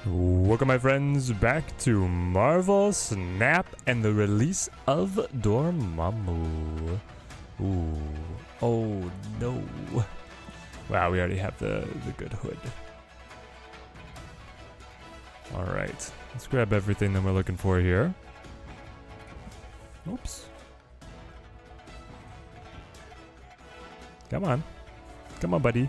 Welcome my friends back to Marvel Snap and the release of Dormammu. Ooh. Oh no. Wow, we already have the good hood. Alright. Let's grab everything that we're looking for here. Oops. Come on. Come on, buddy.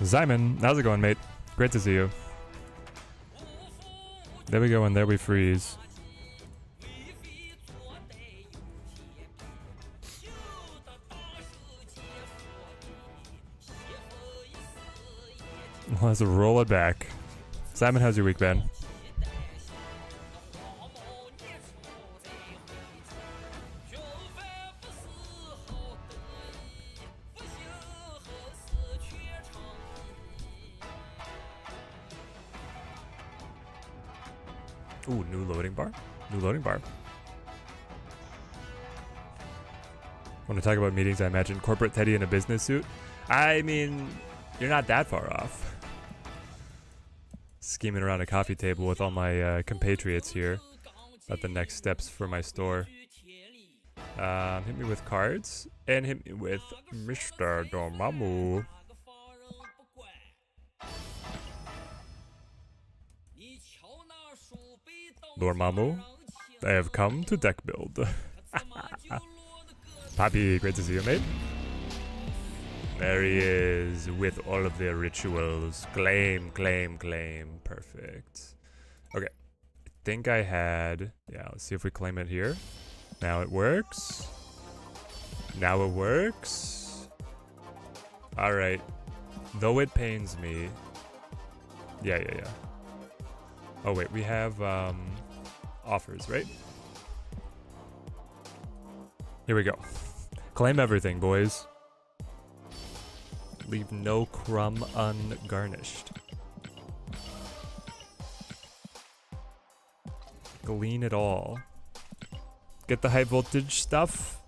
Simon, how's it going, mate? Great to see you. There we go, and there we freeze. Let's roll it back. Simon, how's your week been? Ooh, new loading bar? New loading bar. Want to talk about meetings? I imagine corporate Teddy in a business suit? I mean, you're not that far off. Scheming around a coffee table with all my compatriots here about the next steps for my store. Hit me with cards and hit me with Mr. Dormammu. Dormammu, I have come to deck build. Poppy, great to see you, mate. There he is with all of the rituals. Claim, claim, claim. Perfect. Okay. I think I had... Yeah, let's see if we claim it here. Now it works. Now it works. Alright. Though it pains me. Yeah. Oh, wait. We have offers, right? Here we go. Claim everything, boys. Leave no crumb ungarnished. Glean it all. Get the high voltage stuff.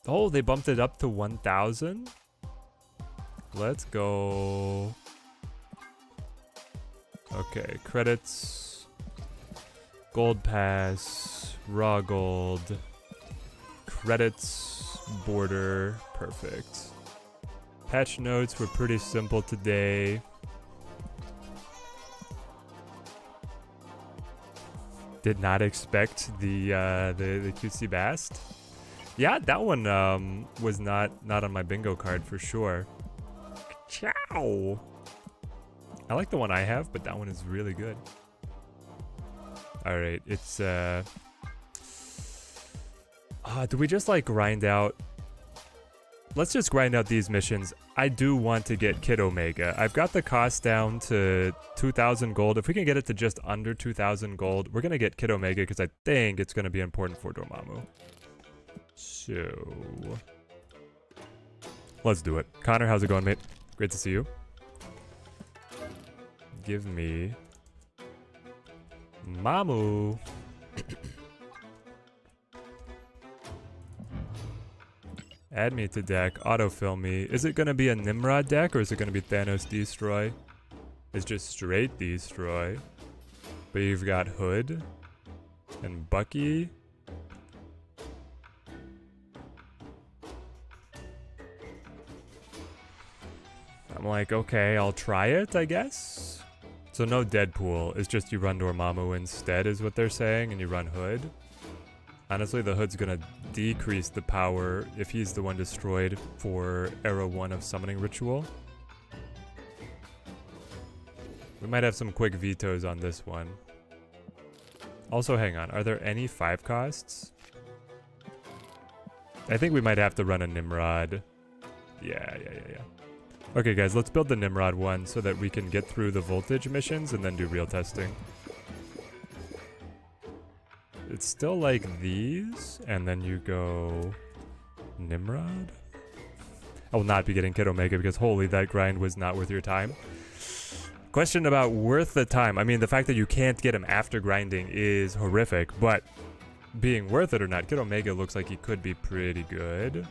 Oh, they bumped it up to 1,000. Let's go. Okay, credits. Gold pass. Raw gold. Credits. Border. Perfect. Patch notes were pretty simple today. Did not expect the cutesy bast. Yeah, that one was not on my bingo card for sure. Ciao. I like the one I have, but that one is really good. All right, it's do we just like grind out? Let's just grind out these missions. I do want to get Kid Omega. I've got the cost down to 2,000 gold. If we can get it to just under 2,000 gold, we're going to get Kid Omega because I think it's going to be important for Dormammu. So, let's do it. Connor, how's it going, mate? Great to see you. Give me Mamu. Add me to deck, autofill me. Is it going to be a Nimrod deck or is it going to be Thanos Destroy? It's just straight Destroy. But you've got Hood and Bucky. I'm like, okay, I'll try it, I guess. So no Deadpool, it's just you run Dormammu instead is what they're saying, and you run Hood. Honestly, the Hood's gonna decrease the power if he's the one destroyed for Era 1 of Summoning Ritual. We might have some quick vetoes on this one. Also, hang on, are there any 5 costs? I think we might have to run a Nimrod. Yeah. Okay guys, let's build the Nimrod one so that we can get through the voltage missions and then do real testing. It's still like these, and then you go Nimrod? I will not be getting Kid Omega because holy, that grind was not worth your time. Question about worth the time. I mean, the fact that you can't get him after grinding is horrific, but being worth it or not, Kid Omega looks like he could be pretty good.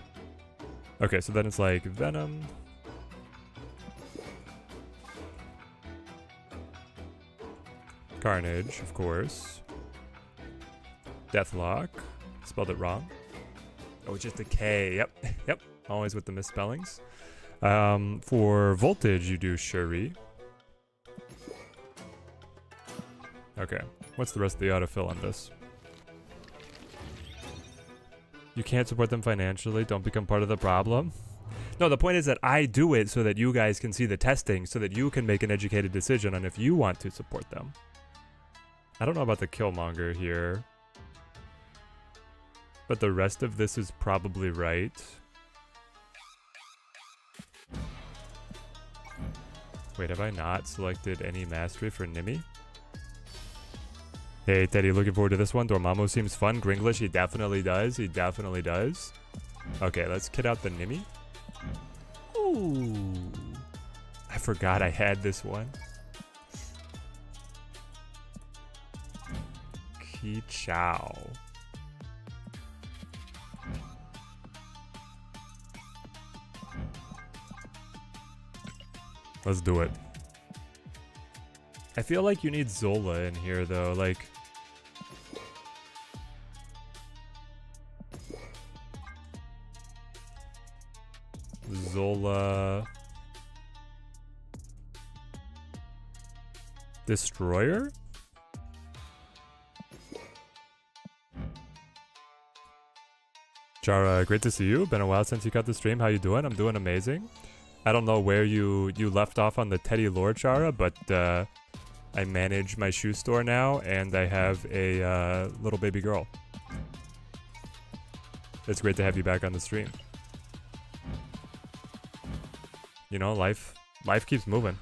Okay, so then it's like Venom. Carnage, of course. Deathlock. Spelled it wrong. Oh, it's just a K. Yep. Yep. Always with the misspellings. For Voltage, you do Shuri. Okay. What's the rest of the autofill on this? You can't support them financially. Don't become part of the problem. No, the point is that I do it so that you guys can see the testing, so that you can make an educated decision on if you want to support them. I don't know about the Killmonger here, but the rest of this is probably right. Wait, have I not selected any mastery for Nimi? Hey, Teddy, looking forward to this one. Dormammu seems fun. Gringlish, he definitely does. He definitely does. Okay, let's kit out the Nimi. Ooh. I forgot I had this one. Ki Chao. Let's do it. I feel like you need Zola in here though, like... Zola... Destroyer? Chara, great to see you. Been a while since you got the stream. How you doing? I'm doing amazing. I don't know where you left off on the Teddy lore, Chara, but I manage my shoe store now, and I have a little baby girl. It's great to have you back on the stream. You know, life keeps moving.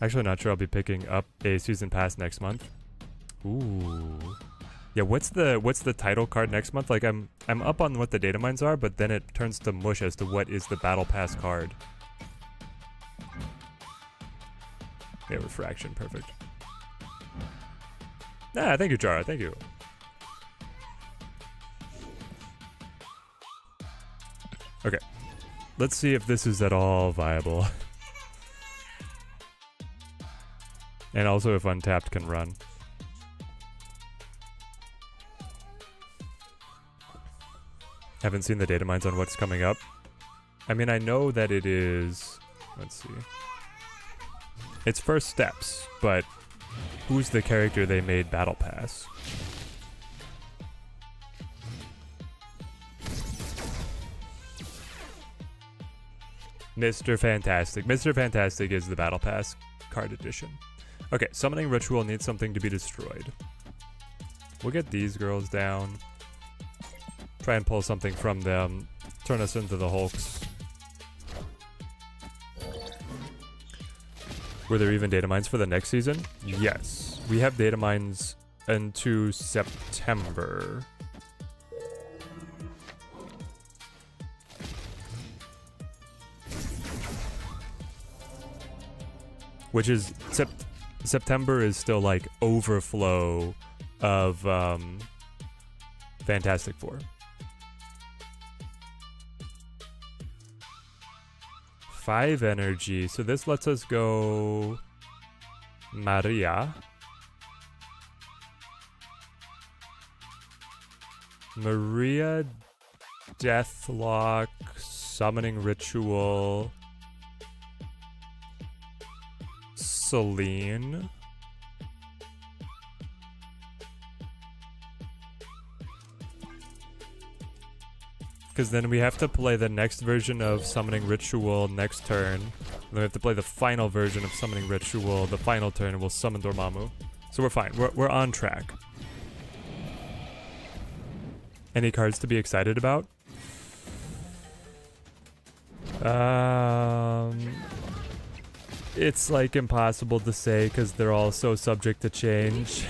Actually, not sure I'll be picking up a season pass next month. Ooh. Yeah, what's the title card next month? Like I'm up on what the data mines are, but then it turns to mush as to what is the battle pass card. Yeah, refraction, perfect. Ah, thank you, Chara, thank you. Okay, let's see if this is at all viable. And also if Untapped can run. Haven't seen the data mines on what's coming up. I mean, I know that it is... Let's see. It's first steps, but who's the character they made Battle Pass? Mr. Fantastic. Mr. Fantastic is the Battle Pass card edition. Okay, Summoning Ritual needs something to be destroyed. We'll get these girls down. Try and pull something from them. Turn us into the Hulks. Were there even data mines for the next season? Yes. We have data mines into September. Which is... September is still like overflow of Fantastic Four. 5 energy, so this lets us go Maria. Maria, Deathlock, Summoning Ritual, Celine. Because then we have to play the next version of Summoning Ritual next turn. And then we have to play the final version of Summoning Ritual the final turn, and we'll summon Dormammu. So we're fine. We're on track. Any cards to be excited about? It's like impossible to say because they're all so subject to change.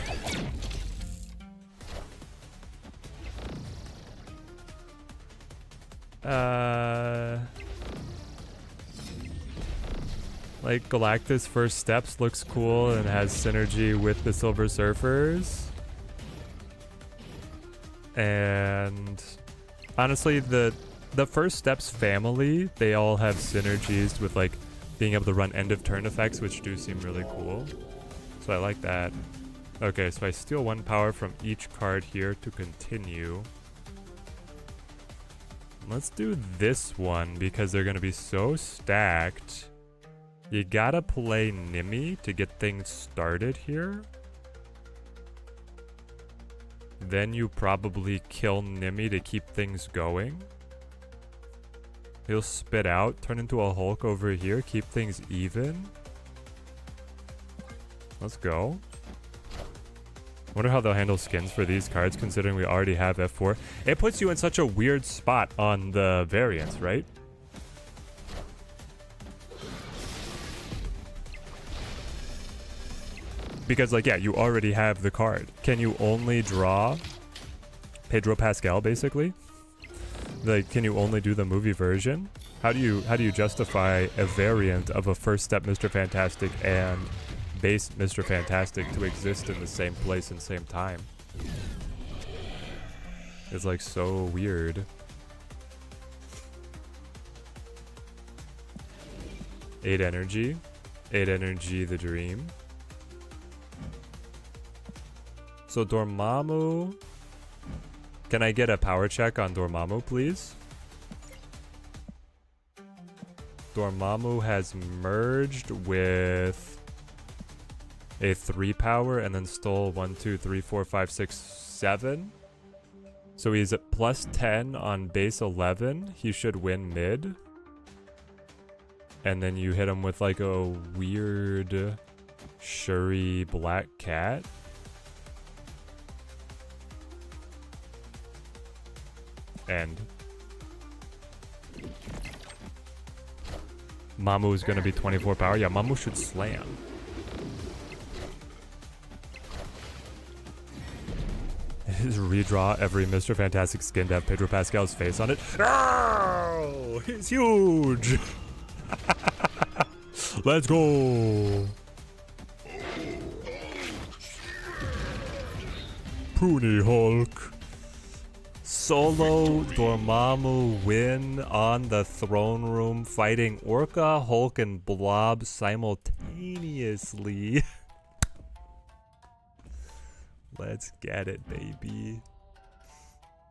Like, Galactus First Steps looks cool and has synergy with the Silver Surfers. And honestly, the First Steps family, they all have synergies with like being able to run end of turn effects, which do seem really cool. So I like that. Okay, so I steal 1 power from each card here to continue. Let's do this one because they're going to be so stacked. You gotta play Nimi to get things started here. Then you probably kill Nimi to keep things going. He'll spit out, turn into a Hulk over here, keep things even. Let's go. Wonder how they'll handle skins for these cards, considering we already have F4. It puts you in such a weird spot on the variants, right? Because, like, yeah, you already have the card. Can you only draw Pedro Pascal, basically? Like, can you only do the movie version? How do you justify a variant of a First Step Mr. Fantastic and base Mr. Fantastic to exist in the same place and same time? It's like so weird. 8 energy. 8 energy, the dream. So Dormammu. Can I get a power check on Dormammu, please? Dormammu has merged with a 3 power and then stole 1, 2, 3, 4, 5, 6, 7. So he's at plus 10 on base 11. He should win mid. And then you hit him with like a weird Shuri black cat. End. Mamu is going to be 24 power. Yeah, Mamu should slam. Just redraw every Mr. Fantastic skin to have Pedro Pascal's face on it. Oh, he's huge. Let's go. Pruny Hulk. Solo Dormammu win on the throne room, fighting Orca, Hulk, and Blob simultaneously. Let's get it, baby.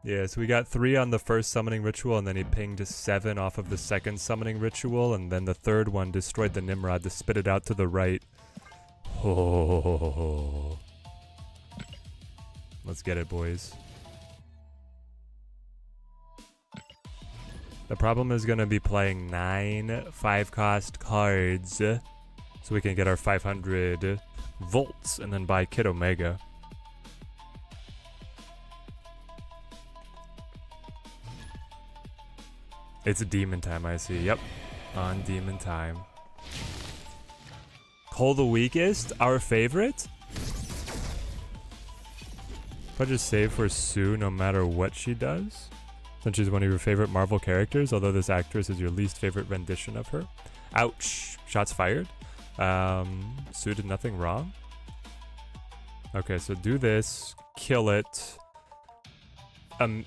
Yeah, so we got 3 on the first summoning ritual, and then he pinged 7 off of the second summoning ritual, and then the third one destroyed the Nimrod to spit it out to the right. Oh. Let's get it, boys. The problem is going to be playing 9 5-cost cards so we can get our 500 volts and then buy Kid Omega. It's a demon time, I see. Yep, on demon time. Cole the weakest, our favorite? If I just save for Sue no matter what she does? Since she's one of your favorite Marvel characters, although this actress is your least favorite rendition of her. Ouch. Shots fired. Sue did nothing wrong. Okay, so do this. Kill it.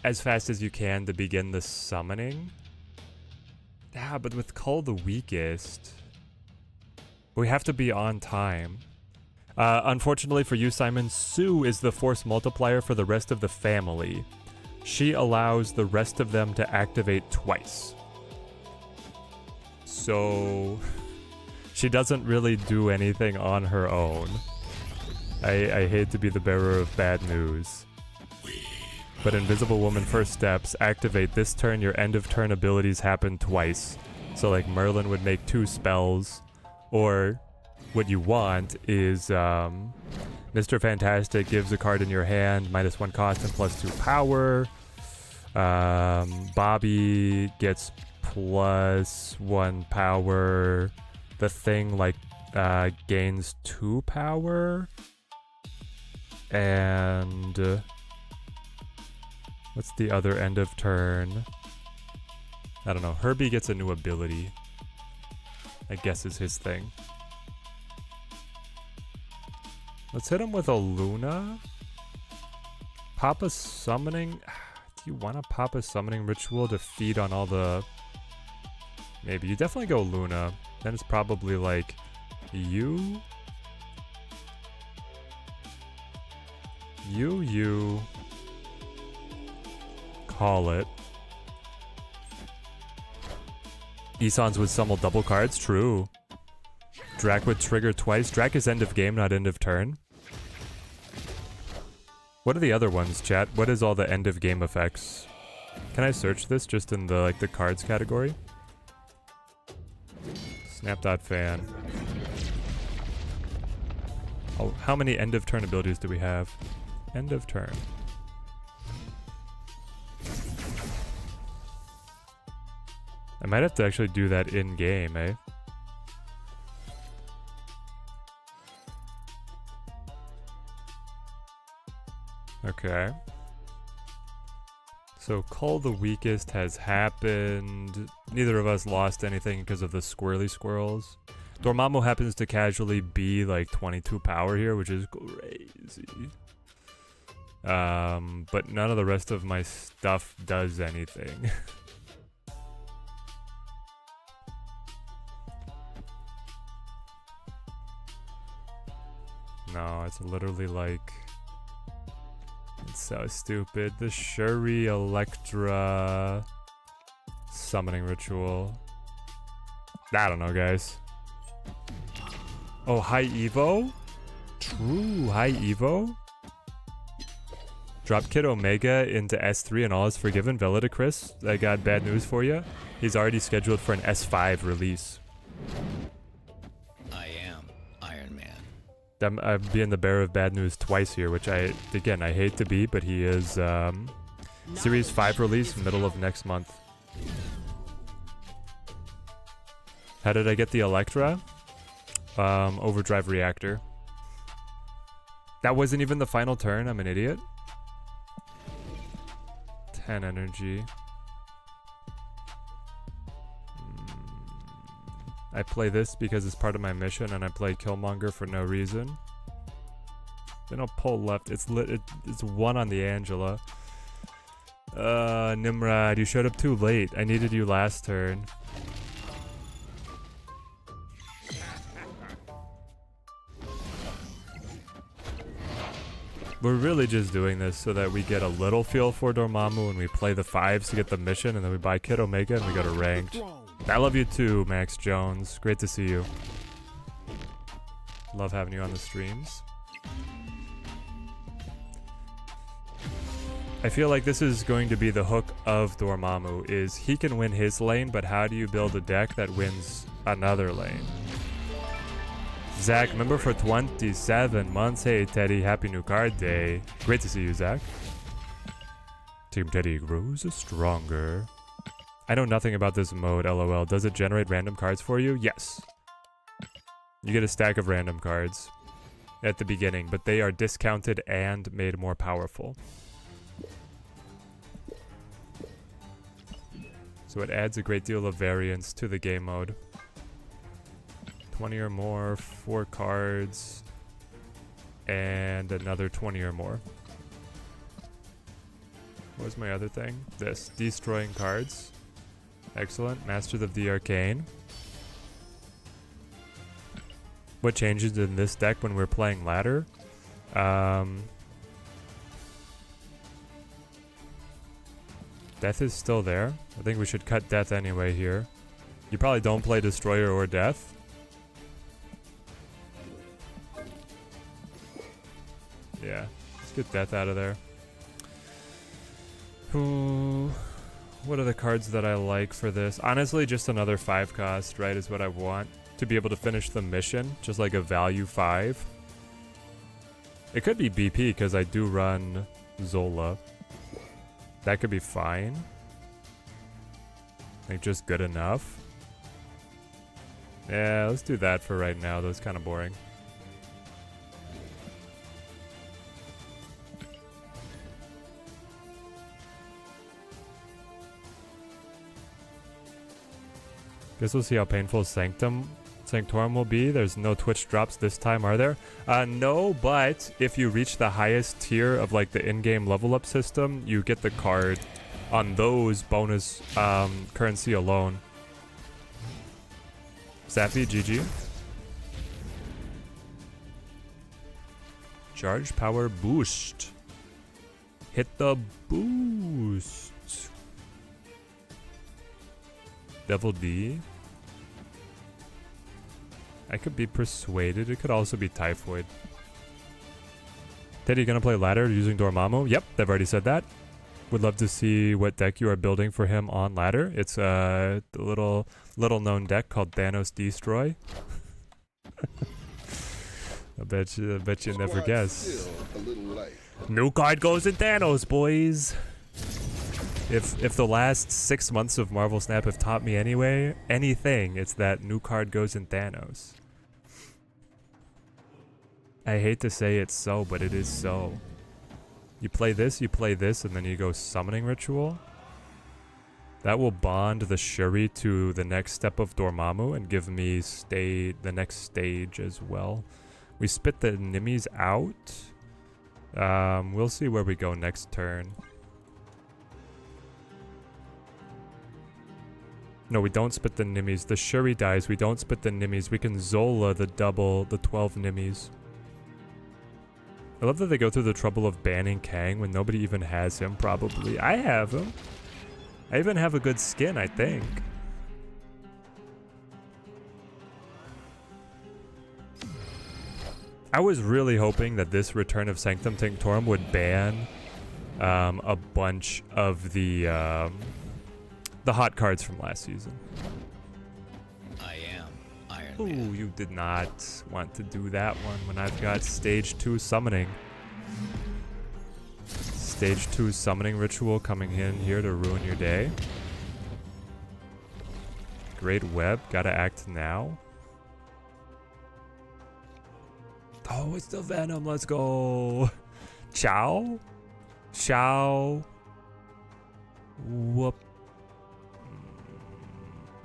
As fast as you can to begin the summoning. Yeah, but with Call the weakest, we have to be on time. Unfortunately for you, Simon, Sue is the force multiplier for the rest of the family. She allows the rest of them to activate twice. So she doesn't really do anything on her own. I hate to be the bearer of bad news. But Invisible Woman First Steps activate this turn. Your end of turn abilities happen twice. So like Merlin would make 2 spells. Or what you want is Mr. Fantastic gives a card in your hand, -1 cost and +2 power. Bobby gets +1 power. The Thing like gains 2 power. And what's the other end of turn? I don't know. Herbie gets a new ability. I guess is his thing. Let's hit him with a Luna. Pop a summoning. Do you want to pop a summoning ritual to feed on all the... Maybe. You definitely go Luna. Then it's probably like you. You. Call it. Ison's would summon double cards. True. Drac would trigger twice. Drac is end of game, not end of turn. What are the other ones, chat? What is all the end of game effects? Can I search this just in the the cards category? Snap.fan. Oh, how many end of turn abilities do we have? End of turn. I might have to actually do that in game, eh? Okay. So Call the Weakest has happened. Neither of us lost anything because of the squirrely squirrels. Dormammu happens to casually be like 22 power here, which is crazy. But none of the rest of my stuff does anything. No, it's literally like... It's so stupid. The Shuri Electra summoning ritual. I don't know, guys. Oh, high Evo? True, high Evo? Drop Kid Omega into S3 and all is forgiven. Velidicris, I got bad news for you. He's already scheduled for an S5 release. I'm being the bearer of bad news twice here, which I hate to be, but he is Series 5 release, middle of next month. How did I get the Electra? Overdrive Reactor. That wasn't even the final turn, I'm an idiot. 10 energy. I play this because it's part of my mission, and I play Killmonger for no reason. Then I'll pull left. It's one on the Angela. Nimrod, you showed up too late. I needed you last turn. We're really just doing this so that we get a little feel for Dormammu and we play the 5s to get the mission, and then we buy Kid Omega and we go to ranked. I love you too, Max Jones. Great to see you. Love having you on the streams. I feel like this is going to be the hook of Dormammu, is he can win his lane, but how do you build a deck that wins another lane? Zach, member for 27 months. Hey, Teddy, happy new card day. Great to see you, Zach. Team Teddy grows stronger. I know nothing about this mode, lol. Does it generate random cards for you? Yes. You get a stack of random cards at the beginning, but they are discounted and made more powerful. So it adds a great deal of variance to the game mode. 20 or more, 4 cards, and another 20 or more. What was my other thing? This, destroying cards. Excellent. Masters of the Arcane. What changes in this deck when we're playing ladder? Death is still there. I think we should cut Death anyway here. You probably don't play Destroyer or Death. Yeah, let's get Death out of there. Ooh. What are the cards that I like for this? Honestly, just another 5 cost, right, is what I want. To be able to finish the mission, just like a value 5. It could be BP, because I do run Zola. That could be fine. Like, just good enough. Yeah, let's do that for right now. That's kind of boring. Guess we'll see how painful Sanctum Sanctorum will be. There's no Twitch drops this time, are there? No, but if you reach the highest tier of like the in-game level up system, you get the card on those bonus currency alone. Sappy, GG. Charge power boost. Hit the boost. Devil D. I could be persuaded. It could also be typhoid. Teddy, you gonna play ladder using Dormammu? Yep, they've already said that. Would love to see what deck you are building for him on ladder. It's a little known deck called Thanos Destroy. I bet you never guess. New card goes in Thanos, boys. If the last 6 months of Marvel Snap have taught me anything, it's that new card goes in Thanos. I hate to say it's so, but it is so. You play this, and then you go Summoning Ritual. That will bond the Shuri to the next step of Dormammu and give me the next stage as well. We spit the Nimmies out. We'll see where we go next turn. No, we don't spit the Nimmies. The Shuri dies. We don't spit the Nimmies. We can Zola the 12 Nimmies. I love that they go through the trouble of banning Kang when nobody even has him, probably. I have him. I even have a good skin, I think. I was really hoping that this Return of Sanctum Tinctorum would ban a bunch of the hot cards from last season. I am Iron Ooh, Man. you did not want to do that one when I've got Stage 2 Summoning. Stage 2 Summoning Ritual coming in here to ruin your day. Great Web, gotta act now. Oh, it's the Venom, let's go. Chow? Chow. Whoop.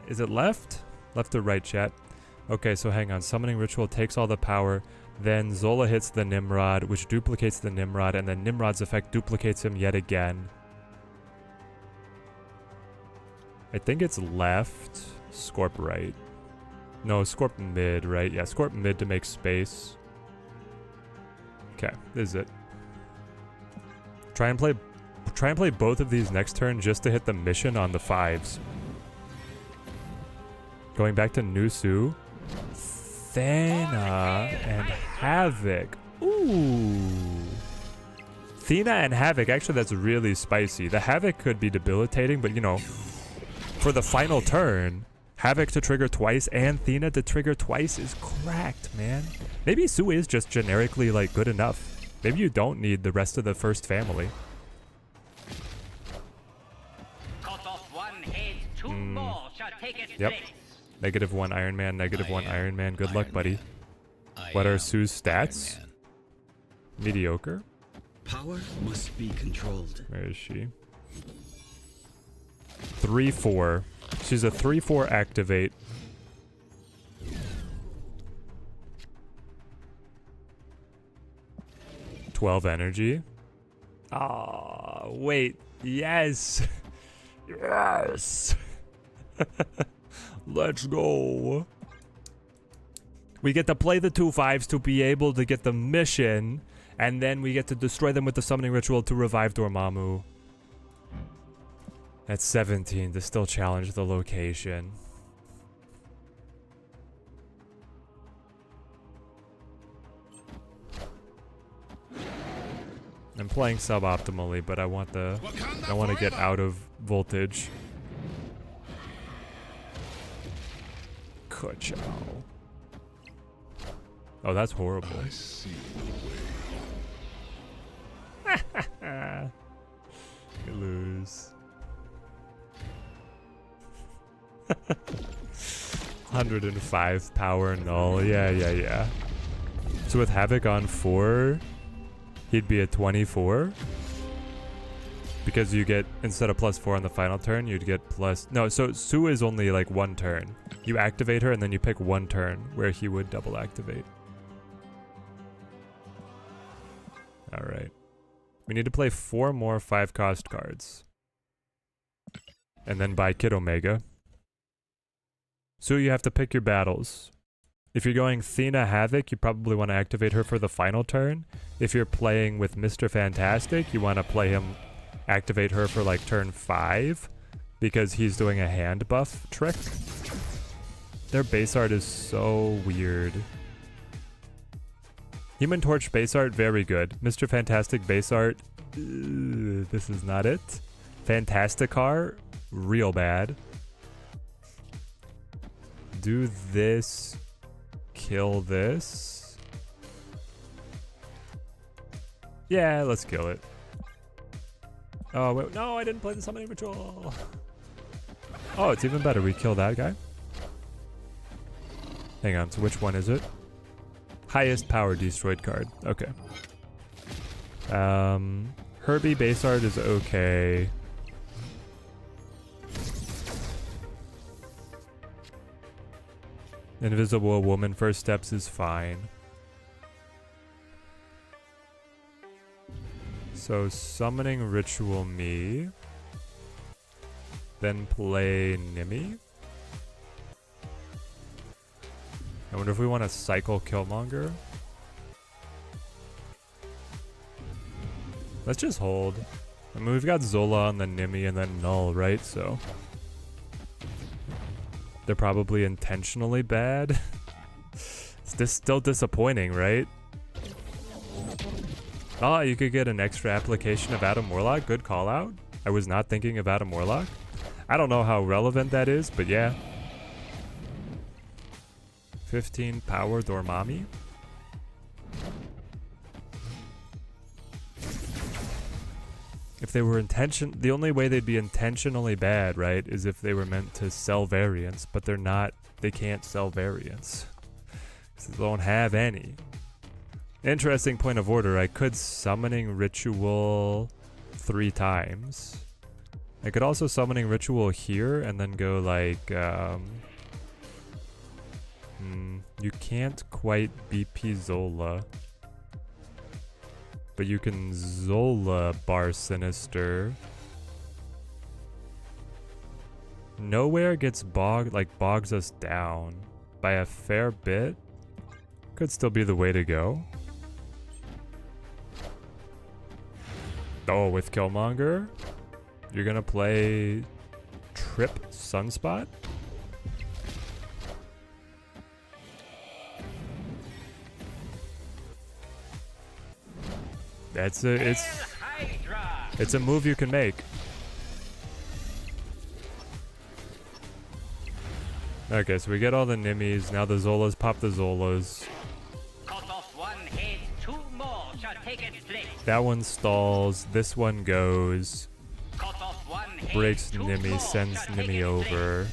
Is it left? Left or right, chat? Okay, so hang on. Summoning Ritual takes all the power. Then Zola hits the Nimrod, which duplicates the Nimrod, and then Nimrod's effect duplicates him yet again. I think it's left. Scorp right. No, Scorp mid, right? Yeah, Scorp mid to make space. Okay, this is it. Try and play both of these next turn just to hit the mission on the 5s. Going back to Nusu. Thena and Havoc. Ooh. Thena and Havoc. Actually, that's really spicy. The Havoc could be debilitating, but you know, for the final turn, Havoc to trigger twice and Thena to trigger twice is cracked, man. Maybe Sue is just generically like good enough. Maybe you don't need the rest of the first family. Cut off one head, two more shall take its Yep. place. -1 Iron Man, -1 Iron Man. Good luck, buddy. What are Sue's stats? Mediocre. Power must be controlled. Where is she? 3/4. She's a 3/4 activate. -12 energy. Ah, wait. Yes. Yes. Let's go. We get to play the 2/5s to be able to get the mission, and then we get to destroy them with the Summoning Ritual to revive Dormammu. At 17 to still challenge the location. I'm playing suboptimally, but I want to get out of voltage. Ka-chow. Oh, that's horrible. I see the way. You lose. 105 power null. Yeah. So with Havoc on 4, he'd be at 24. Because you get, instead of +4 on the final turn, you'd get plus... No, so Sue is only like 1 turn. You activate her and then you pick 1 turn where he would double activate. Alright. We need to play 4 more 5-cost cards. And then buy Kid Omega. So you have to pick your battles. If you're going Thena Havoc, you probably want to activate her for the final turn. If you're playing with Mr. Fantastic, you want to play him, activate her for like turn 5, because he's doing a hand buff trick. Their base art is so weird. Human Torch base art, very good. Mr. Fantastic base art, this is not it. Fantasticar, real bad. Do this, kill this. Yeah, let's kill it. Oh, wait, no, I didn't play the summoning ritual. Oh, it's even better. We kill that guy. Hang on, so which one is it? Highest power destroyed card. Okay. Herbie base art is okay. Invisible Woman first steps is fine. So summoning ritual me. Then play Nimi. I wonder if we want to cycle Killmonger. Let's just hold. I mean, we've got Zola on the Nimi and then Null, right? So they're probably intentionally bad. It's still disappointing, right? Oh, you could get an extra application of Adam Warlock. Good call out. I was not thinking of Adam Warlock. I don't know how relevant that is, but yeah. 15 power Dormammu. If they were the only way they'd be intentionally bad, right, is if they were meant to sell variants, but they're not, they can't sell variants. They don't have any. Interesting point of order, I could summoning ritual 3 times. I could also summoning ritual here and then go like, you can't quite BP Zola. But you can Zola bar Sinister. Nowhere gets bogs us down by a fair bit. Could still be the way to go. Oh, with Killmonger? You're gonna play Trip Sunspot? It's a move you can make. Okay, so we get all the Nimis. Now the Zolas pop the Zolas. Cut off 1 head, 2 more shall take its place. That one stalls. This one goes. Cut off 1 head, Breaks 2 Nimi, more sends shall take Nimi its over.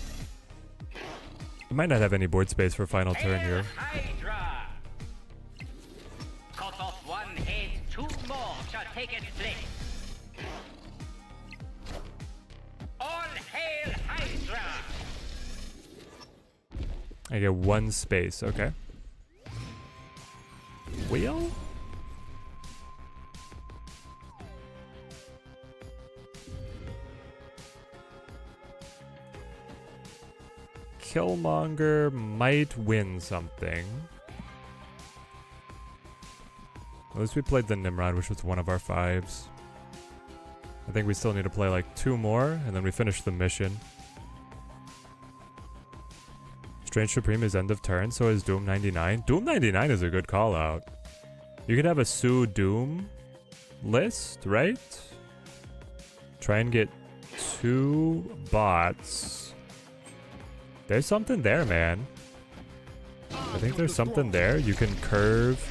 We might not have any board space for final turn here. Hydra. Cut off 1 head, 2 more shall take its place. All hail Hydra! I get 1 space, okay. Wheel? Killmonger might win something. At least we played the Nimrod, which was one of our 5s. I think we still need to play like 2 more, and then we finish the mission. Strange Supreme is end of turn, so is Doom 99. Doom 99 is a good call out. You could have a Sue Doom list, right? Try and get 2 bots. There's something there, man. I think there's something there. You can curve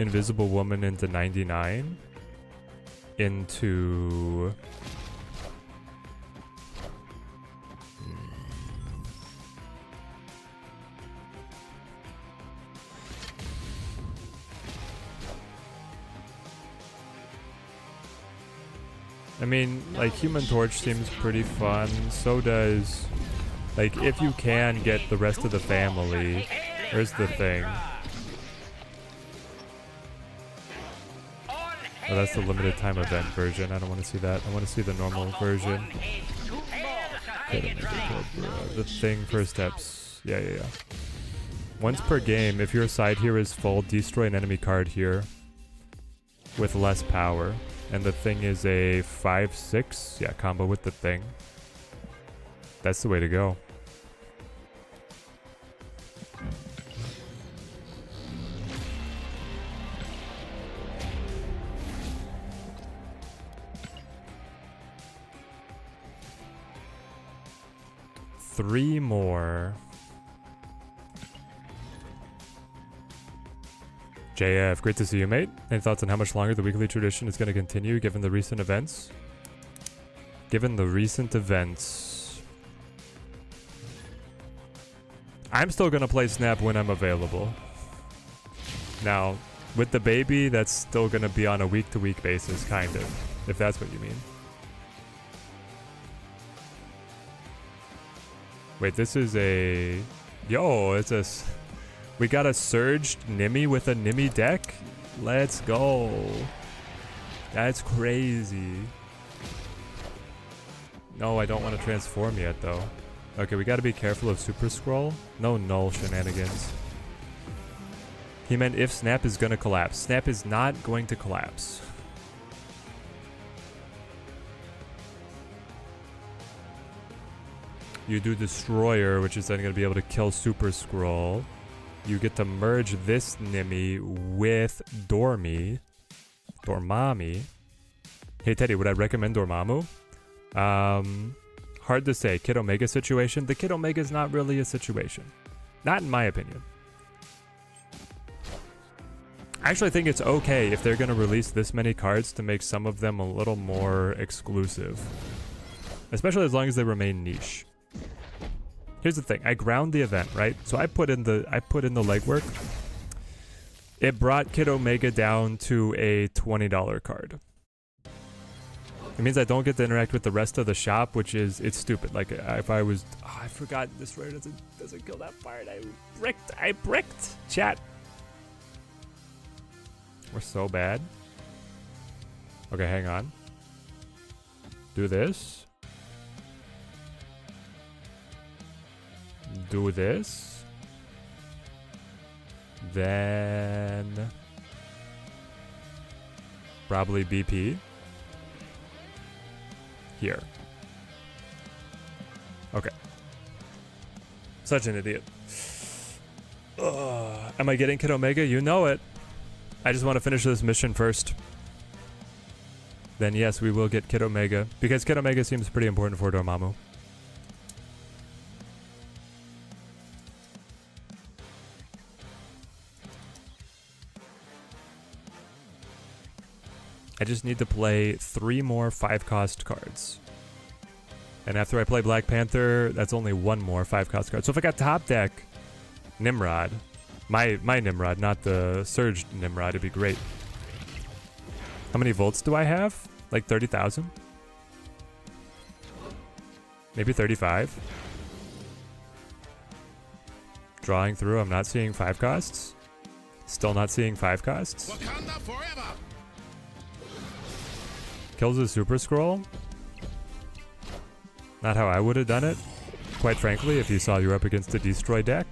Invisible Woman into 99 into I mean, like, Human Torch seems pretty fun. So does, like, if you can get the rest of the family. There's the thing. Oh, that's the limited time event version. I don't want to see that. I want to see the normal version. The thing for steps. Yeah. Once per game, if your side here is full, destroy an enemy card here with less power. And the thing is a 5/6. Yeah, combo with the thing. That's the way to go. Three more. JF, great to see you, mate. Any thoughts on how much longer the weekly tradition is going to continue given the recent events? Given the recent events, I'm still going to play Snap when I'm available. Now, with the baby, that's still going to be on a week-to-week basis, kind of, if that's what you mean. Wait, this is a... Yo, it's a... We got a surged Nimi with a Nimi deck? Let's go. That's crazy. No, I don't want to transform yet, though. Okay, we got to be careful of Super Scroll. No null shenanigans. He meant if Snap is going to collapse. Snap is not going to collapse. You do Destroyer, which is then going to be able to kill Super Scroll. You get to merge this Nimi with Dormammu. Hey Teddy, would I recommend Dormammu? Hard to say. Kid Omega situation. The Kid Omega is not really a situation. Not in my opinion. I actually think it's okay if they're going to release this many cards to make some of them a little more exclusive. Especially as long as they remain niche. Here's the thing, I ground the event, right? So I put in the legwork. It brought Kid Omega down to a $20 card. It means I don't get to interact with the rest of the shop, which is, it's stupid. Like if I was, oh, I forgot this rare doesn't kill that part. I bricked. Chat. We're so bad. Okay, hang on. Do this. Do this. Then probably BP. Here. Okay. Such an idiot. Am I getting Kid Omega? You know it. I just want to finish this mission first. Then yes, we will get Kid Omega. Because Kid Omega seems pretty important for Dormammu. I just need to play 3 more 5-cost cards. And after I play Black Panther, that's only 1 more 5-cost card. So if I got top deck Nimrod, my Nimrod, not the surged Nimrod, it'd be great. How many volts do I have? Like 30,000? Maybe 35? Drawing through, I'm not seeing 5 costs. Still not seeing 5 costs. Wakanda forever. Kills a Super Scroll. Not how I would have done it, quite frankly, if you saw you're up against a Destroy deck.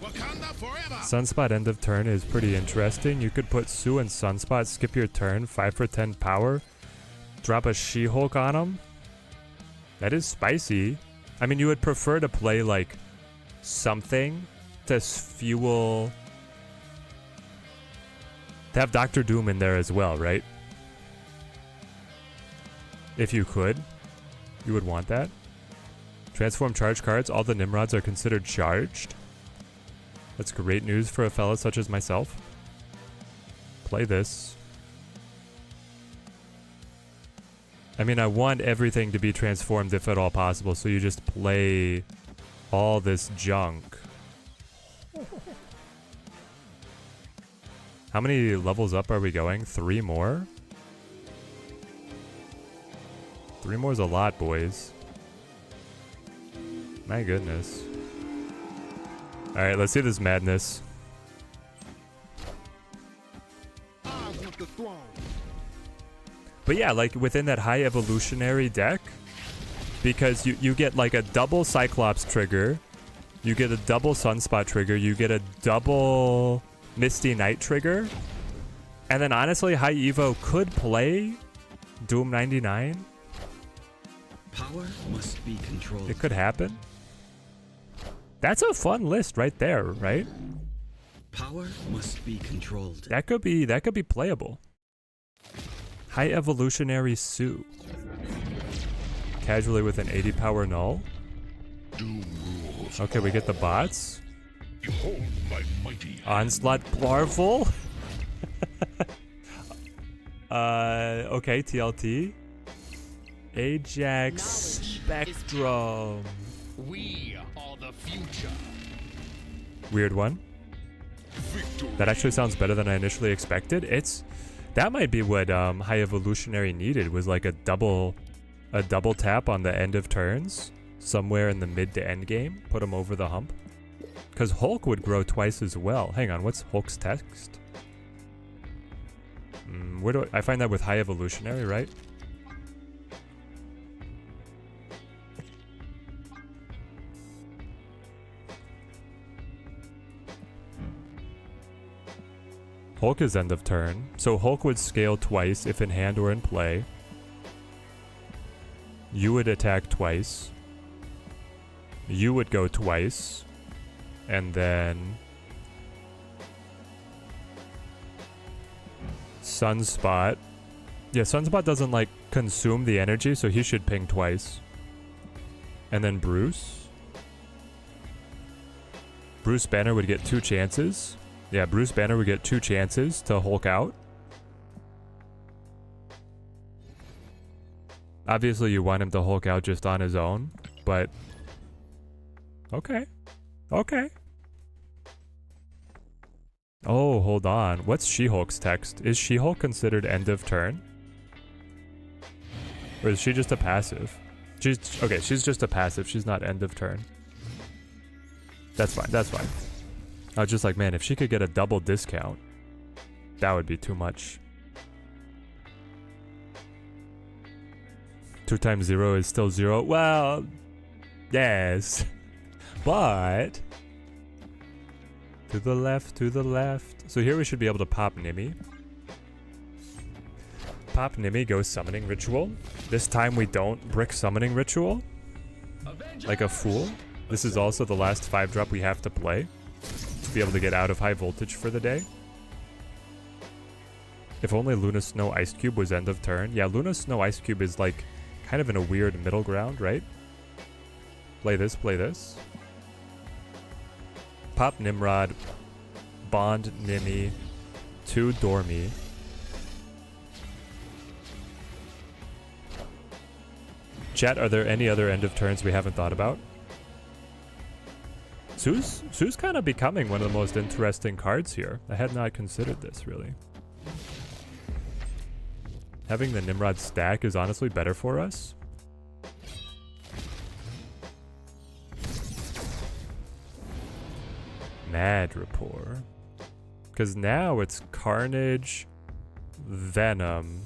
Wakanda forever. Sunspot end of turn is pretty interesting. You could put Sue and Sunspot, skip your turn, 5 for 10 power, drop a She-Hulk on them. That is spicy. I mean, you would prefer to play, like, something to fuel... To have Doctor Doom in there as well, right? If you could. You would want that. Transform charge cards. All the Nimrods are considered charged. That's great news for a fella such as myself. Play this. I mean, I want everything to be transformed if at all possible, so you just play all this junk. How many levels up are we going? 3 more? 3 more is a lot, boys. My goodness. Alright, let's see this madness. But yeah, like within that high evolutionary deck, because you get like a double Cyclops trigger, you get a double Sunspot trigger, you get a double Misty Knight trigger, and then honestly, High Evo could play Doom 99. Power must be controlled. It could happen. That's a fun list right there, right? Power must be controlled. That could be playable. High evolutionary Sue. Casually with an 80 power null. Okay, we get the bots. Behold my mighty Onslaught Blarvel. Okay, TLT. Ajax Spectrum. We are the future. Weird one. Victory. That actually sounds better than I initially expected. That might be what High Evolutionary needed, was like a double tap on the end of turns, somewhere in the mid to end game, put him over the hump. Because Hulk would grow twice as well. Hang on, what's Hulk's text? Where do I find that with High Evolutionary, right? Hulk is end of turn, so Hulk would scale twice if in hand or in play. You would attack twice. You would go twice. And then Sunspot. Yeah, Sunspot doesn't like consume the energy, so he should ping twice. And then Bruce. Bruce Banner would get 2 chances. Yeah, Bruce Banner would get 2 chances to Hulk out. Obviously, you want him to Hulk out just on his own, but... Okay. Okay. Oh, hold on. What's She-Hulk's text? Is She-Hulk considered end of turn? Or is she just a passive? Okay, she's just a passive. She's not end of turn. That's fine, that's fine. I was just like, man, if she could get a double discount, that would be too much. 2 times 0 is still 0. Well, yes. But to the left, to the left. So here we should be able to pop Nimi. Pop Nimi, go summoning ritual. This time we don't brick summoning ritual. Like a fool. This is also the last 5-drop we have to play to be able to get out of high voltage for the day. If only Luna Snow Ice Cube was end of turn. Yeah, Luna Snow Ice Cube is like kind of in a weird middle ground, right? Play this, play this. Pop Nimrod, Bond Nimi, 2 Dormy. Chat, are there any other end of turns we haven't thought about? Sue's kind of becoming one of the most interesting cards here. I had not considered this, really. Having the Nimrod stack is honestly better for us. Mad Rapport. Because now it's Carnage, Venom,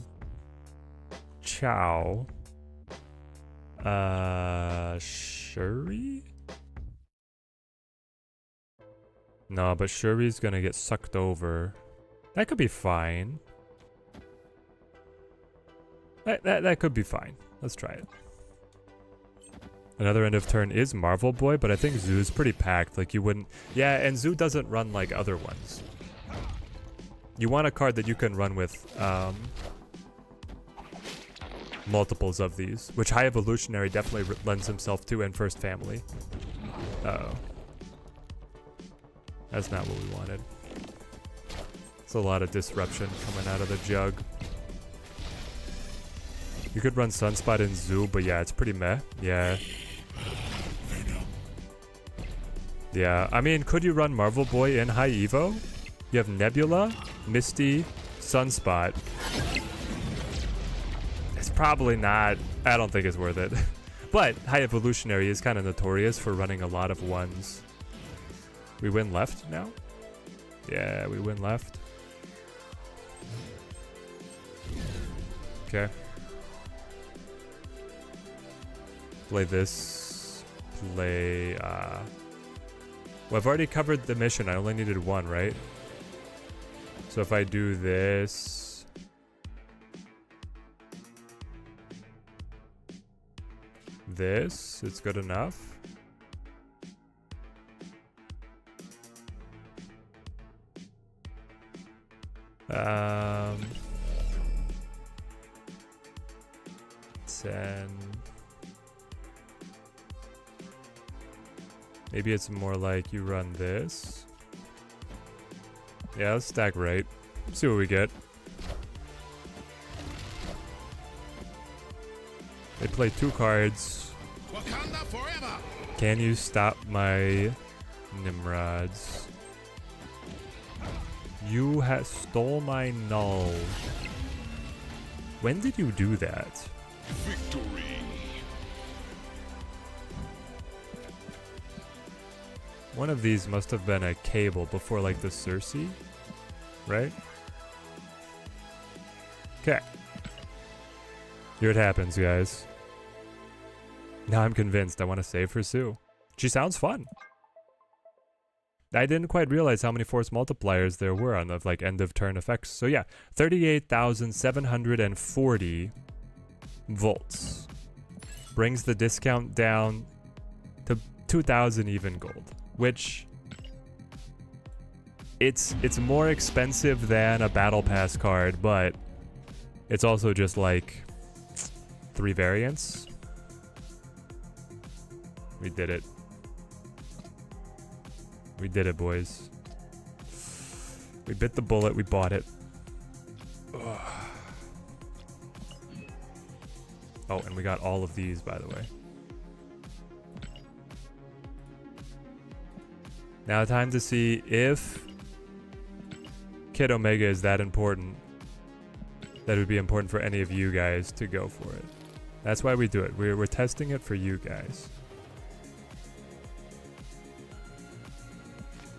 Chow, Shuri? No, but Shuri's gonna get sucked over. That could be fine. That could be fine. Let's try it. Another end of turn is Marvel Boy, but I think Zoo's pretty packed. Like you wouldn't... Yeah, and Zoo doesn't run like other ones. You want a card that you can run with multiples of these, which High Evolutionary definitely lends himself to in First Family. Uh-oh. That's not what we wanted. It's a lot of disruption coming out of the jug. You could run Sunspot and Zoo, but yeah, it's pretty meh. Yeah. Yeah, I mean, could you run Marvel Boy in high Evo? You have Nebula, Misty, Sunspot. It's probably not. I don't think it's worth it. But high evolutionary is kind of notorious for running a lot of ones. We win left now? Yeah, we win left. Okay. Play this. Play, well, I've already covered the mission. I only needed one, right? So if I do this... This, it's good enough. Um... 10... Maybe it's more like you run this. Yeah, let's stack right. See what we get. They play 2 cards. Wakanda forever. Can you stop my Nimrods? You stole my null. When did you do that? Victory. One of these must have been a cable before, like, the Circe, right? Okay. Here it happens, guys. Now I'm convinced I want to save for Sue. She sounds fun. I didn't quite realize how many force multipliers there were on the, like, end of turn effects. So yeah, 38,740 volts. Brings the discount down to 2,000 even gold. Which, it's more expensive than a battle pass card, but it's also just like 3 variants. We did it. We did it, boys. We bit the bullet, we bought it. Ugh. Oh, and we got all of these, by the way. Now time to see if Kid Omega is that important. That would be important for any of you guys to go for it. That's why we do it. We're testing it for you guys.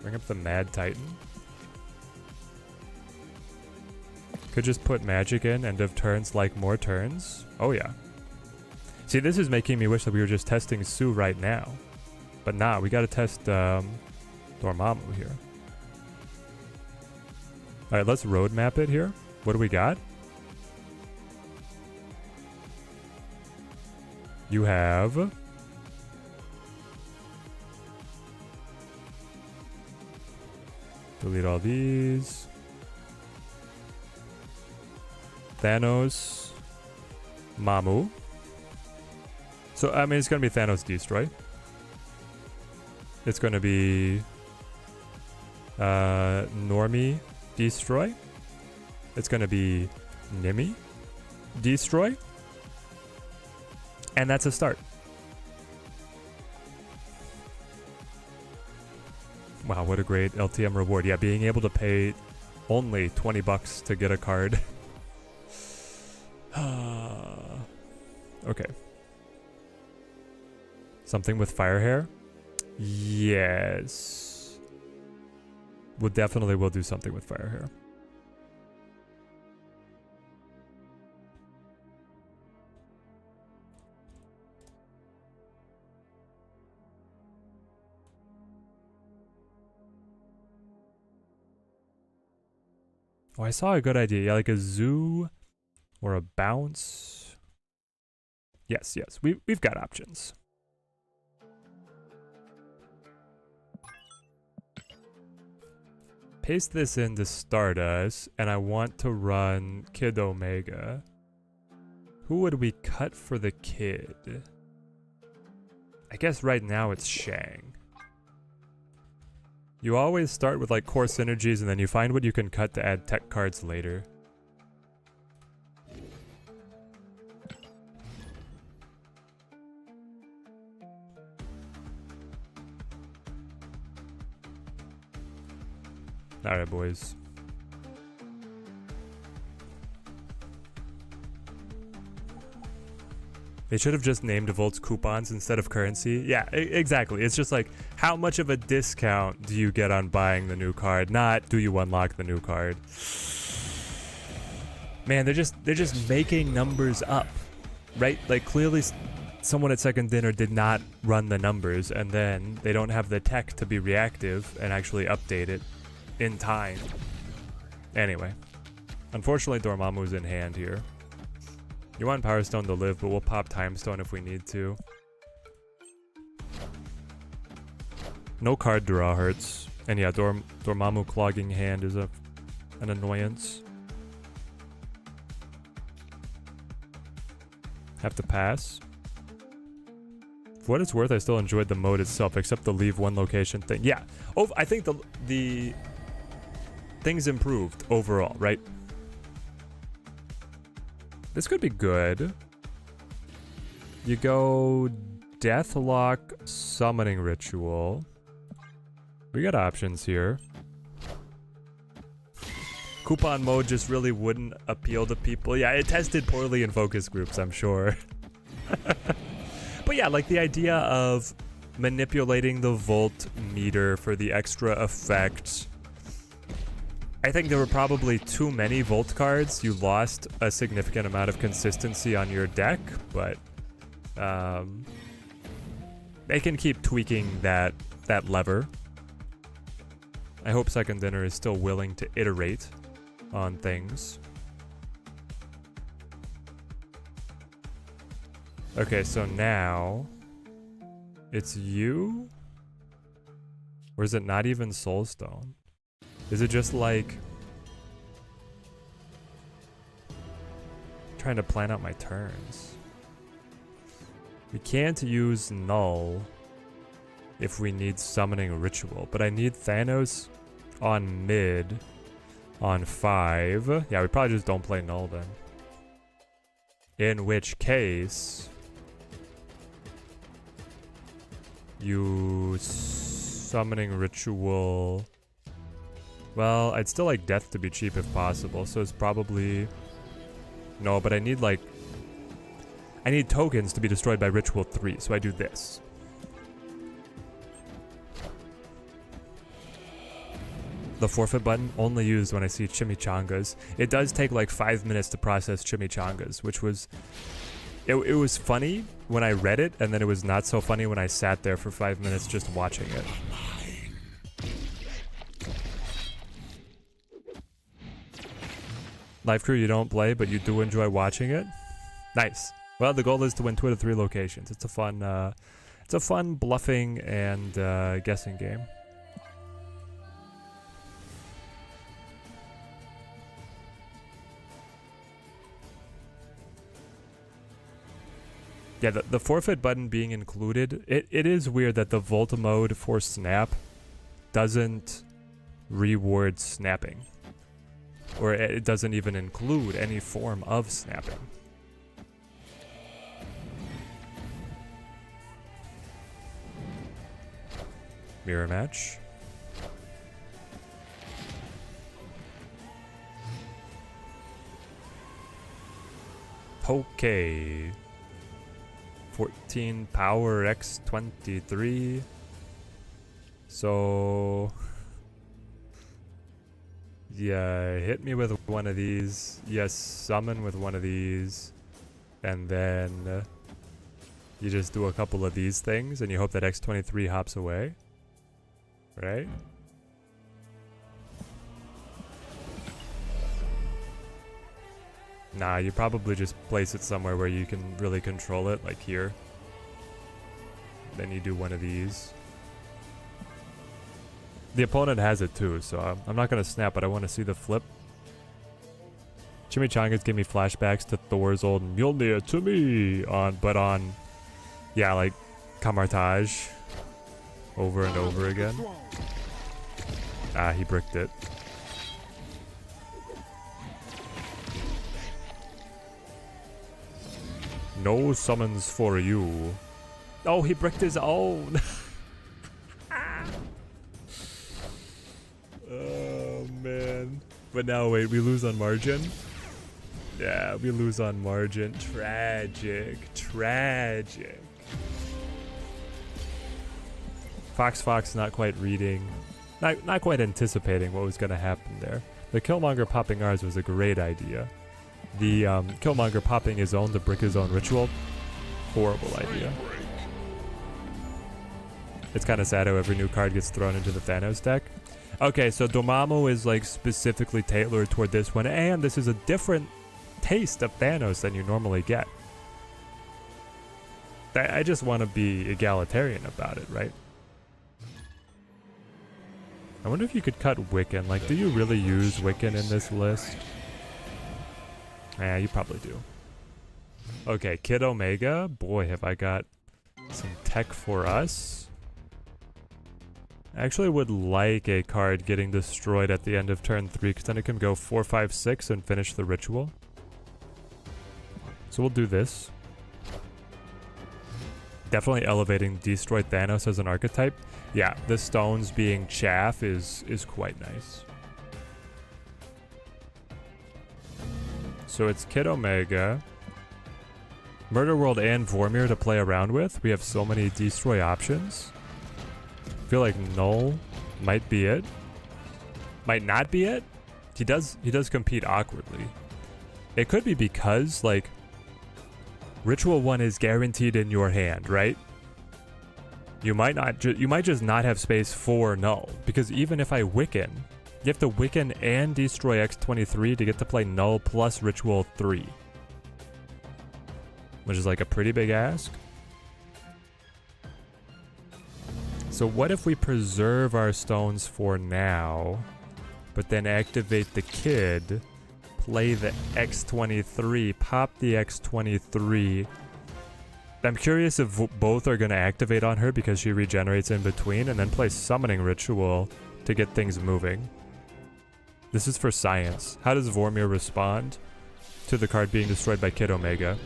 Bring up the Mad Titan. Could just put magic in, end of turns, like more turns. Oh yeah. See, this is making me wish that we were just testing Sue right now. But nah, we gotta test Dormammu here. Alright, let's roadmap it here. What do we got? You have... Delete all these. Thanos. Mamu. So, I mean, it's gonna be Thanos Destroy. It's gonna be... Normie Destroy. It's gonna be Nimi Destroy. And that's a start. Wow, what a great LTM reward. Yeah, being able to pay only 20 bucks to get a card. Okay. Something with fire hair? Yes. We'll do something with fire hair. Oh, I saw a good idea. Yeah, like a zoo or a bounce. Yes, yes. We've got options. Paste this into Stardust, and I want to run Kid Omega. Who would we cut for the kid? I guess right now it's Shang. You always start with like core synergies and then you find what you can cut to add tech cards later. Alright, boys. They should have just named Volt's coupons instead of currency. Yeah, exactly. It's just like, how much of a discount do you get on buying the new card? Not, do you unlock the new card? Man, they're just making numbers up, right? Like, clearly someone at Second Dinner did not run the numbers, and then they don't have the tech to be reactive and actually update it in time. Anyway, unfortunately, Dormammu's in hand here. You want Power Stone to live, but we'll pop Time Stone if we need to. No card draw hurts. And yeah, Dormammu clogging hand is an annoyance. Have to pass. For what it's worth, I still enjoyed the mode itself, except the leave one location thing. Yeah, I think the things improved overall, right? This could be good. You go Deathlock Summoning Ritual. We got options here. Coupon mode just really wouldn't appeal to people. Yeah, it tested poorly in focus groups, I'm sure. But yeah, like the idea of manipulating the volt meter for the extra effect. I think there were probably too many Volt cards. You lost a significant amount of consistency on your deck, but they can keep tweaking that lever. I hope Second Dinner is still willing to iterate on things. Okay, so now it's you? Or is it not even Soulstone? Is it just like trying to plan out my turns? We can't use Null if we need Summoning Ritual, but I need Thanos on mid on 5. Yeah, we probably just don't play Null then. In which case, you Summoning Ritual. Well, I'd still like Death to be cheap if possible, so it's probably... No, but I need tokens to be destroyed by Ritual 3, so I do this. The forfeit button, only used when I see chimichangas. It does take like 5 minutes to process chimichangas, which was... It was funny when I read it, and then it was not so funny when I sat there for 5 minutes just watching it. Live crew, you don't play, but you do enjoy watching it. Nice. Well, the goal is to win 2 out of 3 locations. It's a fun bluffing and guessing game. Yeah, the forfeit button being included, it is weird that the Volt mode for Snap doesn't reward snapping. Or it doesn't even include any form of snapping. Mirror match. Okay. 14 power x 23. So... Yeah, hit me with one of these. Yes, summon with one of these. And then you just do a couple of these things and you hope that X23 hops away. Right? Nah, you probably just place it somewhere where you can really control it, like here. Then you do one of these. The opponent has it too, so I'm not going to snap, but I want to see the flip. Chimichangas give me flashbacks to Thor's old Mjolnir to me on, yeah, like Kamartaj over and over again. Ah, he bricked it. No summons for you. Oh, he bricked his own. Oh But now, wait, we lose on margin? Yeah, we lose on margin. Tragic. Tragic. Fox not quite reading. Not quite anticipating what was going to happen there. The Killmonger popping ours was a great idea. The Killmonger popping his own to brick his own ritual, horrible idea. It's kind of sad how every new card gets thrown into the Thanos deck. Okay, so Dormammu is like specifically tailored toward this one, and this is a different taste of Thanos than you normally get. I just want to be egalitarian about it, right? I wonder if you could cut Wiccan. Like, do you really use Wiccan in this list? Yeah, you probably do. Okay, Kid Omega. Boy, have I got some tech for us. I actually would like a card getting destroyed at the end of turn 3, because then it can go 4, 5, 6 and finish the ritual. So we'll do this. Definitely elevating Destroy Thanos as an archetype. Yeah, the stones being chaff is quite nice. So it's Kid Omega, Murder World, and Vormir to play around with. We have so many destroy options. I feel like Null might be it. Might not be it. He does compete awkwardly. It could be because like Ritual 1 is guaranteed in your hand, right? You might just not have space for Null, because even if I Wiccan, you have to Wiccan and destroy X23 to get to play Null plus Ritual 3. Which is like a pretty big ask. So what if we preserve our stones for now, but then activate the kid, play the X23, pop the X23. I'm curious if both are going to activate on her because she regenerates in between, and then play Summoning Ritual to get things moving. This is for science. How does Vormir respond to the card being destroyed by Kid Omega?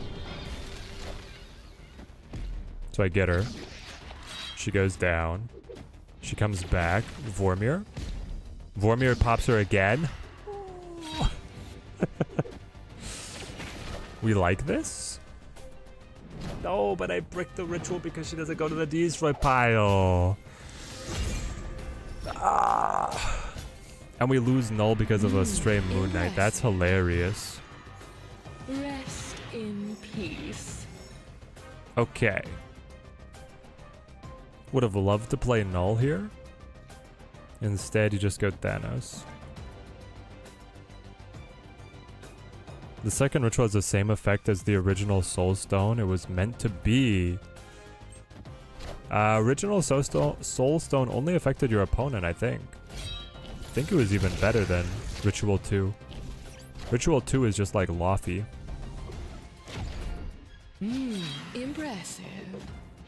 So I get her. She goes down. She comes back. Vormir. Vormir pops her again. We like this? No, but I bricked the ritual because she doesn't go to the destroy pile. Ah. And we lose Null because of a stray Moon Knight. That's hilarious. Rest in peace. Okay. Would have loved to play Null here. Instead, you just go Thanos. The second ritual has the same effect as the original Soul Stone. It was meant to be. Original Soul Stone only affected your opponent, I think. I think it was even better than Ritual 2. Ritual 2 is just like Lofty. Impressive.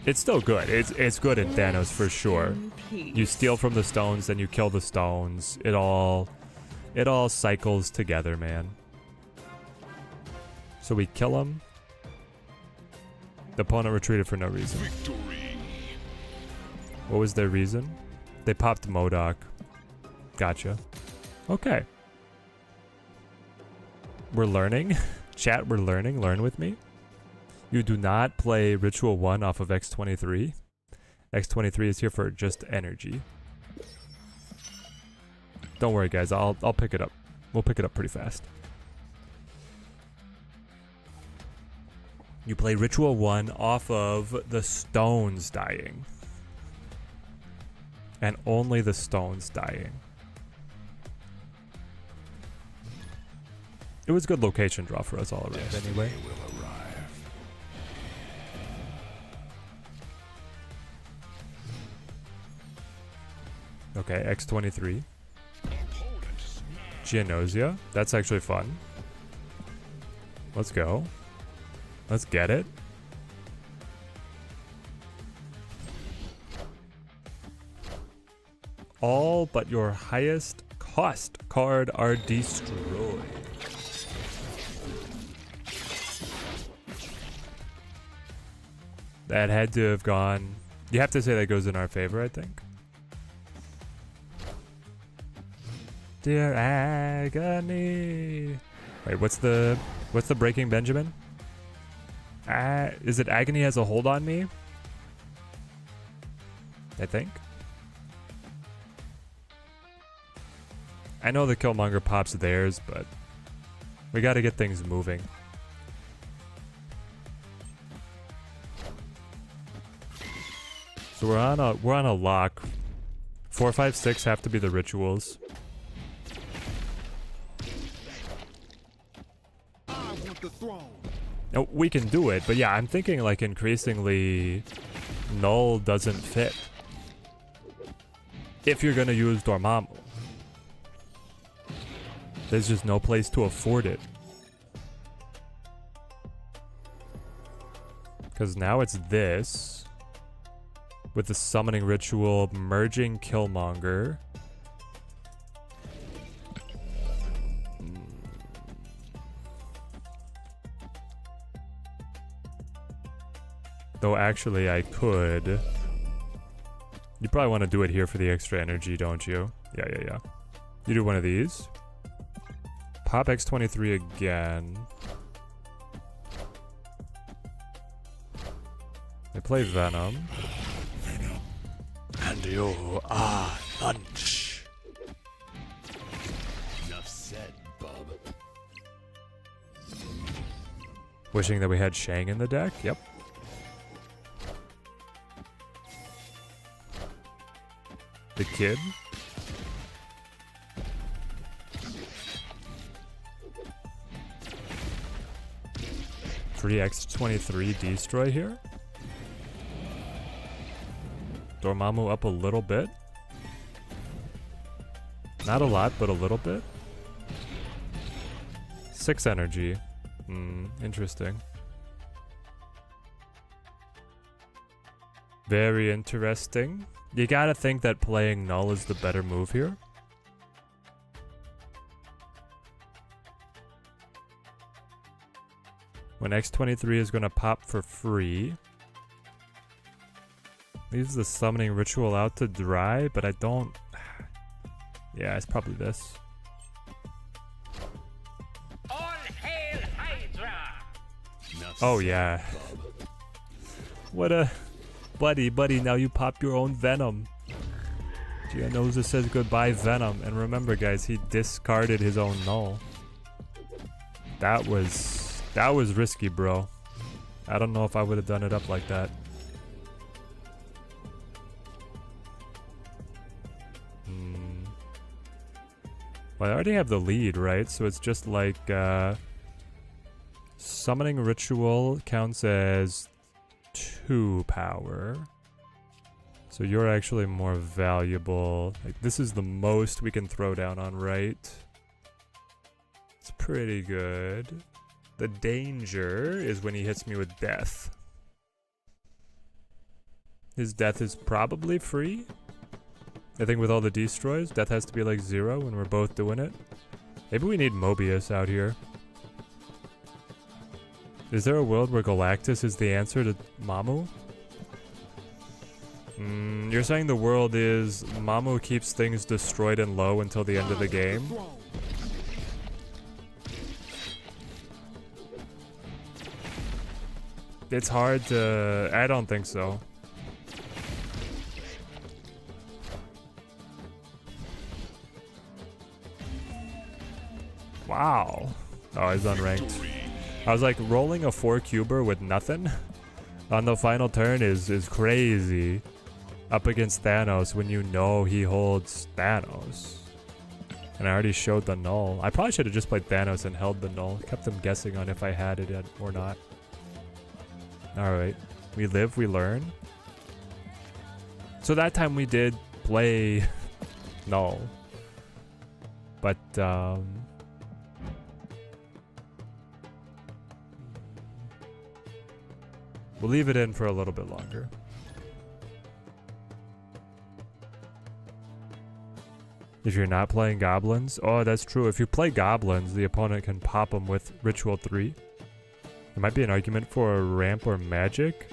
It's still good. It's good in Thanos for sure. You steal from the stones, then you kill the stones. It all cycles together, man. So we kill him. The opponent retreated for no reason. Victory. What was their reason? They popped MODOK. Gotcha. Okay. We're learning. Chat, we're learning. Learn with me. You do not play Ritual 1 off of X23. X23 is here for just energy. Don't worry, guys. I'll pick it up. We'll pick it up pretty fast. You play Ritual 1 off of the stones dying. And only the stones dying. It was a good location draw for us all around anyway. Okay, X23. Geonosia. That's actually fun. Let's go. Let's get it. All but your highest cost card are destroyed. That had to have gone... You have to say that goes in our favor, I think. Dear agony. Wait, what's the breaking Benjamin? Is it agony has a hold on me? I think. I know the Killmonger pops theirs, but we got to get things moving. So we're on a lock. 4, 5, 6 have to be the rituals. I want the throne. No, we can do it, but yeah, I'm thinking like increasingly Null doesn't fit. If you're gonna use Dormammu. There's just no place to afford it. Because now it's this. With the summoning ritual, merging Killmonger. Though actually I could. You probably want to do it here for the extra energy, don't you? Yeah. You do one of these. Pop X23 again. They play Venom. And you are lunch. Enough said, bub. Wishing that we had Shang in the deck. Yep. The kid. Free X23 destroy here. Dormammu up a little bit. Not a lot, but a little bit. 6 energy. Interesting. Very interesting. You gotta think that playing Null is the better move here. When X23 is gonna pop for free. Leaves the summoning ritual out to dry, but I don't... Yeah, it's probably this. All hail Hydra! Enough Oh said, yeah. bub. What a... Buddy, now you pop your own Venom. Gianoza says goodbye Venom. And remember guys, he discarded his own Null. That was risky, bro. I don't know if I would have done it up like that. Well, I already have the lead, right? So it's just like summoning ritual counts as 2 power. So you're actually more valuable. Like this is the most we can throw down on right. It's pretty good. The danger is when he hits me with death. His death is probably free. I think with all the destroys, death has to be like 0 when we're both doing it. Maybe we need Mobius out here. Is there a world where Galactus is the answer to Mamu? You're saying the world is Mamu keeps things destroyed and low until the end of the game? It's hard to... I don't think so. Wow. Oh, he's unranked. I was like, rolling a 4-cuber with nothing on the final turn is crazy. Up against Thanos when you know he holds Thanos. And I already showed the Null. I probably should have just played Thanos and held the Null. Kept them guessing on if I had it or not. Alright. We live, we learn. So that time we did play Null. But, we'll leave it in for a little bit longer. If you're not playing goblins, oh, that's true. If you play goblins, the opponent can pop them with Ritual 3. There might be an argument for a ramp or magic.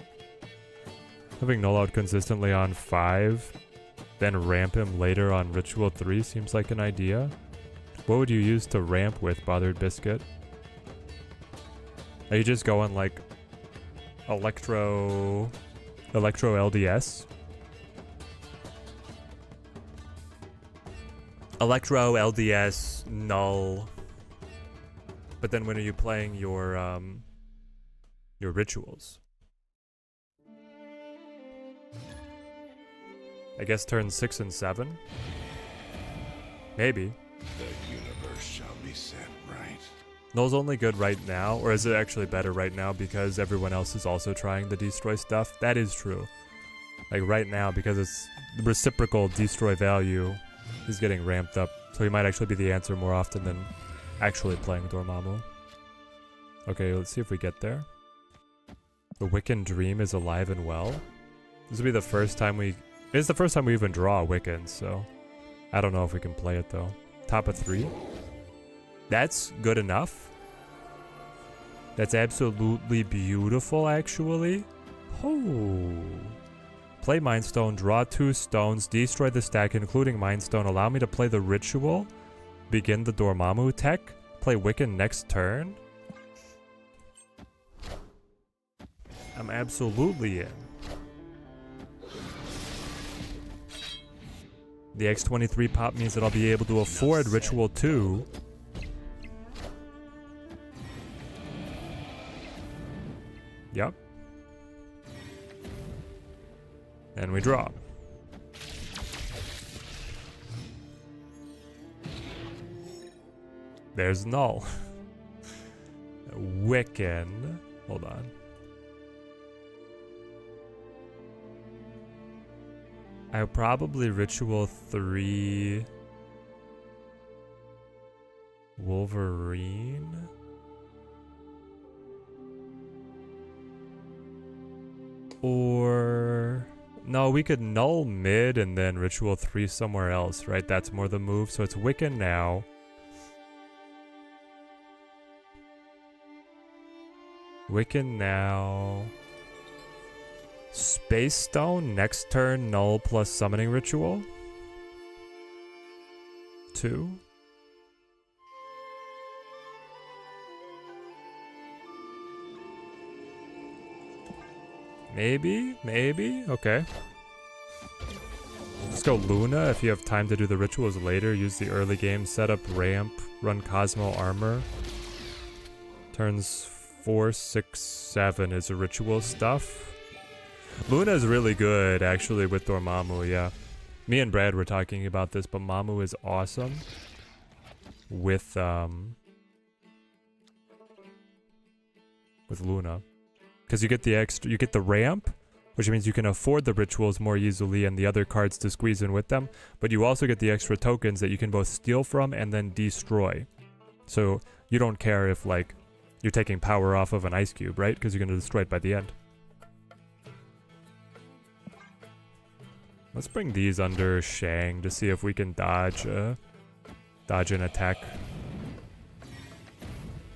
Having Null out consistently on 5, then ramp him later on Ritual 3 seems like an idea. What would you use to ramp with, Bothered Biscuit? Are you just going like Electro LDS? Electro LDS Null. But then when are you playing your rituals? I guess turns 6 and 7? Maybe. The universe shall be set right. Null's only good right now, or is it actually better right now because everyone else is also trying the destroy stuff? That is true. Like right now, because it's reciprocal destroy value, he's getting ramped up. So he might actually be the answer more often than actually playing Dormammu. Okay, let's see if we get there. The Wiccan Dream is alive and well. This will be the first time it's the first time we even draw a Wiccan, so I don't know if we can play it though. Top of 3. That's good enough. That's absolutely beautiful, actually. Oh. Play Mind Stone, draw 2 stones, destroy the stack, including Mind Stone. Allow me to play the ritual. Begin the Dormammu tech. Play Wiccan next turn. I'm absolutely in. The X23 pop means that I'll be able to afford Ritual 2. Yep. And we draw. There's Null. Wiccan. Hold on. I probably Ritual 3 Wolverine. Or no, we could Null mid and then Ritual 3 somewhere else, right? That's more the move. So it's Wiccan now. Wiccan now. Space Stone, next turn, Null plus Summoning Ritual. 2. Maybe? Okay. Let's go Luna if you have time to do the rituals later. Use the early game setup ramp, run Cosmo Armor. Turns 4, 6, 7 is a ritual stuff. Luna is really good, actually, with Dormammu, yeah. Me and Brad were talking about this, but Mamu is awesome with Luna. Because you get the ramp, which means you can afford the rituals more easily and the other cards to squeeze in with them, but you also get the extra tokens that you can both steal from and then destroy. So you don't care if, like, you're taking power off of an ice cube, right? Because you're going to destroy it by the end. Let's bring these under Shang to see if we can dodge an attack.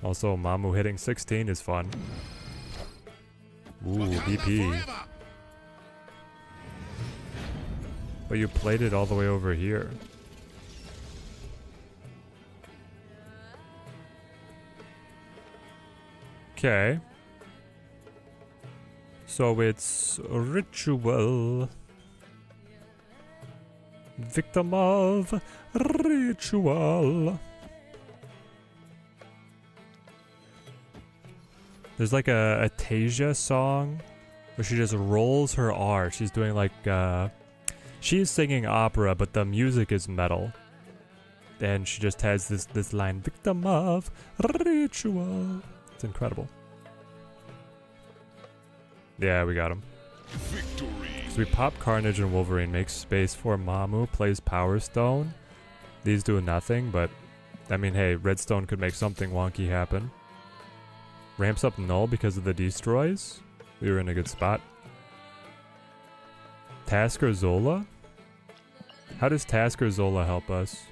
Also, Mamu hitting 16 is fun. Ooh, BP. But you played it all the way over here. Okay. So it's ritual. Victim of ritual. There's like a Tasia song where she just rolls her R. She's doing like she's singing opera, but the music is metal. And she just has this line, victim of ritual. It's incredible. Yeah, we got him. Victory. So we pop Carnage and Wolverine, makes space for Mamu, plays Power Stone. These do nothing, but I mean, hey, Redstone could make something wonky happen. Ramps up Null because of the destroys. We were in a good spot. Tasker Zola? How does Tasker Zola help us?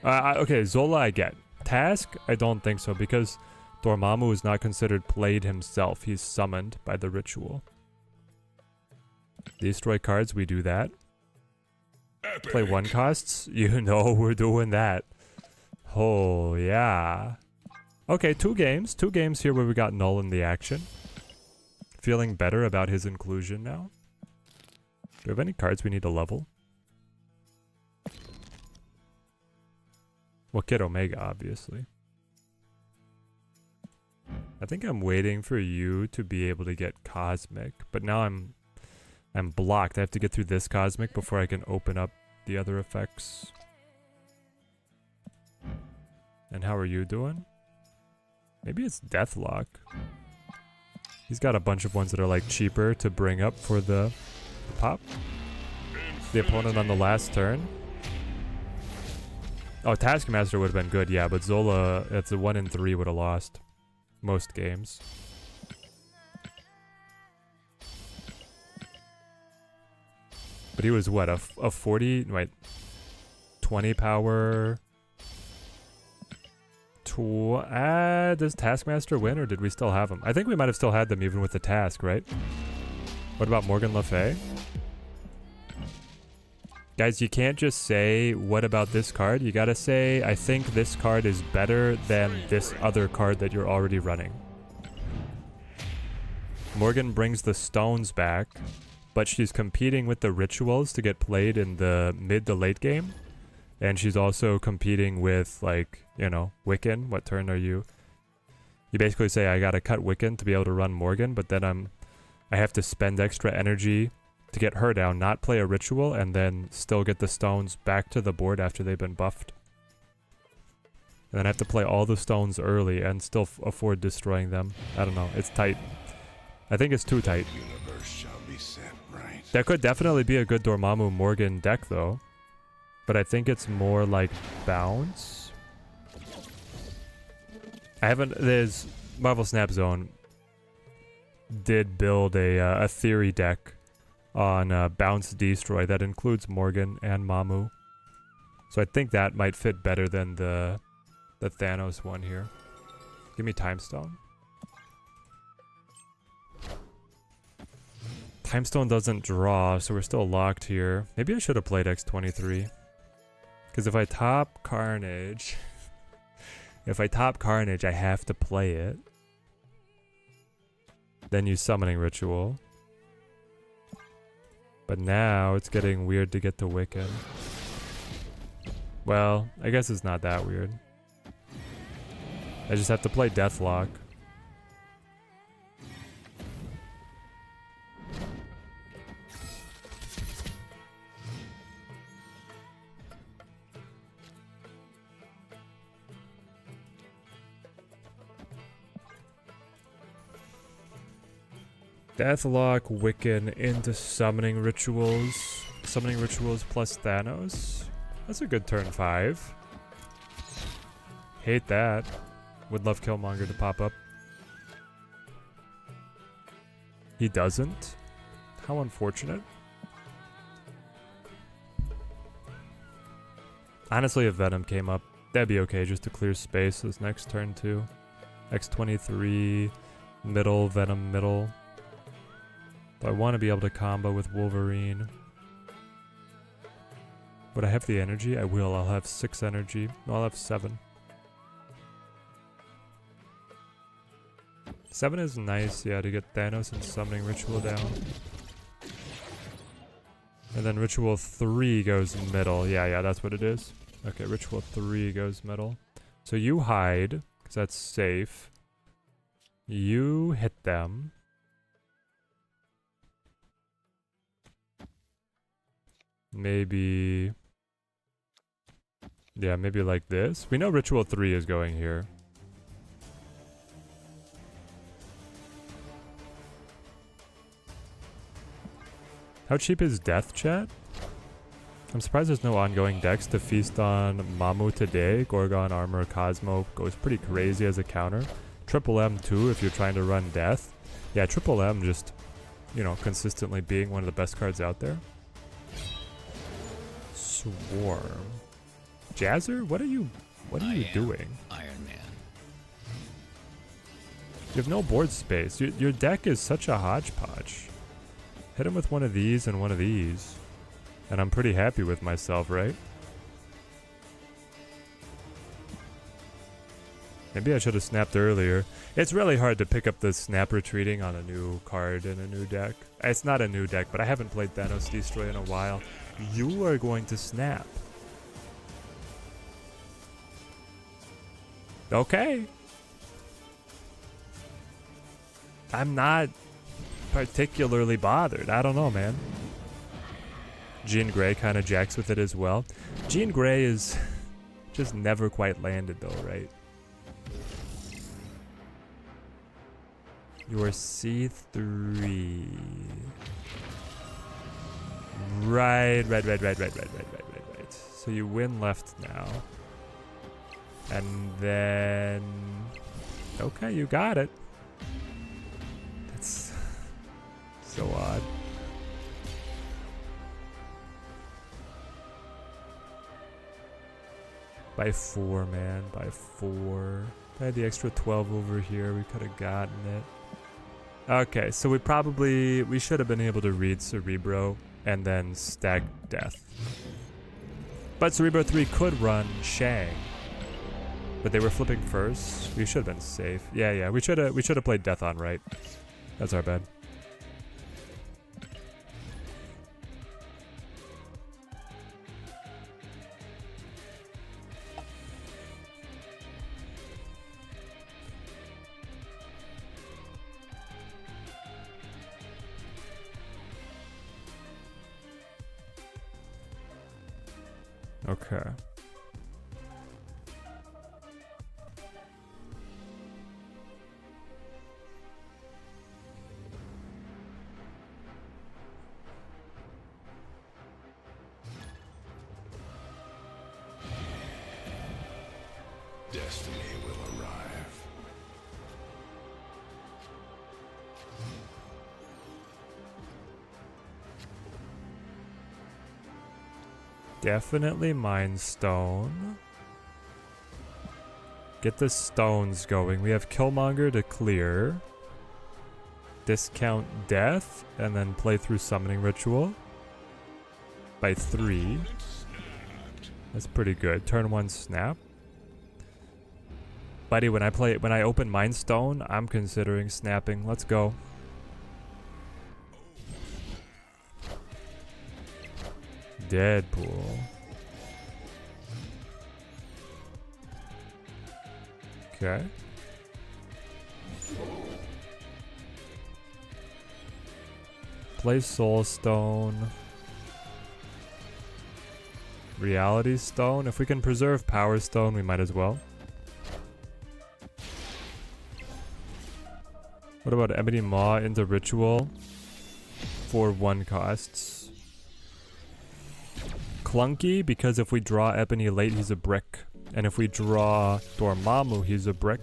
Okay, Zola I get. Task, I don't think so, because Dormammu is not considered played himself. He's summoned by the ritual. Destroy cards, we do that. Epic. Play 1 costs? You know we're doing that. Oh, yeah. Okay, 2 games. 2 games here where we got Null in the action. Feeling better about his inclusion now. Do we have any cards we need to level? Well, Kid Omega, obviously. I think I'm waiting for you to be able to get Cosmic, but now I'm blocked. I have to get through this Cosmic before I can open up the other effects. And how are you doing? Maybe it's Deathlock. He's got a bunch of ones that are like cheaper to bring up for the pop. The opponent on the last turn. Oh, Taskmaster would have been good, yeah, but Zola, it's a 1 in 3 would have lost most games. But he was what, a 40, wait, 20 power. Does Taskmaster win, or did we still have him? I think we might have still had them even with the task, right? What about Morgan Le Fay? Guys, you can't just say, what about this card? You gotta say, I think this card is better than this other card that you're already running. Morgan brings the stones back, but she's competing with the rituals to get played in the mid to late game. And she's also competing with, like, you know, Wiccan. What turn are you? You basically say, I gotta cut Wiccan to be able to run Morgan, but then I have to spend extra energy to get her down, not play a ritual, and then still get the stones back to the board after they've been buffed. And then I have to play all the stones early and still afford destroying them. I don't know. It's tight. I think it's too tight. Universe shall be set right. That could definitely be a good Dormammu Morgan deck, though. But I think it's more like bounce. There's Marvel Snap Zone did build a theory deck on bounce destroy that includes Morgan and Mamu. So I think that might fit better than the Thanos one here. Give me Time Stone. Time Stone doesn't draw, so we're still locked here. Maybe I should have played X23. Because if I top Carnage... I have to play it. Then use Summoning Ritual. But now it's getting weird to get to Wiccan. Well, I guess it's not that weird. I just have to play Deathlock. Deathlock, Wiccan into Summoning Rituals. Summoning Rituals plus Thanos. That's a good turn 5. Hate that. Would love Killmonger to pop up. He doesn't? How unfortunate. Honestly, if Venom came up, that'd be okay just to clear space this next turn too. X23, middle, Venom middle. But I want to be able to combo with Wolverine. Would I have the energy? I will. I'll have 6 energy. No, I'll have 7. 7 is nice, yeah, to get Thanos and Summoning Ritual down. And then Ritual 3 goes middle. Yeah, that's what it is. Okay, Ritual 3 goes middle. So you hide, because that's safe. You hit them. Maybe... yeah, maybe like this. We know Ritual 3 is going here. How cheap is Death, chat? I'm surprised there's no ongoing decks to feast on Mamu today. Gorgon, Armor, Cosmo goes pretty crazy as a counter. Triple M too if you're trying to run Death. Yeah, Triple M just, you know, consistently being one of the best cards out there. Swarm. Jazzer? What are you doing? Iron Man. You have no board space. Your deck is such a hodgepodge. Hit him with one of these and one of these. And I'm pretty happy with myself, right? Maybe I should have snapped earlier. It's really hard to pick up the snap retreating on a new card in a new deck. It's not a new deck, but I haven't played Thanos Destroy in a while. You are going to snap. Okay. I'm not particularly bothered. I don't know, man. Jean Grey kind of jacks with it as well. Jean Grey is just never quite landed though, right? Your C3. Right. So you win left now. And then... Okay, you got it. That's so odd. By 4, man. By 4. If I had the extra 12 over here, we could have gotten it. Okay, so we should have been able to read Cerebro and then stack Death. But Cerebro 3 could run Shang. But they were flipping first. We should have been safe. Yeah, we should have played Death on right. That's our bad. Okay. Destiny will arrive. Definitely Mind Stone. Get the stones going. We have Killmonger to clear. Discount Death, and then play through Summoning Ritual. By 3. That's pretty good. Turn 1 snap. Buddy, when I open Mind Stone, I'm considering snapping. Let's go. Deadpool. Okay. Play Soul Stone. Reality Stone. If we can preserve Power Stone, we might as well. What about Ebony Maw into Ritual? For 1 costs. Clunky, because if we draw Ebony late, he's a brick. And if we draw Dormammu, he's a brick.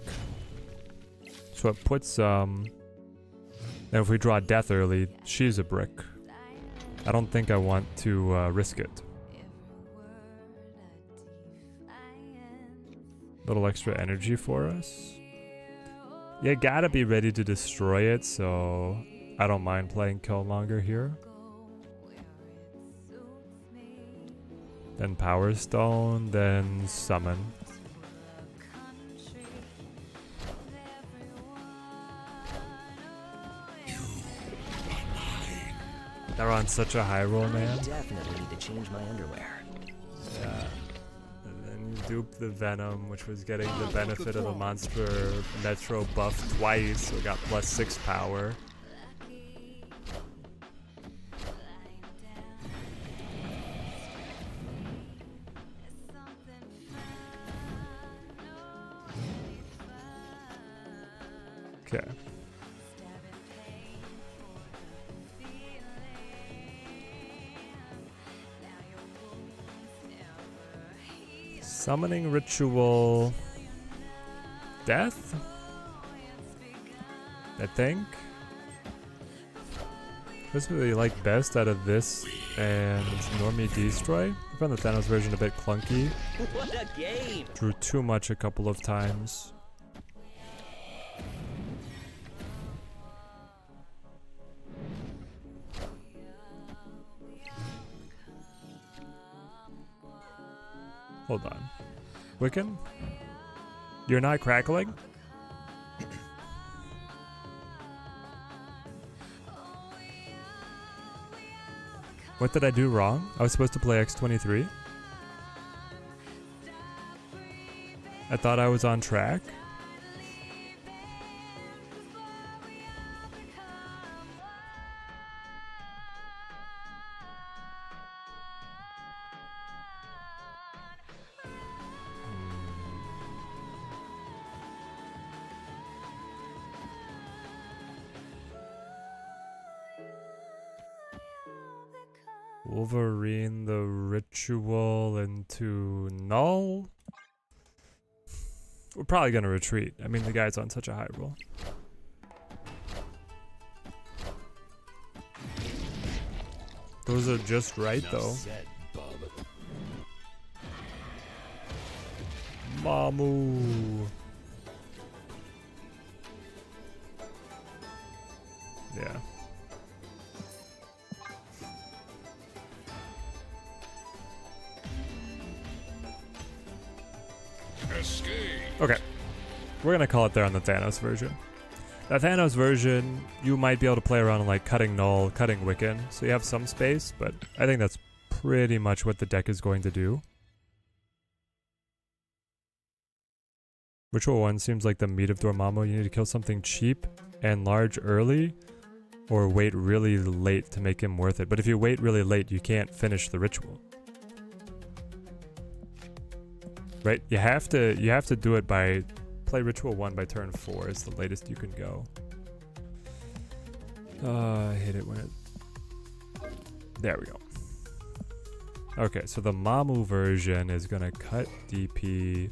So it puts, and if we draw Death early, she's a brick. I don't think I want to risk it. Little extra energy for us. You gotta be ready to destroy it, so I don't mind playing Killmonger here. Then Power Stone, then Summon. They're on such a high roll, man. I definitely need to change my underwear. Yeah. And then you dupe the Venom, which was getting the benefit of a Monster Metro buff twice, so it got +6 power. Okay. Summoning Ritual. Death? I think. This is what I like best out of this and Normie Destroy. I found the Thanos version a bit clunky. What a game! Drew too much a couple of times. Hold on. Wiccan? You're not crackling? What did I do wrong? I was supposed to play X23? I thought I was on track. Wolverine the ritual into Null? We're probably gonna retreat. I mean, the guy's on such a high roll. Those are just right, though. Mamu. Yeah. Escape. Okay. We're gonna call it there on the Thanos version. That Thanos version, you might be able to play around like cutting Null, cutting Wiccan, so you have some space, but I think that's pretty much what the deck is going to do. Ritual 1 seems like the meat of Dormammu. You need to kill something cheap and large early, or wait really late to make him worth it. But if you wait really late, you can't finish the ritual. Right? You have to do it by play Ritual 1 by turn 4 is the latest you can go. I hate it when it... There we go. Okay, so the Mamu version is gonna cut DP,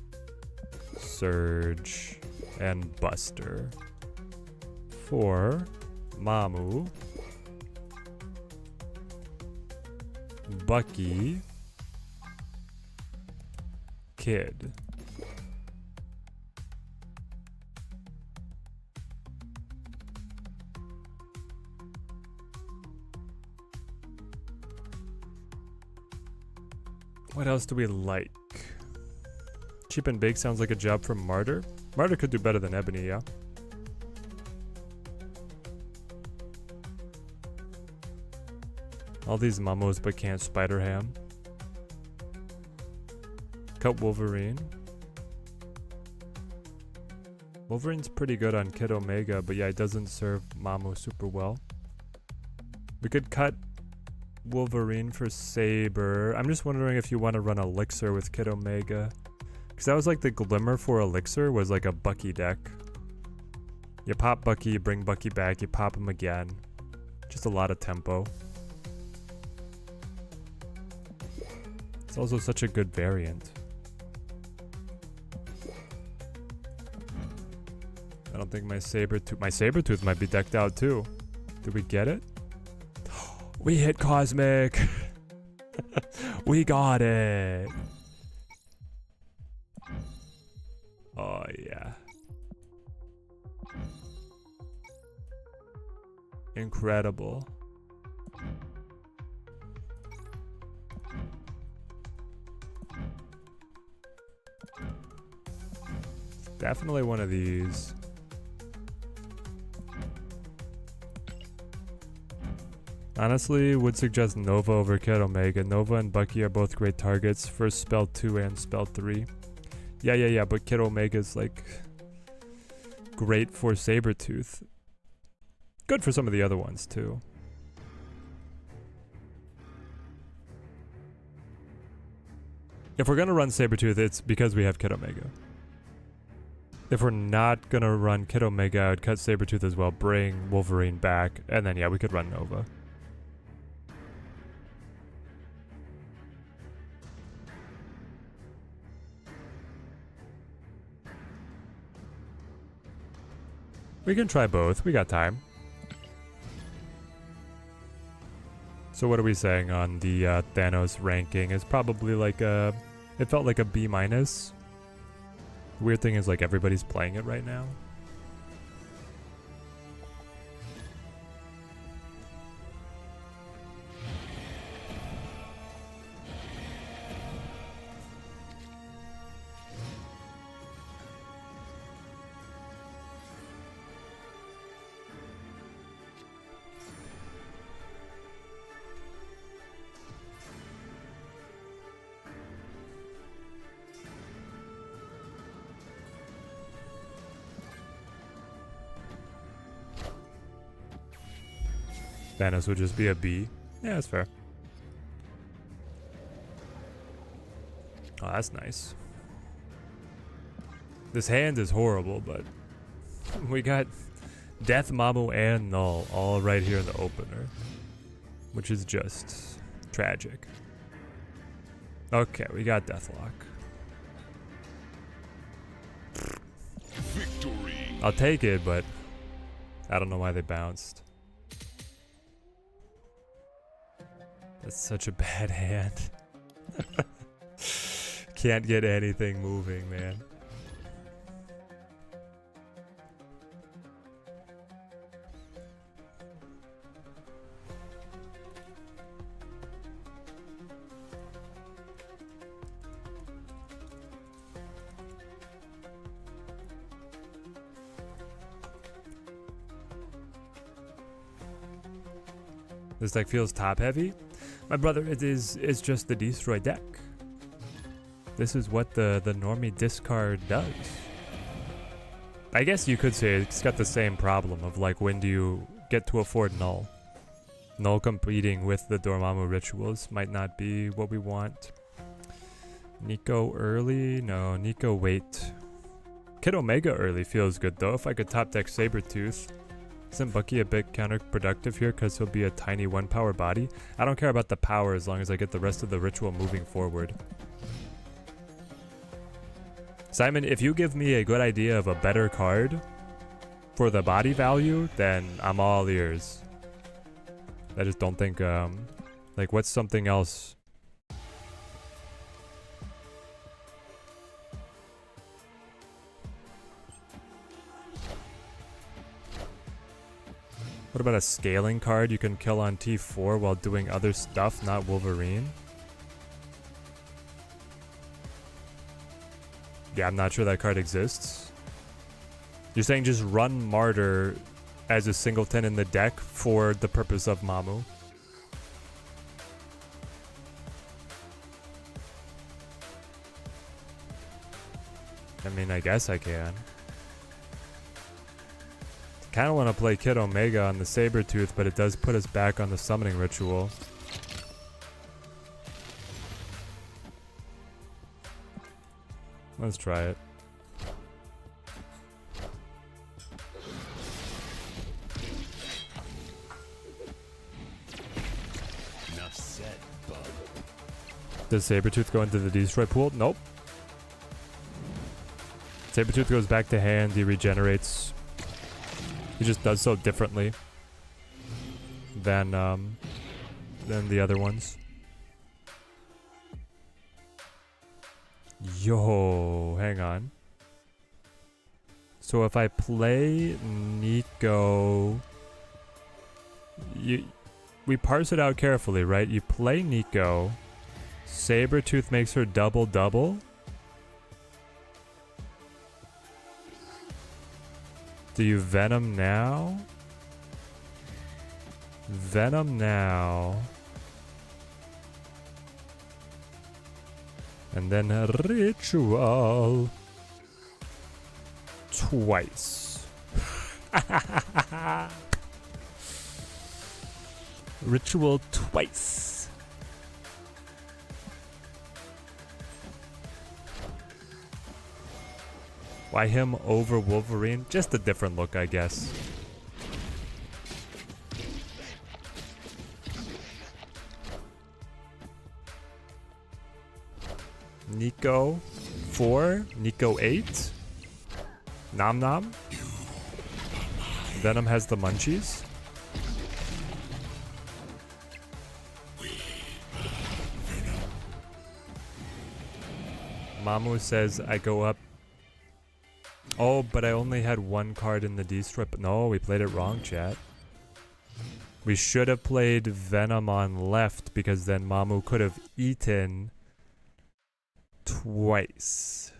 Surge, and Buster. For Mamu, Bucky, Kid. What else do we like? Cheap and big sounds like a job from Martyr. Martyr could do better than Ebony, yeah. All these Mamos but can't Spider Ham. Cut Wolverine. Wolverine's pretty good on Kid Omega, but yeah, it doesn't serve Mamu super well. We could cut Wolverine for Saber. I'm just wondering if you want to run Elixir with Kid Omega. Because that was like the glimmer for Elixir was like a Bucky deck. You pop Bucky, you bring Bucky back, you pop him again. Just a lot of tempo. It's also such a good variant. I don't think my Sabertooth might be decked out too. Did we get it? We hit Cosmic. We got it. Oh yeah. Incredible. Definitely one of these. Honestly, would suggest Nova over Kid Omega. Nova and Bucky are both great targets for spell 2 and spell 3. Yeah, but Kid Omega's like great for Sabertooth. Good for some of the other ones too. If we're gonna run Sabertooth, it's because we have Kid Omega. If we're not gonna run Kid Omega, I would cut Sabertooth as well, bring Wolverine back, and then yeah, we could run Nova. We can try both. We got time. So what are we saying on the Thanos ranking? It's probably like a... It felt like a B-. The weird thing is like everybody's playing it right now. Thanos would just be a B. Yeah, that's fair. Oh, that's nice. This hand is horrible, but we got Death, Mamu, and Null all right here in the opener, which is just tragic. Okay, we got Deathlock. Victory. I'll take it, but I don't know why they bounced. That's such a bad hand. Can't get anything moving, man. This deck feels top heavy. My brother, it's just the destroy deck. This is what the normie discard does. I guess you could say it's got the same problem of like, when do you get to afford Null? Null competing with the Dormammu rituals might not be what we want. Nico early? No, Nico wait. Kid Omega early feels good though. If I could top deck Sabretooth. Isn't Bucky a bit counterproductive here because he'll be a tiny 1-power body? I don't care about the power as long as I get the rest of the ritual moving forward. Simon, if you give me a good idea of a better card for the body value, then I'm all ears. I just don't think, like, what's something else? What about a scaling card you can kill on T4 while doing other stuff, not Wolverine? Yeah, I'm not sure that card exists. You're saying just run Martyr as a singleton in the deck for the purpose of Mamu? I mean, I guess I can. Kind of want to play Kid Omega on the Sabretooth, but it does put us back on the summoning ritual. Let's try it. Enough said, bub. Does Sabretooth go into the destroy pool? Nope. Sabretooth goes back to hand, he regenerates. He just does so differently than the other ones. Yo, hang on. So if I play Nico, we parse it out carefully, right? You play Nico, Sabretooth makes her double-double. Do you Venom now? Venom now. And then a ritual. Twice. Ritual twice. Why him over Wolverine? Just a different look, I guess. Nico 4, Nico 8. Nom Nom. Venom has the munchies. Mamu says I go up. Oh, but I only had one card in the D-strip. No, we played it wrong, chat. We should have played Venom on left because then Mamu could have eaten twice.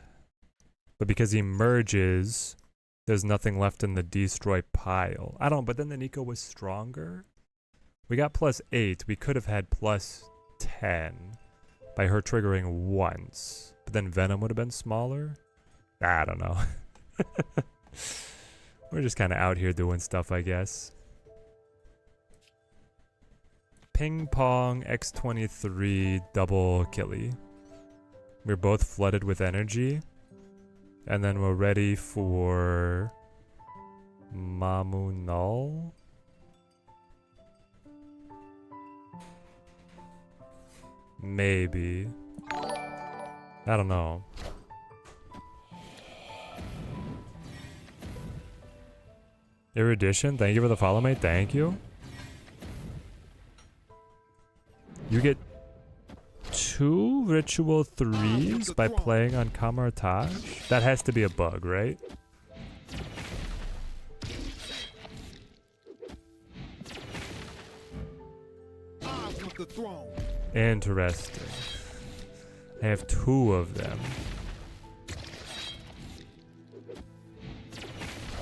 But because he merges, there's nothing left in the destroy pile. I don't, but then the Nico was stronger. We got +8. We could have had +10 by her triggering once. But then Venom would have been smaller. I don't know. We're just kind of out here doing stuff, I guess. Ping Pong X23 double killy. We're both flooded with energy. And then we're ready for Mamu Null. Maybe. I don't know. Erudition, thank you for the follow, mate. Thank you. You get 2 ritual 3s by playing on Camartage? That has to be a bug, right? Interesting. I have 2 of them.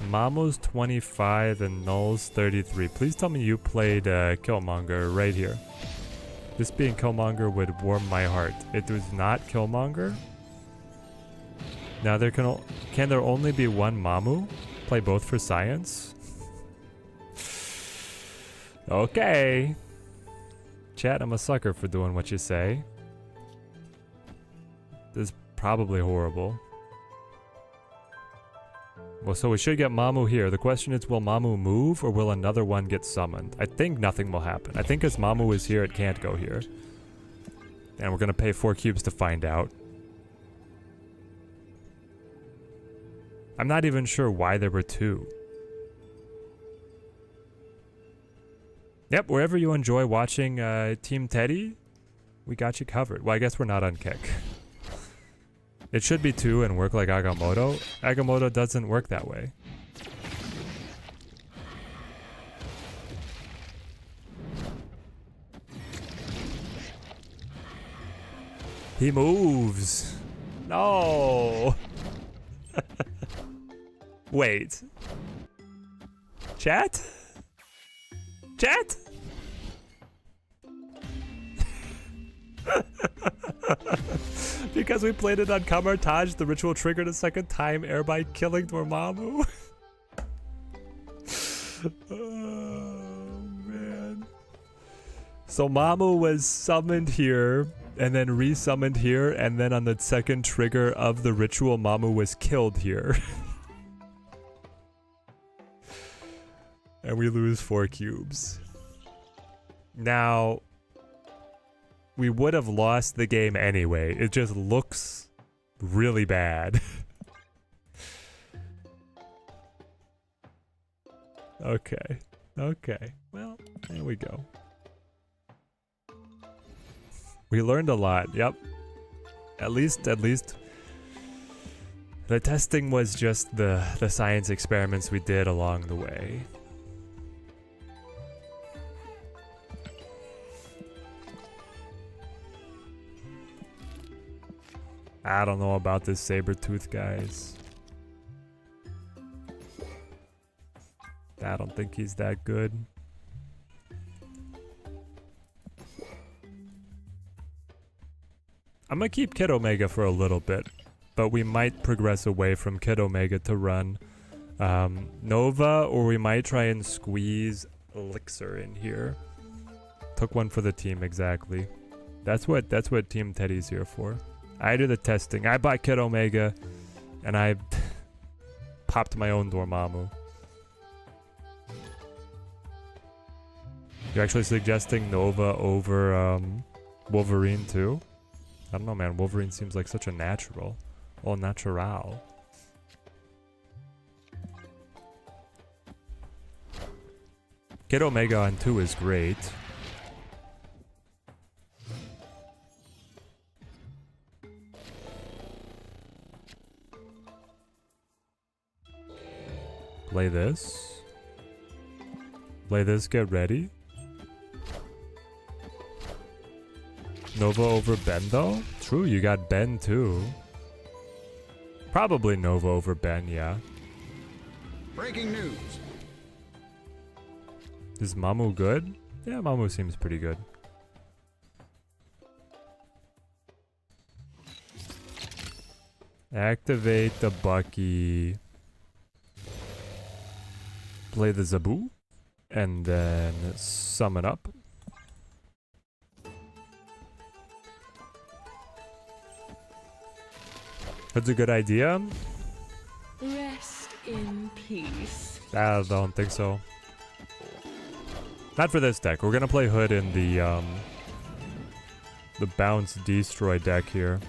Mamu's 25 and Null's 33. Please tell me you played Killmonger right here. This being Killmonger would warm my heart. It was not Killmonger. Now there can there only be one Mamu? Play both for science? Okay. Chat, I'm a sucker for doing what you say. This is probably horrible. Well, so we should get Mamu here. The question is, will Mamu move or will another one get summoned? I think nothing will happen. I think as Mamu is here, it can't go here. And we're gonna pay 4 cubes to find out. I'm not even sure why there were 2. Yep, wherever you enjoy watching Team Teddy, we got you covered. Well, I guess we're not on kick. It should be 2 and work like Agamotto. Agamotto doesn't work that way. He moves. No. Wait. Chat? Chat? Because we played it on Camartage, the ritual triggered a second time, thereby killing Dormammu. Oh, man. So Mamu was summoned here, and then resummoned here, and then on the second trigger of the ritual, Mamu was killed here. And we lose 4 cubes. Now, we would have lost the game anyway. It just looks really bad. Okay. Okay. Well, there we go. We learned a lot. Yep. At least the testing was just the science experiments we did along the way. I don't know about this saber-tooth, guys. I don't think he's that good. I'm gonna keep Kid Omega for a little bit, but we might progress away from Kid Omega to run Nova, or we might try and squeeze Elixir in here. Took one for the team, exactly. That's what Team Teddy's here for. I do the testing. I bought Kid Omega, and I popped my own Dormammu. You're actually suggesting Nova over Wolverine too? I don't know, man. Wolverine seems like such a natural. Au natural. Kid Omega on 2 is great. Play this. Play this, get ready. Nova over Ben though? True, you got Ben too. Probably Nova over Ben, yeah. Breaking news. Is Mamu good? Yeah, Mamu seems pretty good. Activate the Bucky. Play the Zabu. And then summon up. That's a good idea. Rest in peace. I don't think so. Not for this deck. We're gonna play Hood in the bounce destroy deck here,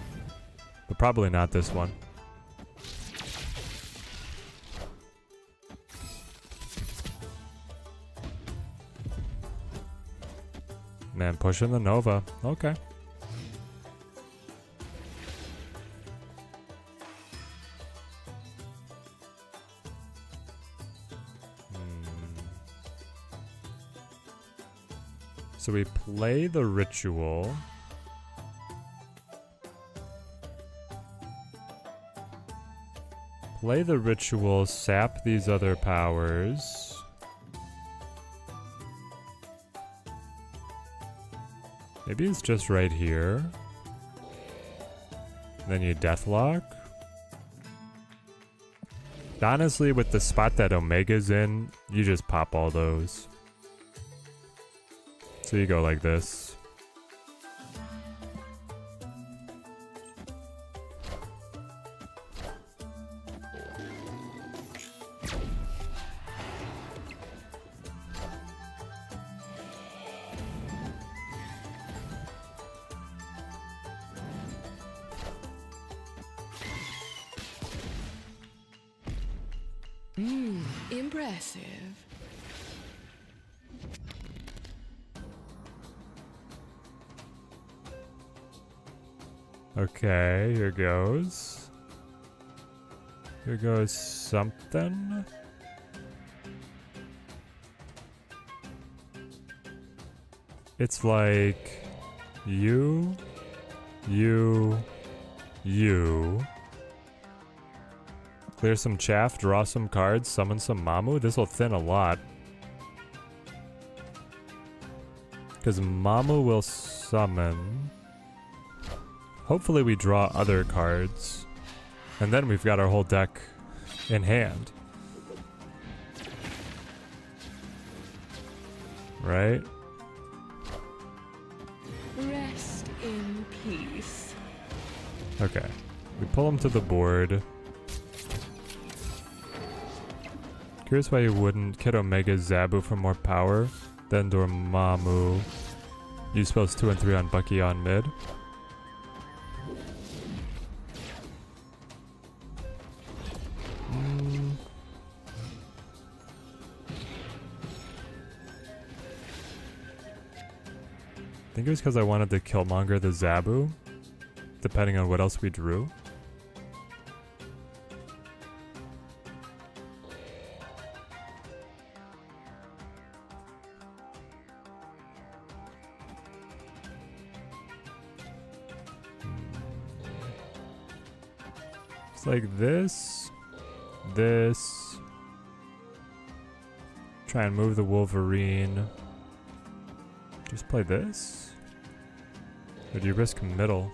but probably not this one. Man, pushing the Nova. Okay. So we play the ritual. Play the ritual, sap these other powers. Maybe it's just right here. Then you deathlock. Honestly, with the spot that Omega's in, you just pop all those. So you go like this. Impressive. Okay, here goes. Here goes something. It's like you. Clear some chaff, draw some cards, summon some Mamu. This will thin a lot. Because Mamu will summon. Hopefully we draw other cards. And then we've got our whole deck in hand. Right? Rest in peace. Okay. We pull him to the board. Curious why you wouldn't Kid Omega Zabu for more power. Then Dormammu. Use spells 2 and 3 on Bucky on mid. I think it was because I wanted to Killmonger the Zabu, depending on what else we drew. It's like this. Try and move the Wolverine. Just play this? Or do you risk middle?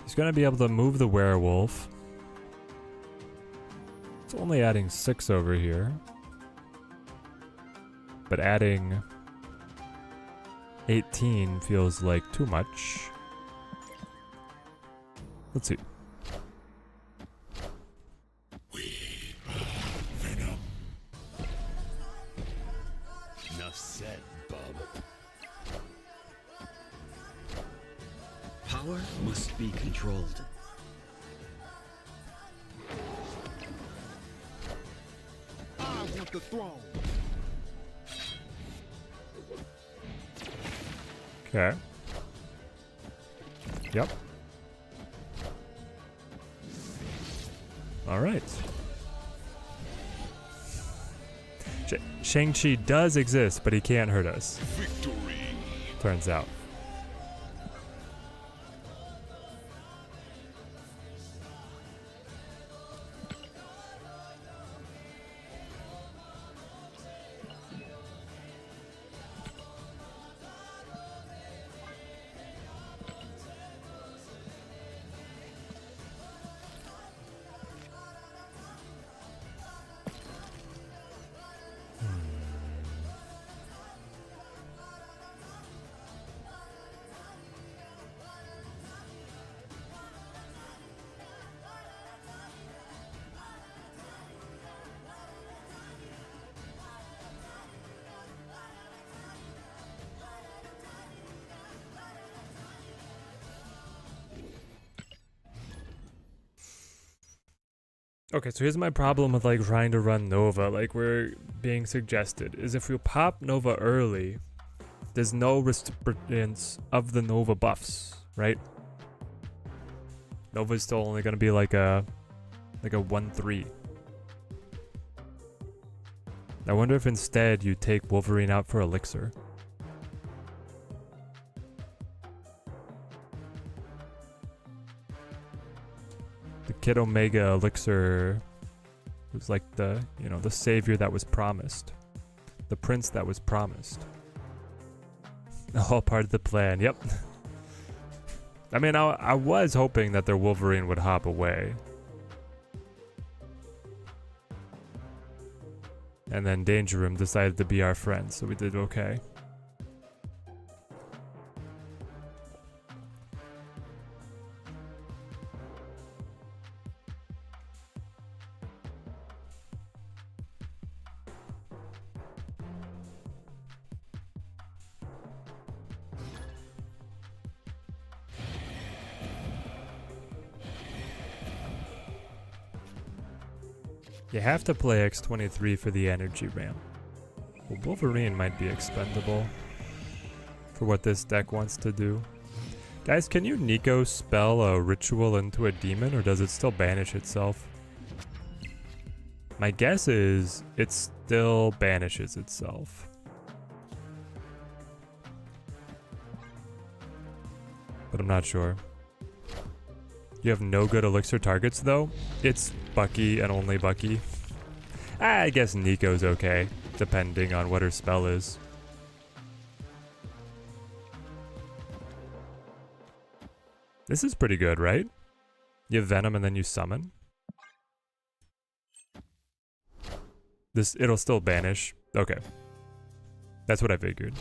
He's gonna be able to move the werewolf. It's only adding 6 over here. But adding 18 feels like too much. Let's see. Enough said, bub. Power must be controlled. I want the throne. Okay. Yep. All right. Shang-Chi does exist, but he can't hurt us. Victory. Turns out. Okay, so here's my problem with like trying to run Nova, like we're being suggested, is if we pop Nova early, there's no restrictions of the Nova buffs, right? Nova's still only gonna be like a 1-3. I wonder if instead you take Wolverine out for Elixir. The Kid Omega Elixir was like the, you know, the savior that was promised. The prince that was promised. All part of the plan, yep. I mean, I was hoping that their Wolverine would hop away. And then Danger Room decided to be our friend, so we did okay. You have to play X23 for the energy ramp. Well, Wolverine might be expendable for what this deck wants to do. Guys, can you Nico spell a ritual into a demon, or does it still banish itself? My guess is it still banishes itself. But I'm not sure. You have no good elixir targets though? It's Bucky and only Bucky. I guess Nico's okay, depending on what her spell is. This is pretty good, right? You have Venom and then you summon. It'll still banish. Okay. That's what I figured.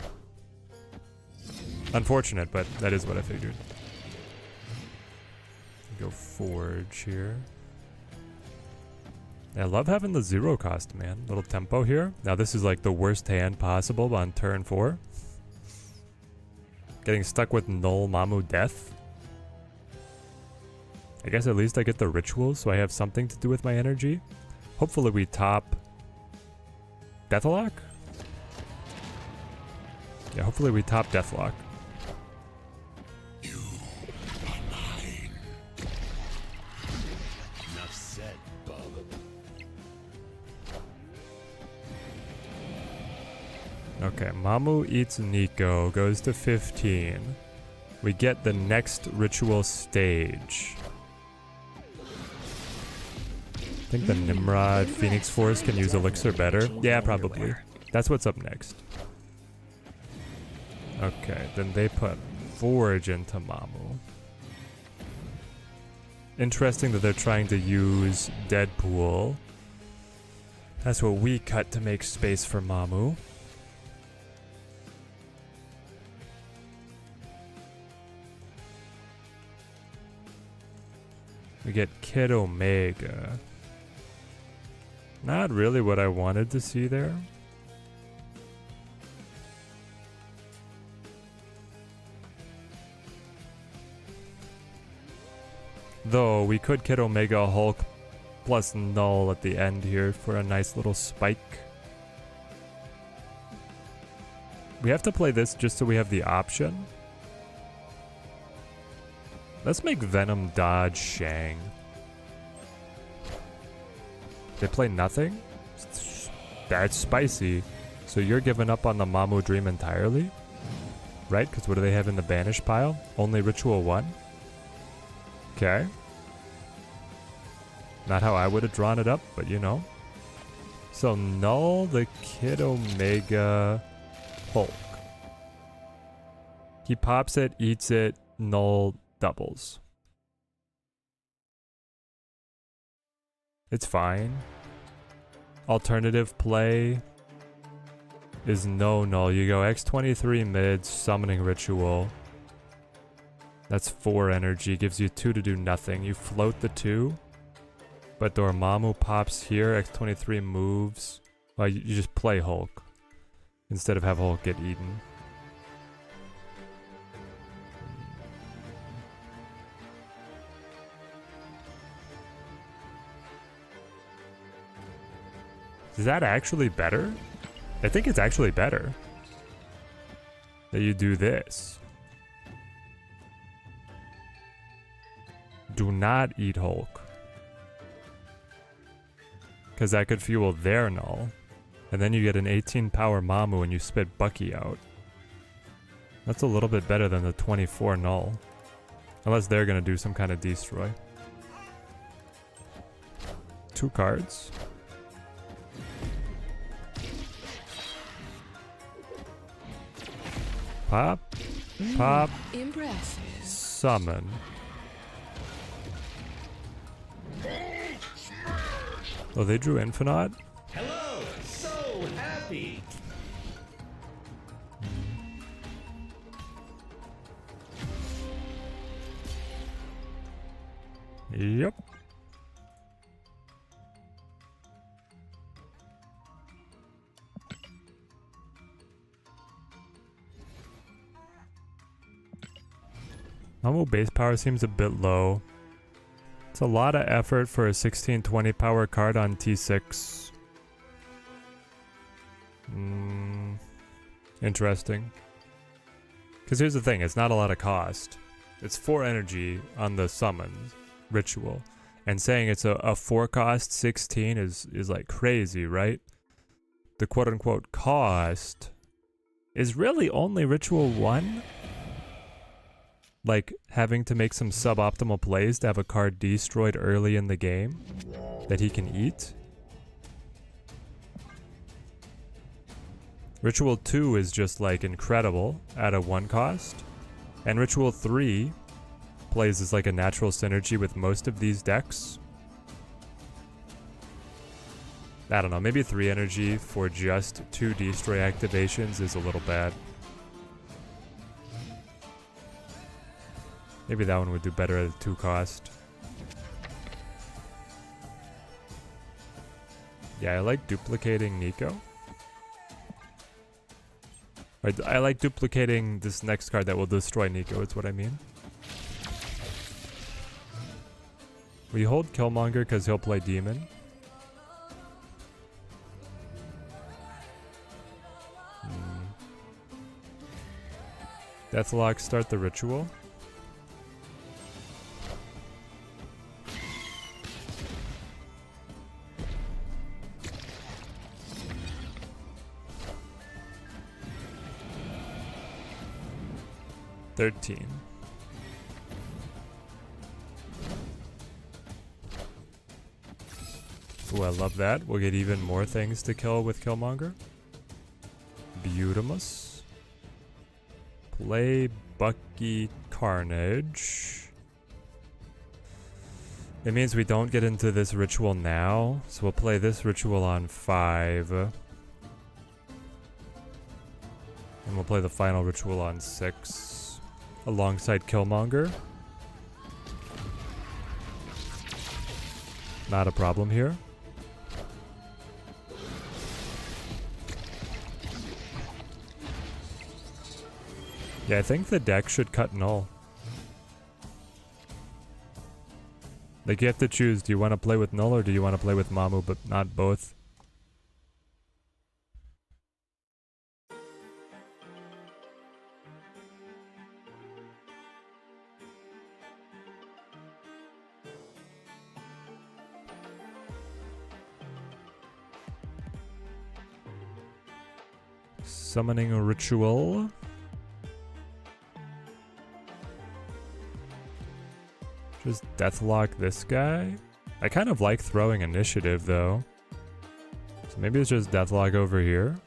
Unfortunate, but that is what I figured. Go Forge here. I love having the 0 cost, man. Little tempo here. Now this is like the worst hand possible on turn 4. Getting stuck with Null Mamu Death. I guess at least I get the rituals, so I have something to do with my energy. Hopefully we top Deathlock? Yeah, hopefully we top Deathlock. Okay, Mamu eats Nico, goes to 15. We get the next ritual stage. I think the Nimrod Phoenix Force can use Elixir better. Yeah, probably. That's what's up next. Okay, then they put Forge into Mamu. Interesting that they're trying to use Deadpool. That's what we cut to make space for Mamu. We get Kid Omega. Not really what I wanted to see there. Though we could Kid Omega Hulk plus Null at the end here for a nice little spike. We have to play this just so we have the option. Let's make Venom dodge Shang. They play nothing? That's spicy. So you're giving up on the Mamu Dream entirely? Right? Because what do they have in the banish pile? Only Ritual 1? Okay. Not how I would have drawn it up, but you know. So Null the Kid Omega Hulk. He pops it, eats it, Null doubles. It's fine. Alternative play is no Null. You go X23 mid, summoning ritual. That's 4 energy, gives you 2 to do nothing. You float the 2, but Dormammu pops here, X23 moves. Well, you just play Hulk instead of have Hulk get eaten. Is that actually better? I think it's actually better that you do this. Do not eat Hulk. Because that could fuel their null. And then you get an 18 power Mamu and you spit Bucky out. That's a little bit better than the 24 null. Unless they're gonna do some kind of destroy. 2 cards. Pop. Pop. Impressive. Summon. Oh, they drew Infinite? Hello! So happy! Yep. Normal base power seems a bit low. It's a lot of effort for a 1620 power card on T6. Interesting. Because here's the thing, it's not a lot of cost. It's 4 energy on the summons ritual. And saying it's a 4 cost 16 is like crazy, right? The quote unquote cost is really only ritual 1. Like having to make some suboptimal plays to have a card destroyed early in the game that he can eat. Ritual 2 is just like incredible at a 1 cost. And Ritual 3 plays as like a natural synergy with most of these decks. I don't know, maybe 3 energy for just 2 destroy activations is a little bad. Maybe that one would do better at a 2 cost. Yeah, I like duplicating Nico. I like duplicating this next card that will destroy Nico, is what I mean. We hold Killmonger because he'll play Demon. Deathlock, start the ritual. $13. Ooh, I love that. We'll get even more things to kill with Killmonger. Beautimus. Play Bucky Carnage. It means we don't get into this ritual now, so we'll play this ritual on 5. And we'll play the final ritual on 6. Alongside Killmonger. Not a problem here. Yeah, I think the deck should cut Null. Like, you have to choose, do you want to play with Null or do you want to play with Mamu, but not both? Summoning a ritual. Just deathlock this guy. I kind of like throwing initiative though. So maybe it's just deathlock over here.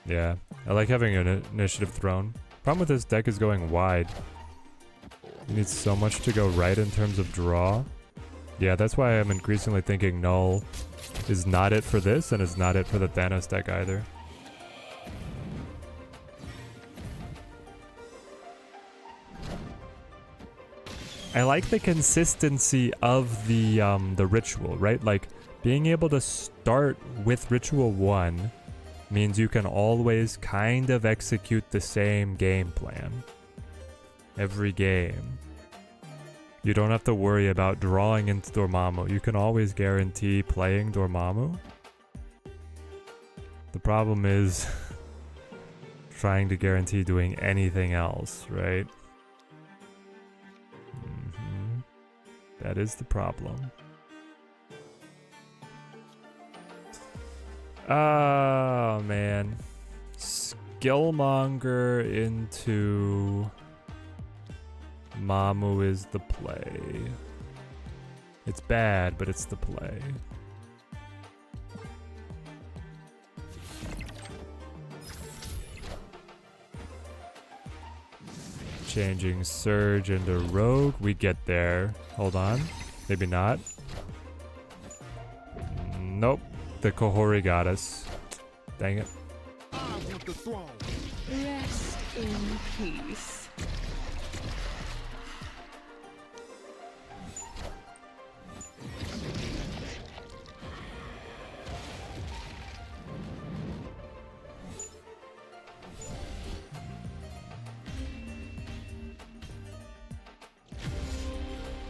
Yeah, I like having an initiative thrown. Problem with this deck is going wide. You need so much to go right in terms of draw. Yeah, that's why I'm increasingly thinking Null is not it for this and is not it for the Thanos deck either. I like the consistency of the ritual, right? Like, being able to start with ritual 1 means you can always kind of execute the same game plan every game. You don't have to worry about drawing into Dormammu. You can always guarantee playing Dormammu. The problem is trying to guarantee doing anything else, right? That is the problem. Oh, man. Skillmonger into Mamu is the play. It's bad, but it's the play. Changing Surge into Rogue. We get there. Hold on. Maybe not. Nope. The Kohori got us. Dang it. I want the throne. Rest in peace.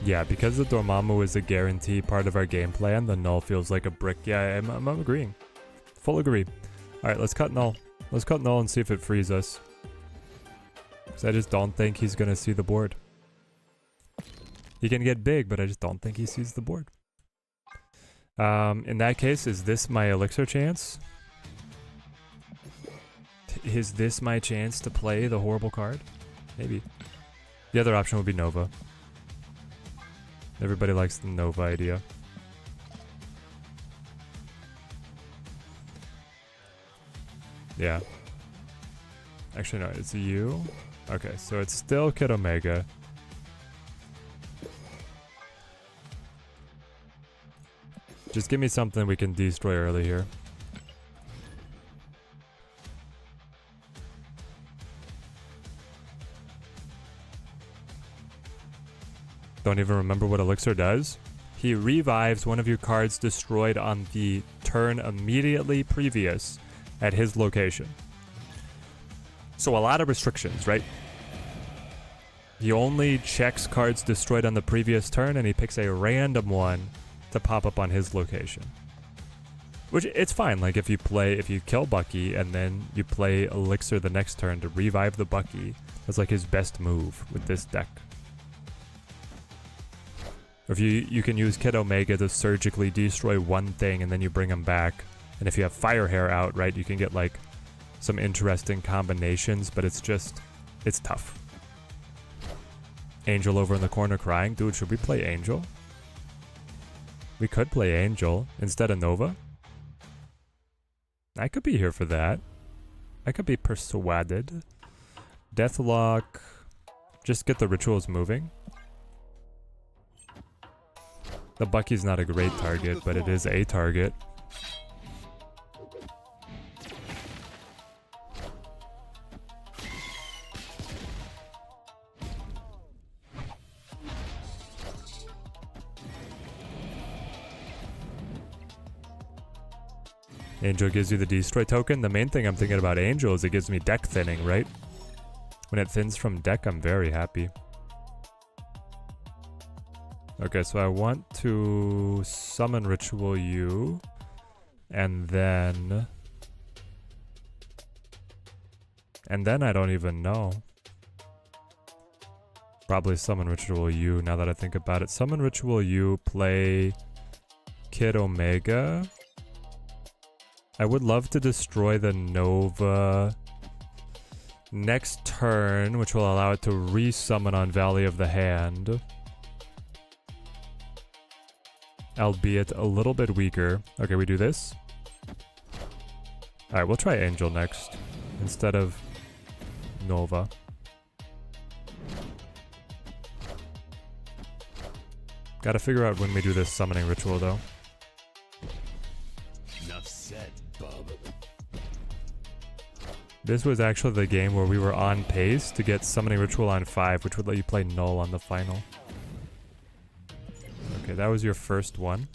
Yeah, because the Dormammu is a guarantee part of our game plan, the Null feels like a brick. Yeah, I'm agreeing. Full agree. Alright, let's cut Null. Let's cut Null and see if it frees us. Because I just don't think he's going to see the board. He can get big, but I just don't think he sees the board. In that case, is this my elixir chance? Is this my chance to play the horrible card? Maybe. The other option would be Nova. Everybody likes the Nova idea. Yeah. Actually, no, it's a U. Okay, so it's still Kid Omega. Just give me something we can destroy early here. Don't even remember what Elixir does. He revives one of your cards destroyed on the turn immediately previous at his location. So a lot of restrictions, right? He only checks cards destroyed on the previous turn, and he picks a random one to pop up on his location. Which, it's fine, like if you kill Bucky and then you play Elixir the next turn to revive the Bucky, that's like his best move with this deck. Or if you can use Kid Omega to surgically destroy one thing and then you bring him back. And if you have Fire Hair out, right, you can get like some interesting combinations, but it's tough. Angel over in the corner crying. Dude, should we play Angel? We could play Angel instead of Nova. I could be here for that. I could be persuaded. Deathlock. Just get the rituals moving. The Bucky's not a great target, but it is a target. Angel gives you the destroy token. The main thing I'm thinking about Angel is it gives me deck thinning, right? When it thins from deck, I'm very happy. Okay, so I want to summon Ritual U, and then I don't even know. Probably summon Ritual U now that I think about it. Summon Ritual U, play Kid Omega. I would love to destroy the Nova next turn, which will allow it to resummon on Valley of the Hand. Albeit a little bit weaker. Okay, we do this. Alright, we'll try Angel next instead of Nova. Gotta figure out when we do this summoning ritual though. Enough said, bub. This was actually the game where we were on pace to get summoning ritual on 5, which would let you play Null on the final. Okay, that was your first one.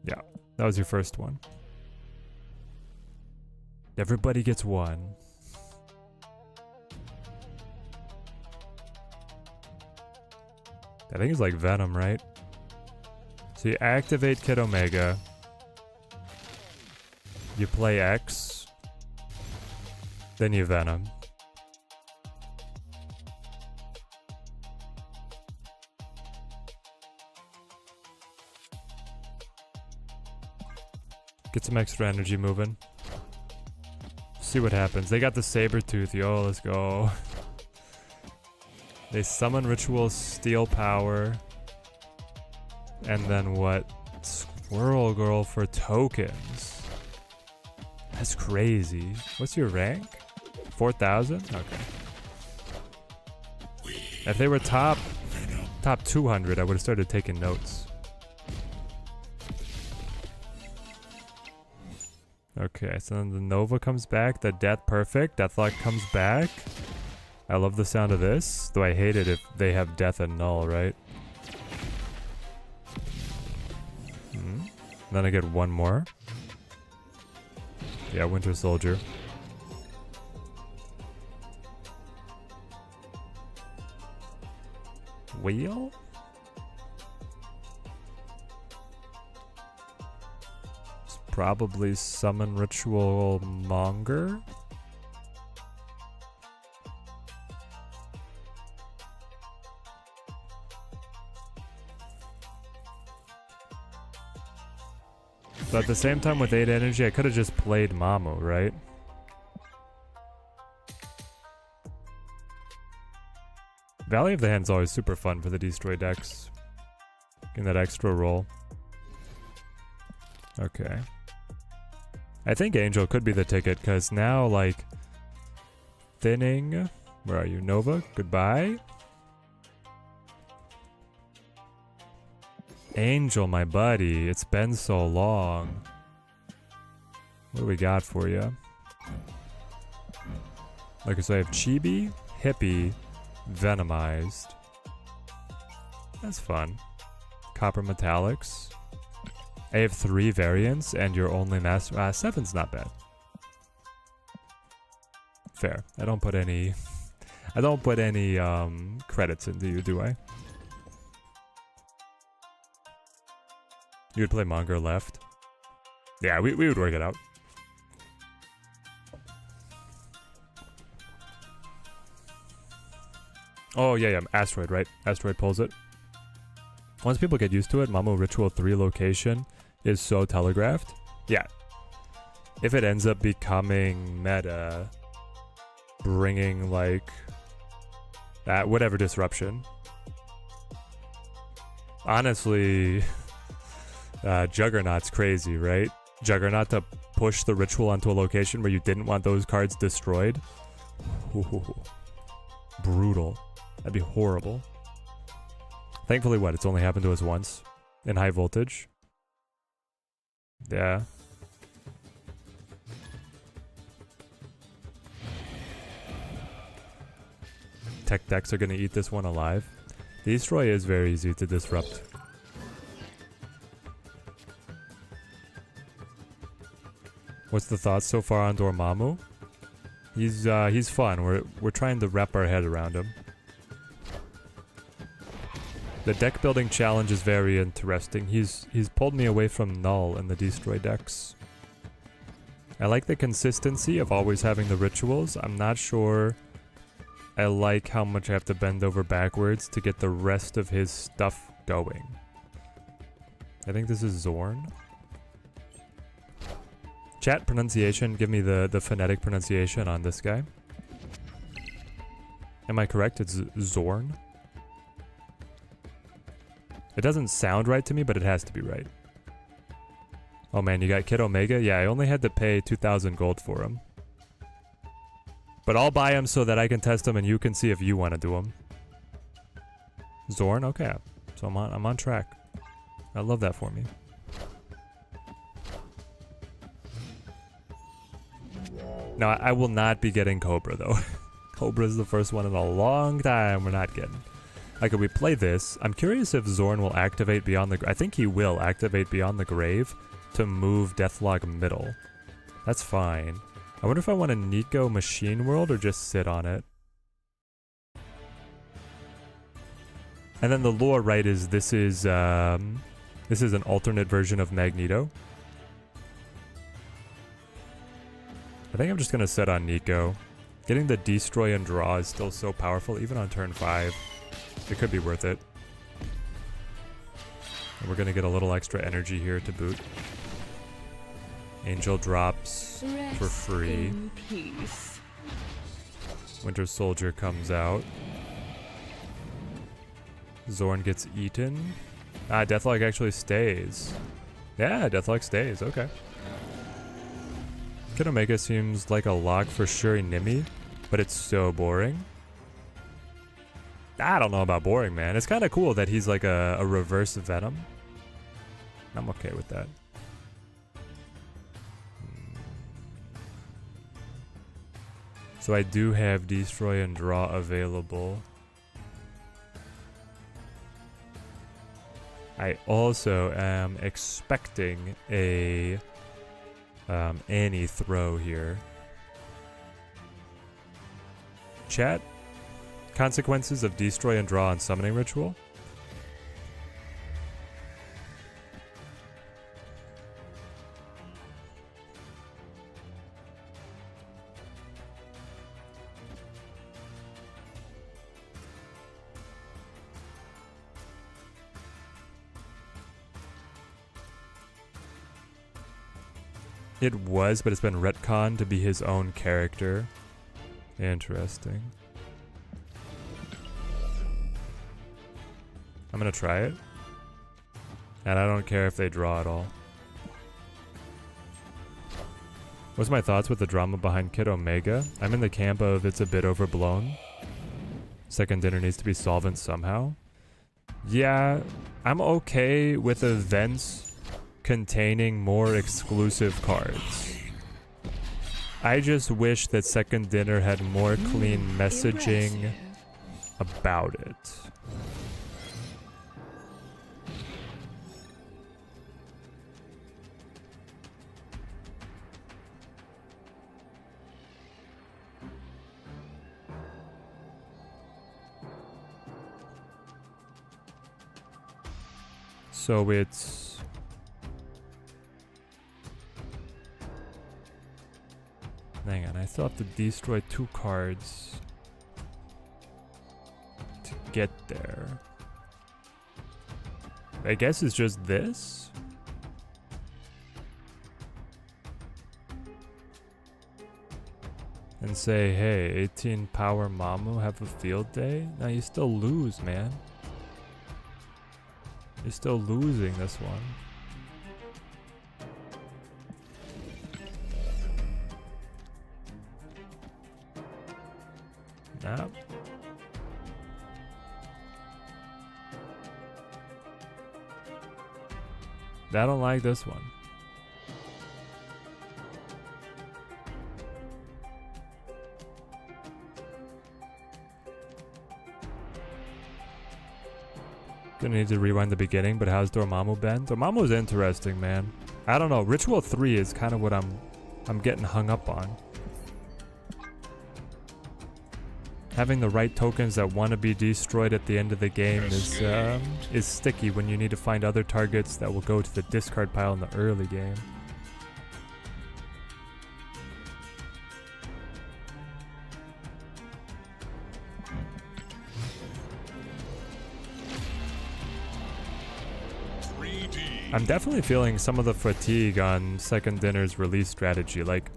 Yeah, that was your first one. Everybody gets one. I think it's like Venom, right? So you activate Kid Omega. You play X. Then you Venom. Get some extra energy moving. See what happens. They got the Sabertooth, yo, let's go. They summon Ritual Steel Power. And then what? Squirrel Girl for tokens. That's crazy. What's your rank? 4,000? Okay. If they were top 200, I would have started taking notes. Okay, so then the Nova comes back, the Death Perfect, Deathlock comes back. I love the sound of this, though I hate it if they have Death and Null, right? Then I get one more. Yeah, Winter Soldier. Wheel? It's probably Summon Ritual Monger. So at the same time with 8 energy, I could have just played Mamu, right? Valley of the Hand's always super fun for the Destroy decks. Getting that extra roll. Okay. I think Angel could be the ticket, because now, like, thinning... Where are you? Nova? Goodbye? Angel, my buddy. It's been so long. What do we got for you? Okay, so I have Chibi, Hippie, Venomized. That's fun. Copper Metallics. I have 3 variants, and your only master... 7's not bad. Fair. I don't put any... I don't put any credits into you, do I? You would play Monger left? Yeah, we would work it out. Oh, yeah, Asteroid, right? Asteroid pulls it. Once people get used to it, Mamu Ritual 3 location is so telegraphed. Yeah. If it ends up becoming meta, bringing, like, that, whatever disruption. Honestly, Juggernaut's crazy, right? Juggernaut to push the ritual onto a location where you didn't want those cards destroyed. Ooh, brutal. That'd be horrible. Thankfully, what? It's only happened to us once in high voltage. Yeah. Tech decks are gonna eat this one alive. Destroy is very easy to disrupt. What's the thoughts so far on Dormammu? He's fun. We're trying to wrap our head around him. The deck building challenge is very interesting. He's pulled me away from Null in the Destroy decks. I like the consistency of always having the rituals. I'm not sure I like how much I have to bend over backwards to get the rest of his stuff going. I think this is Zorn. Chat pronunciation, give me the phonetic pronunciation on this guy. Am I correct? It's Zorn? It doesn't sound right to me, but it has to be right. Oh man, you got Kid Omega? Yeah, I only had to pay 2,000 gold for him. But I'll buy him so that I can test him and you can see if you want to do him. Zorn? Okay. So I'm on track. I love that for me. No, I will not be getting Cobra though. Cobra is the first one in a long time we're not getting. Like, if we play this, I'm curious if Zorn will activate Beyond the Grave. I think he will activate Beyond the Grave to move Deathlog middle. That's fine. I wonder if I want a Nico Machine World or just sit on it. And then the lore, right, is this is an alternate version of Magneto. I think I'm just gonna set on Nico. Getting the destroy and draw is still so powerful, even on turn 5. It could be worth it. And we're gonna get a little extra energy here to boot. Angel drops for free. In peace. Winter Soldier comes out. Zorn gets eaten. Ah, Deathlock actually stays. Yeah, Deathlock stays. Okay. Kid Omega seems like a lock for Shuri Nimi, but it's so boring. I don't know about boring, man. It's kind of cool that he's like a reverse Venom. I'm okay with that. So I do have Destroy and Draw available. I also am expecting a Annie throw here. Chat, consequences of Destroy and Draw on Summoning Ritual. It was, but it's been retconned to be his own character. Interesting. I'm gonna try it. And I don't care if they draw at all. What's my thoughts with the drama behind Kid Omega? I'm in the camp of it's a bit overblown. Second dinner needs to be solvent somehow. Yeah, I'm okay with events containing more exclusive cards. I just wish that Second Dinner had more clean messaging about it. So it's hang on, I still have to destroy 2 cards to get there. I guess it's just this? And say, hey, 18 power Mamu, have a field day? Now you still lose, man. You're still losing this one. Nope. I don't like this one. Gonna need to rewind the beginning, but how's Dormammu been? Dormammu's interesting, man. I don't know. Ritual 3 is kind of what I'm getting hung up on. Having the right tokens that want to be destroyed at the end of the game is sticky when you need to find other targets that will go to the discard pile in the early game. I'm definitely feeling some of the fatigue on Second Dinner's release strategy. Like,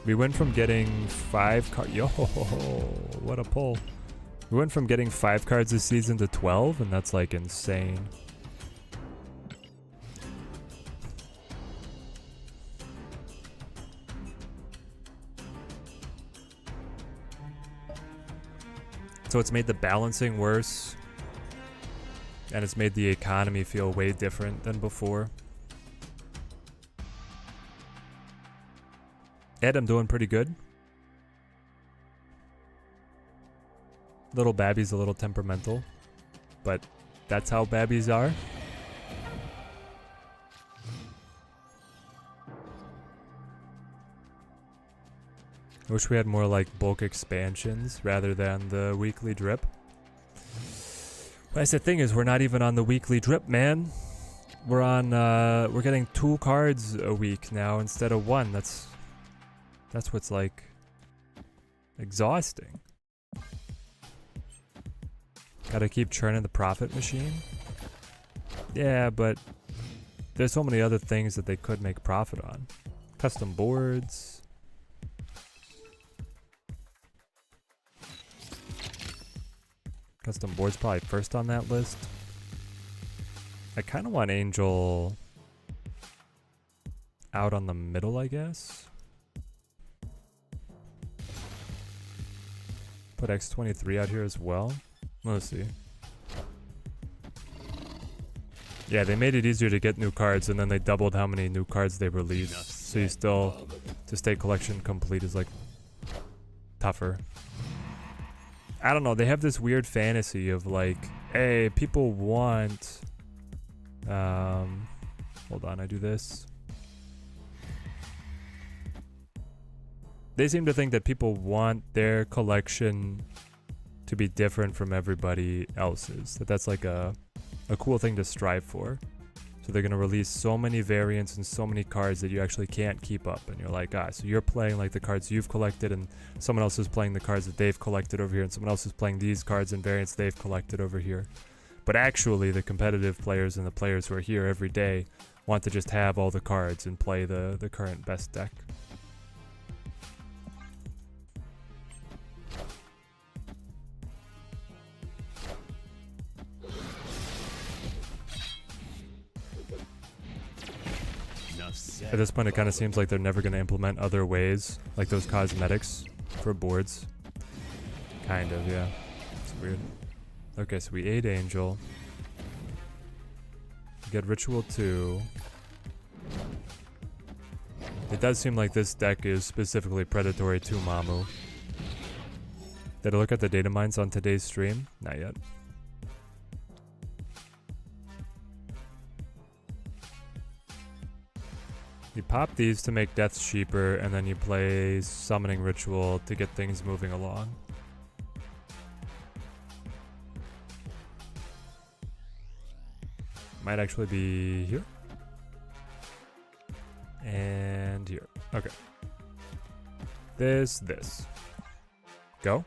we went from getting 5 cards. Yo, what a pull. We went from getting 5 cards this season to 12, and that's like insane. So it's made the balancing worse. And it's made the economy feel way different than before. Ed, I'm doing pretty good. Little Babby's a little temperamental, but that's how Babbies are. I wish we had more like bulk expansions rather than the weekly drip. That's the thing is we're not even on the weekly drip, man. We're on we're getting 2 cards a week now instead of 1. That's what's like exhausting. Gotta keep churning the profit machine. Yeah, but there's so many other things that they could make profit on. Custom boards. Custom boards probably first on that list. I kind of want Angel out on the middle, I guess. Put X23 out here as well. Let's see. Yeah, they made it easier to get new cards, and then they doubled how many new cards they released. So you still, to stay collection complete is like tougher. I don't know, they have this weird fantasy of like, hey, people want... hold on, I do this. They seem to think that people want their collection to be different from everybody else's. That's like a cool thing to strive for. So they're going to release so many variants and so many cards that you actually can't keep up. And you're like, so you're playing like the cards you've collected, and someone else is playing the cards that they've collected over here, and someone else is playing these cards and variants they've collected over here. But actually, the competitive players and the players who are here every day want to just have all the cards and play the current best deck. At this point, it kind of seems like they're never going to implement other ways, like those cosmetics for boards. Kind of, yeah. It's weird. Okay, so we ate Angel. We get Ritual 2. It does seem like this deck is specifically predatory to Mamu. Did I look at the data mines on today's stream? Not yet. You pop these to make deaths cheaper, and then you play Summoning Ritual to get things moving along. Might actually be here. And here. Okay. This. Go.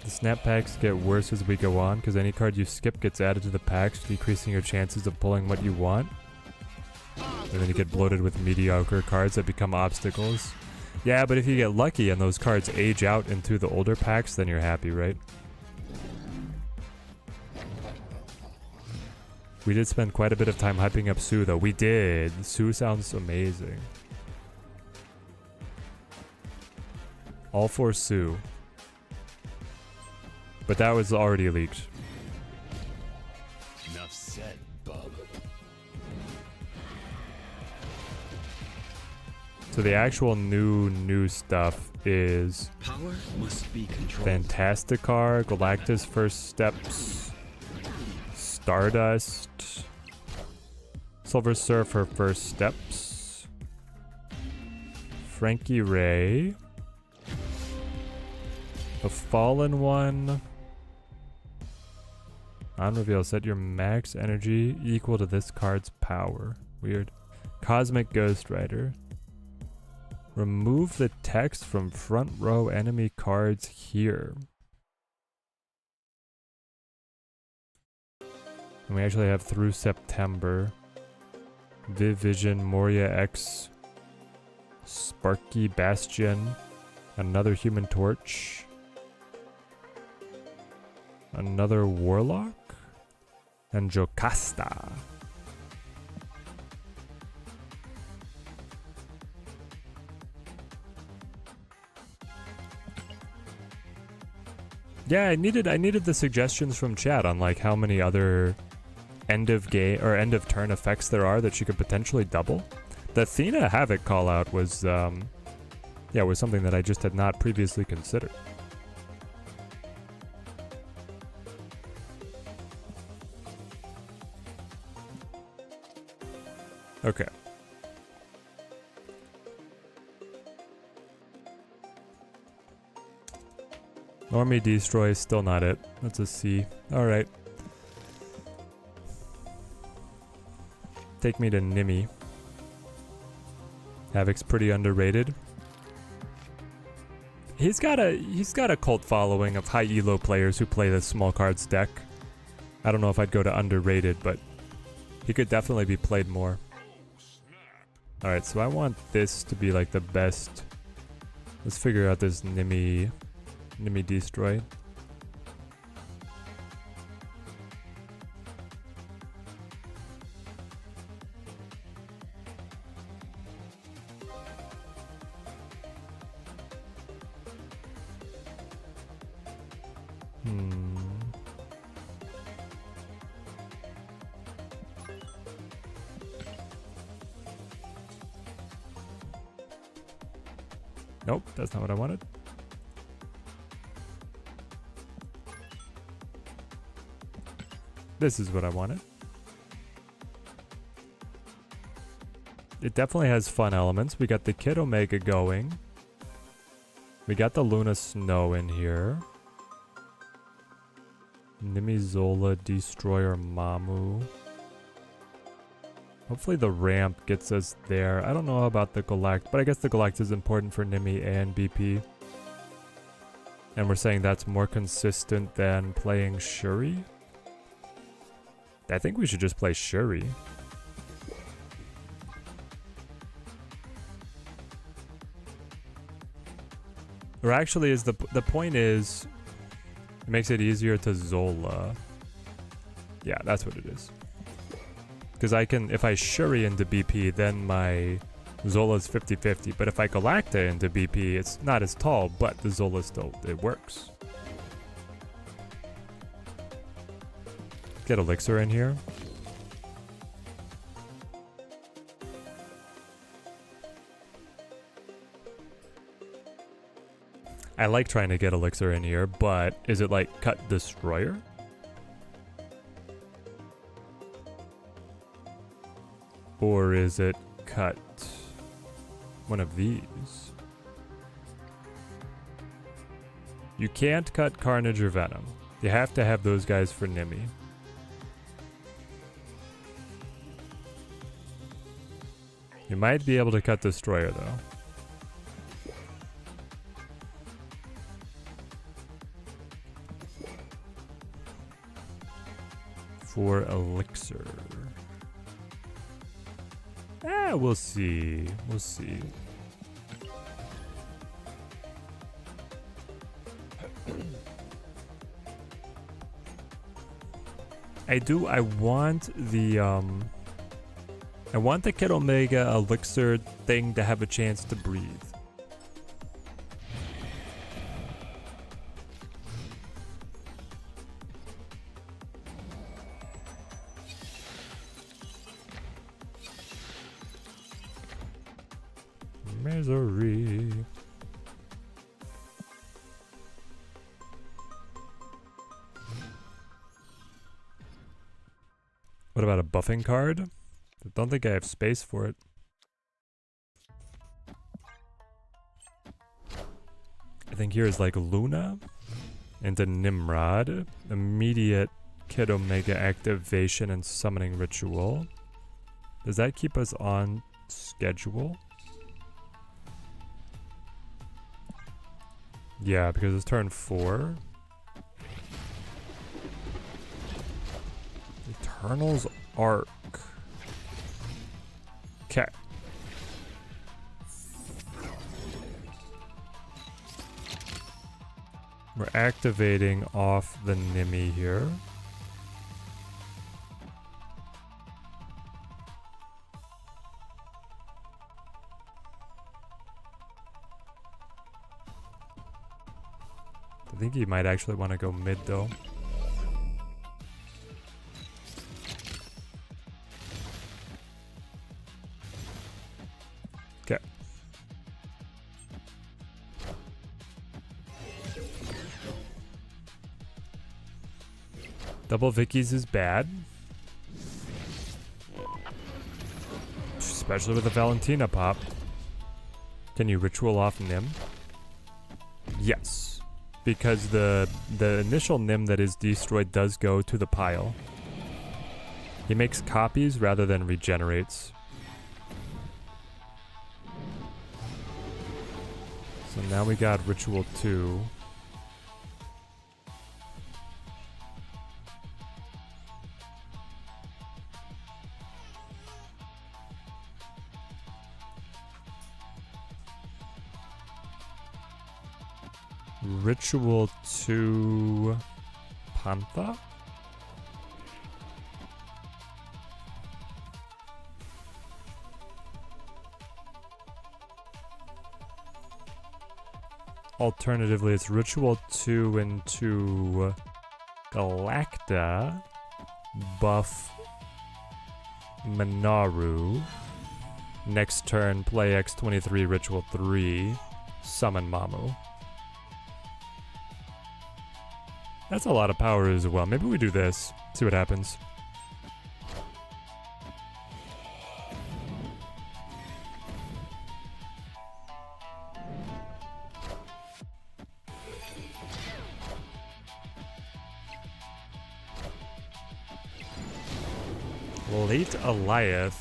The snap packs get worse as we go on, because any card you skip gets added to the packs, decreasing your chances of pulling what you want. And then you get bloated with mediocre cards that become obstacles. Yeah, but if you get lucky and those cards age out into the older packs, then you're happy, right? We did spend quite a bit of time hyping up Sue, though. We did. Sue sounds amazing. All for Sue. But that was already leaked. Enough said, bub. So the actual new stuff is Power must be controlled. Fantasticar, Galactus First Steps, Stardust, Silver Surfer First Steps, Frankie Ray, the Fallen One. On reveal, set your max energy equal to this card's power. Weird. Cosmic Ghost Rider. Remove the text from front row enemy cards here. And we actually have through September. Vivision, Moria X, Sparky Bastion, another Human Torch, another Warlock, and Jocasta. Yeah, I needed the suggestions from chat on like how many other end of game or end of turn effects there are that she could potentially double. The Athena Havoc call out was was something that I just had not previously considered. Okay. Normie destroy is still not it. That's a C. Alright. Take me to Nimi. Havoc's pretty underrated. He's got a cult following of high elo players who play the small cards deck. I don't know if I'd go to underrated, but he could definitely be played more. Alright, so I want this to be like the best. Let's figure out this Nimi destroy. Nope, that's not what I wanted. This is what I wanted. It definitely has fun elements. We got the Kid Omega going. We got the Luna Snow in here. Nimizola, Destroyer, Mamu. Hopefully the ramp gets us there. I don't know about the Galact, but I guess the Galact is important for Nimi and BP. And we're saying that's more consistent than playing Shuri? I think we should just play Shuri. Or actually, is the point is, it makes it easier to Zola. Yeah, that's what it is. Because I can, if I Shuri into BP, then my Zola's 50-50. But if I Galacta into BP, it's not as tall, but the Zola still, it works. Get Elixir in here. I like trying to get Elixir in here, but is it like cut Destroyer? Or is it cut one of these? You can't cut Carnage or Venom. You have to have those guys for Nimi. You might be able to cut Destroyer though. For Elixir. We'll see. We'll see. I want the Kid Omega Elixir thing to have a chance to breathe. Misery. What about a buffing card? I don't think I have space for it. I think here is like Luna into Nimrod. Immediate Kid Omega activation and summoning ritual. Does that keep us on schedule? Yeah, because it's turn 4. Eternal's Arc. Okay. We're activating off the Nimi here. I think he might actually want to go mid though. Okay. Double Vicky's is bad. Especially with the Valentina pop. Can you ritual off Nim? Yes. because the initial Nim that is destroyed does go to the pile. He makes copies rather than regenerates. So now we got Ritual 2. Ritual 2 Pantha? Alternatively, it's Ritual 2 into Galacta, buff Minaru. Next turn, play X23 Ritual 3, summon Mamu. That's a lot of power as well. Maybe we do this, see what happens. Late Eliath.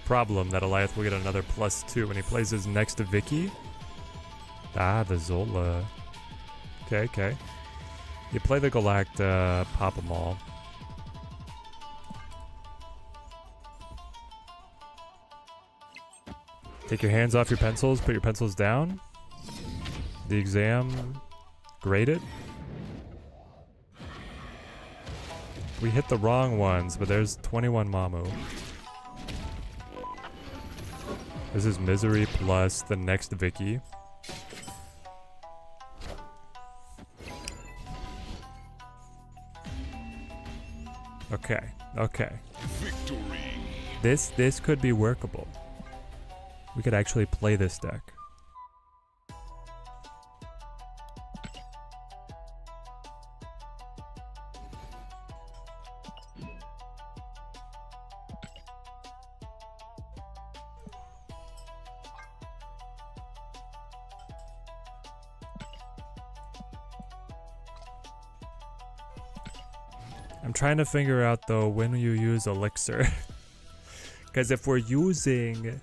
Problem that Eliath will get another +2 when he plays his next Vicky. Ah, the Zola. Okay, okay. You play the Galacta, pop them all. Take your hands off your pencils, put your pencils down. The exam, grade it. We hit the wrong ones, but there's 21 Mamu. This is Misery plus the next Vicky. Okay, okay. Victory. This could be workable. We could actually play this deck. I'm trying to figure out though when you use elixir. Because if we're using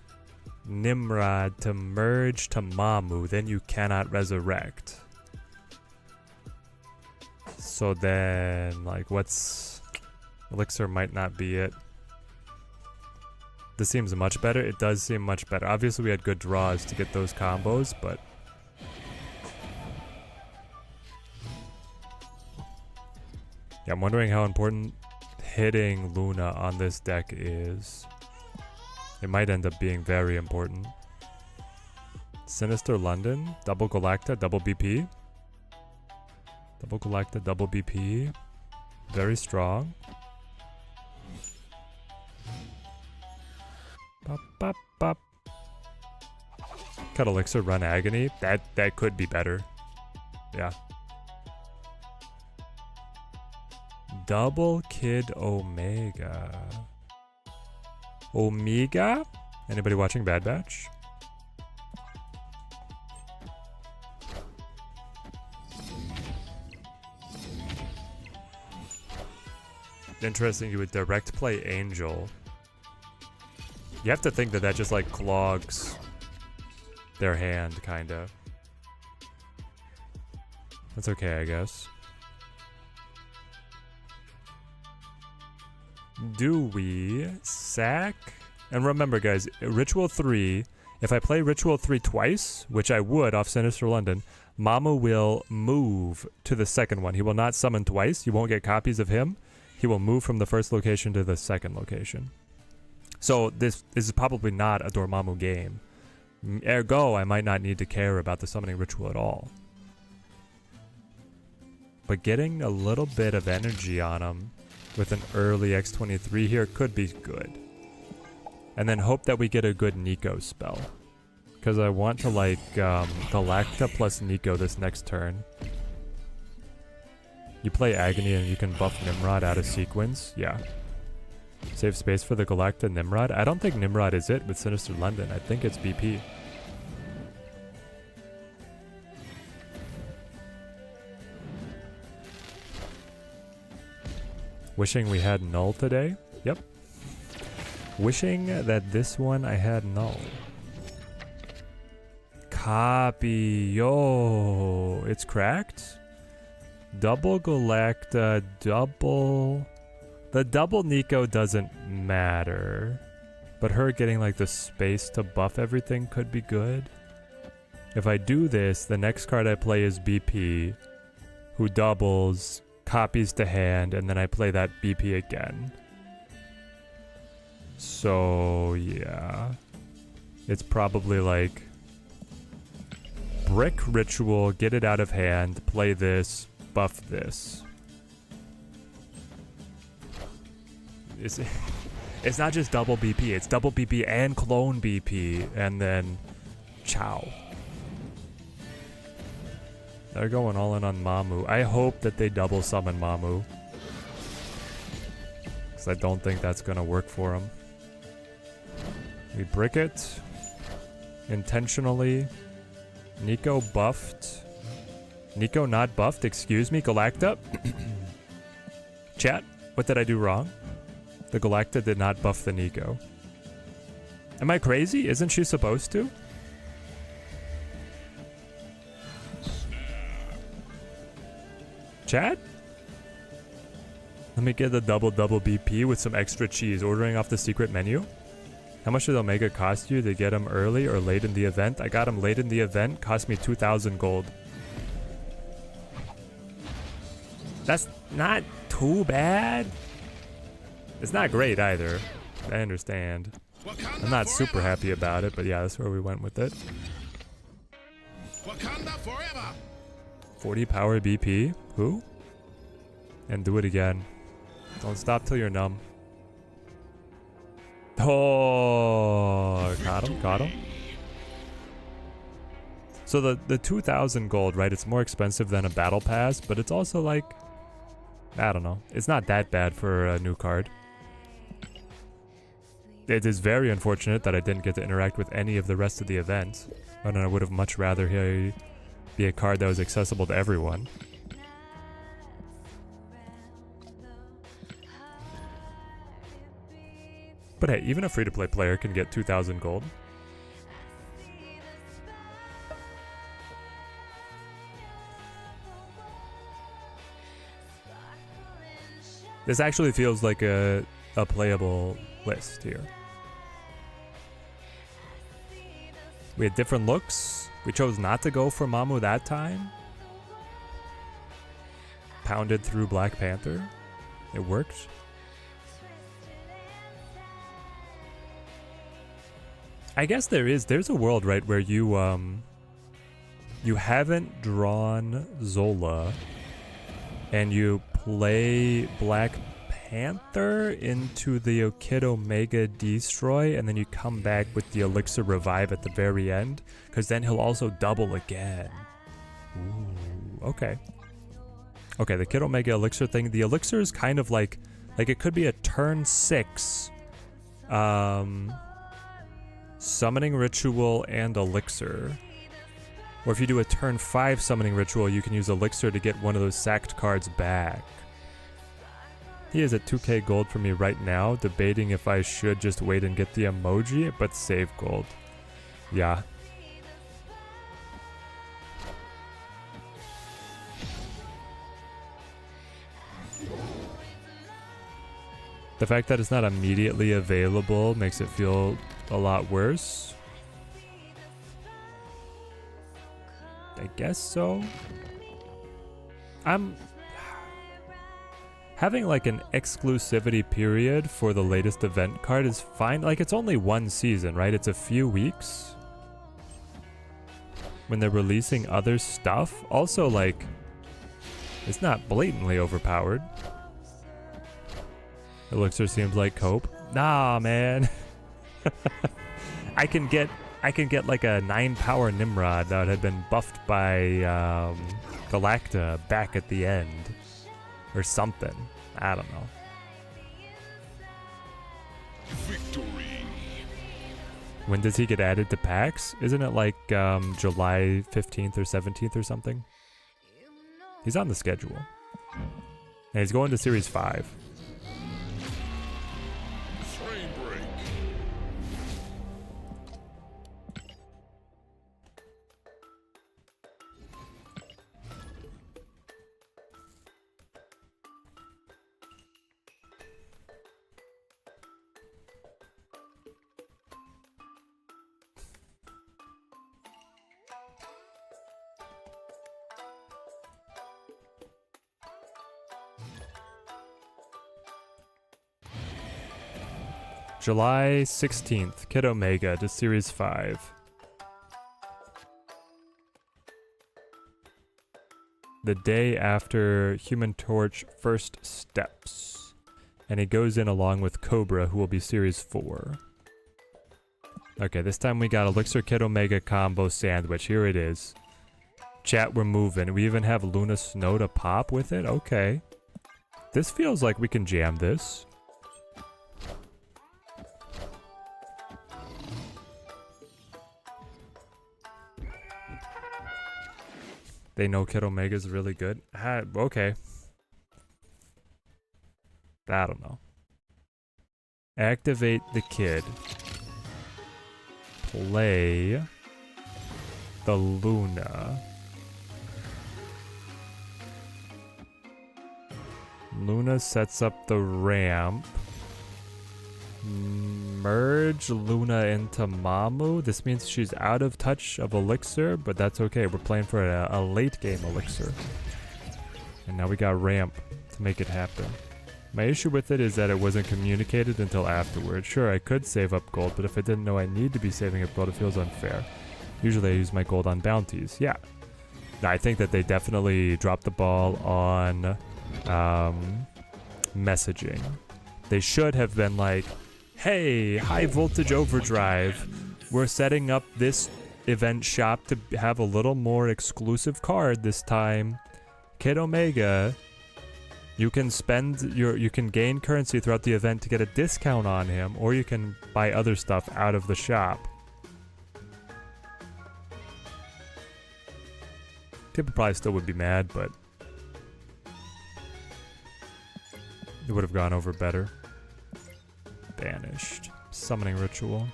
Nimrod to merge to Mamu, then you cannot resurrect. So then, like, what's... Elixir might not be it. This seems much better. It does seem much better. Obviously we had good draws to get those combos, but... Yeah, I'm wondering how important hitting Luna on this deck is. It might end up being very important. Sinister London, double Galacta, double BP. Double Galacta, double BP. Very strong. Bop, bop, bop. Cut Elixir, run Agony. That could be better. Yeah. Double Kid Omega. Omega? Anybody watching Bad Batch? Interesting, you would direct play Angel. You have to think that just like clogs their hand, kinda. That's okay, I guess. Do we sack? And remember guys, Ritual 3, if I play Ritual 3 twice, which I would off Sinister London, Mamu will move to the second one. He will not summon twice. You won't get copies of him. He will move from the first location to the second location. So this is probably not a Dormammu game. Ergo, I might not need to care about the summoning ritual at all. But getting a little bit of energy on him with an early X23 here could be good. And then hope that we get a good Nico spell. Because I want to like Galacta plus Nico this next turn. You play Agony and you can buff Nimrod out of sequence. Yeah. Save space for the Galacta Nimrod. I don't think Nimrod is it with Sinister London. I think it's BP. Wishing we had Null today. Yep. Wishing that this one I had Null. Copy. Yo. It's cracked. Double Galacta. Double. The double Nico doesn't matter. But her getting like the space to buff everything could be good. If I do this, the next card I play is BP, who doubles, copies to hand, and then I play that BP again. So, yeah. It's probably like Brick Ritual, get it out of hand, play this, buff this. It's not just double BP, it's double BP and clone BP, and then ciao. They're going all in on Mamu. I hope that they double summon Mamu, because I don't think that's going to work for them. We brick it. Intentionally. Nico buffed. Nico not buffed, excuse me, Galacta. Chat, what did I do wrong? The Galacta did not buff the Nico. Am I crazy? Isn't she supposed to? Chat? Let me get the double BP with some extra cheese. Ordering off the secret menu. How much did Omega cost you to get him early or late in the event? I got him late in the event. Cost me 2,000 gold. That's not too bad. It's not great either. I understand. I'm not super happy about it, but yeah, that's where we went with it. 40 power BP. Who? And do it again. Don't stop till you're numb. Oh, got him, got him. So the 2,000 gold, right? It's more expensive than a battle pass, but it's also like, I don't know. It's not that bad for a new card. It is very unfortunate that I didn't get to interact with any of the rest of the events. And I would have much rather he be a card that was accessible to everyone. But hey, even a free-to-play player can get 2,000 gold. This actually feels like a playable list here. We had different looks. We chose not to go for Mamu that time. Pounded through Black Panther. It worked. I guess there's a world, right, where you haven't drawn Zola and you play Black Panther into the Okid Omega Destroy, and then you come back with the Elixir Revive at the very end, because then he'll also double again. Ooh, okay. Okay, the Kid Omega Elixir thing, the Elixir is kind of like it could be a turn 6 Summoning Ritual and Elixir. Or if you do a turn 5 Summoning Ritual, you can use Elixir to get one of those sacked cards back. He is at 2k gold for me right now, debating if I should just wait and get the emoji, but save gold. Yeah. The fact that it's not immediately available makes it feel a lot worse. I guess so. I'm having like an exclusivity period for the latest event card is fine. Like, it's only one season, right? It's a few weeks when they're releasing other stuff. Also, like, it's not blatantly overpowered. Elixir seems like cope. Nah, man. I can get like a 9 power Nimrod that had been buffed by Galacta back at the end. Or something. I don't know. Victory. When does he get added to packs? Isn't it like July 15th or 17th or something? He's on the schedule. And he's going to Series 5. July 16th, Kid Omega to Series 5. The day after Human Torch First Steps. And he goes in along with Cobra, who will be Series 4. Okay, this time we got Elixir Kid Omega combo sandwich. Here it is. Chat, we're moving. We even have Luna Snow to pop with it? Okay. This feels like we can jam this. They know Kid Omega's really good. Okay. I don't know. Activate the kid. Play the Luna. Luna sets up the ramp. Merge Luna into Mamu. This means she's out of touch of Elixir, but that's okay. We're playing for a late game Elixir. And now we got ramp to make it happen. My issue with it is that it wasn't communicated until afterwards. Sure, I could save up gold, but if I didn't know I need to be saving up gold, it feels unfair. Usually I use my gold on bounties. Yeah. I think that they definitely dropped the ball on messaging. They should have been like, hey, high voltage overdrive. We're setting up this event shop to have a little more exclusive card this time. Kid Omega, you can you can gain currency throughout the event to get a discount on him, or you can buy other stuff out of the shop. People probably still would be mad, but it would have gone over better. Banished. Summoning ritual.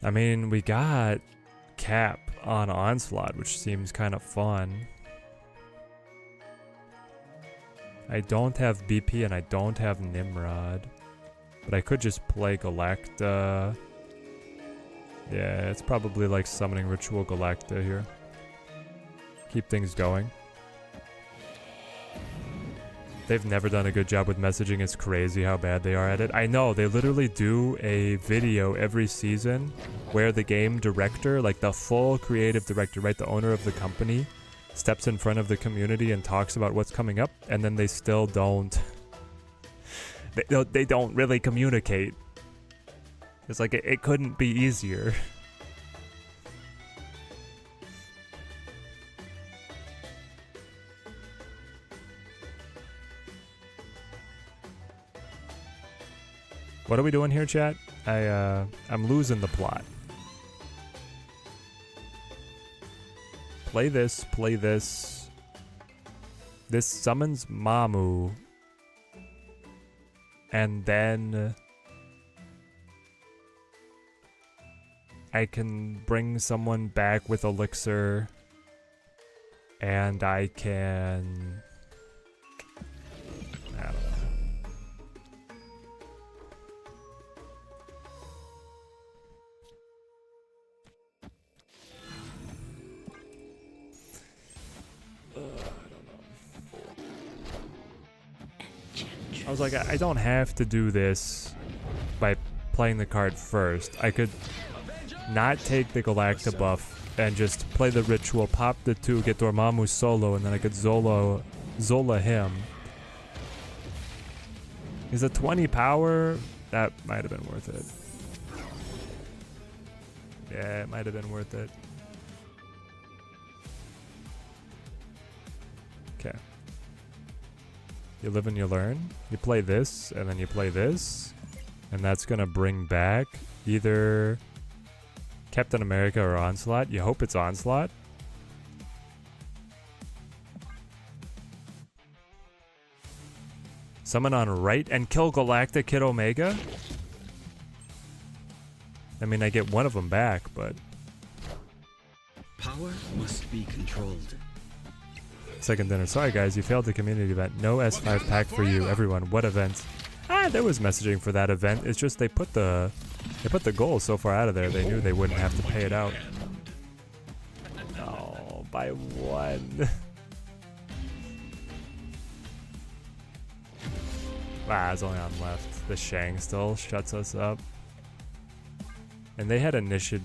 I mean, we got Cap on Onslaught, which seems kind of fun. I don't have BP and I don't have Nimrod. But I could just play Galacta. Yeah, it's probably like summoning ritual Galacta here. Keep things going. They've never done a good job with messaging. It's crazy how bad they are at it. I know, they literally do a video every season where the game director, like the full creative director, right, the owner of the company, steps in front of the community and talks about what's coming up, and then they still don't... they don't really communicate. It's like, it couldn't be easier. What are we doing here, chat? I'm losing the plot. Play this, play this. This summons Mamu. And then I can bring someone back with Elixir. And I can... I don't know. I was like, I don't have to do this by playing the card first. I could not take the Galacta buff and just play the ritual, pop the 2, get Dormammu solo, and then I could Zola him. Is a 20 power? That might have been worth it. Yeah, it might have been worth it. Okay. You live and you learn. You play this, and then you play this. And that's gonna bring back either Captain America or Onslaught. You hope it's Onslaught. Summon on right and kill Galacta Kid Omega? I mean, I get one of them back, but... Power must be controlled. Second dinner. Sorry guys, you failed the community event. No S5 pack for you. Everyone, what event? There was messaging for that event. It's just they put the goal so far out of there, they knew they wouldn't have to pay it out. Oh, by one. There's only on left. The Shang still shuts us up. And they had initiative.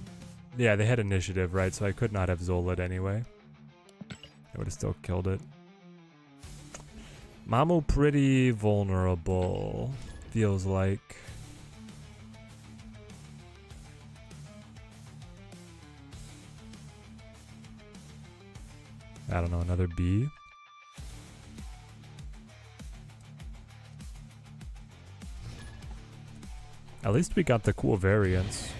Yeah, they had initiative, right? So I could not have Zola'd anyway. I would have still killed it. Mamu pretty vulnerable, feels like. I don't know, another B. At least we got the cool variants.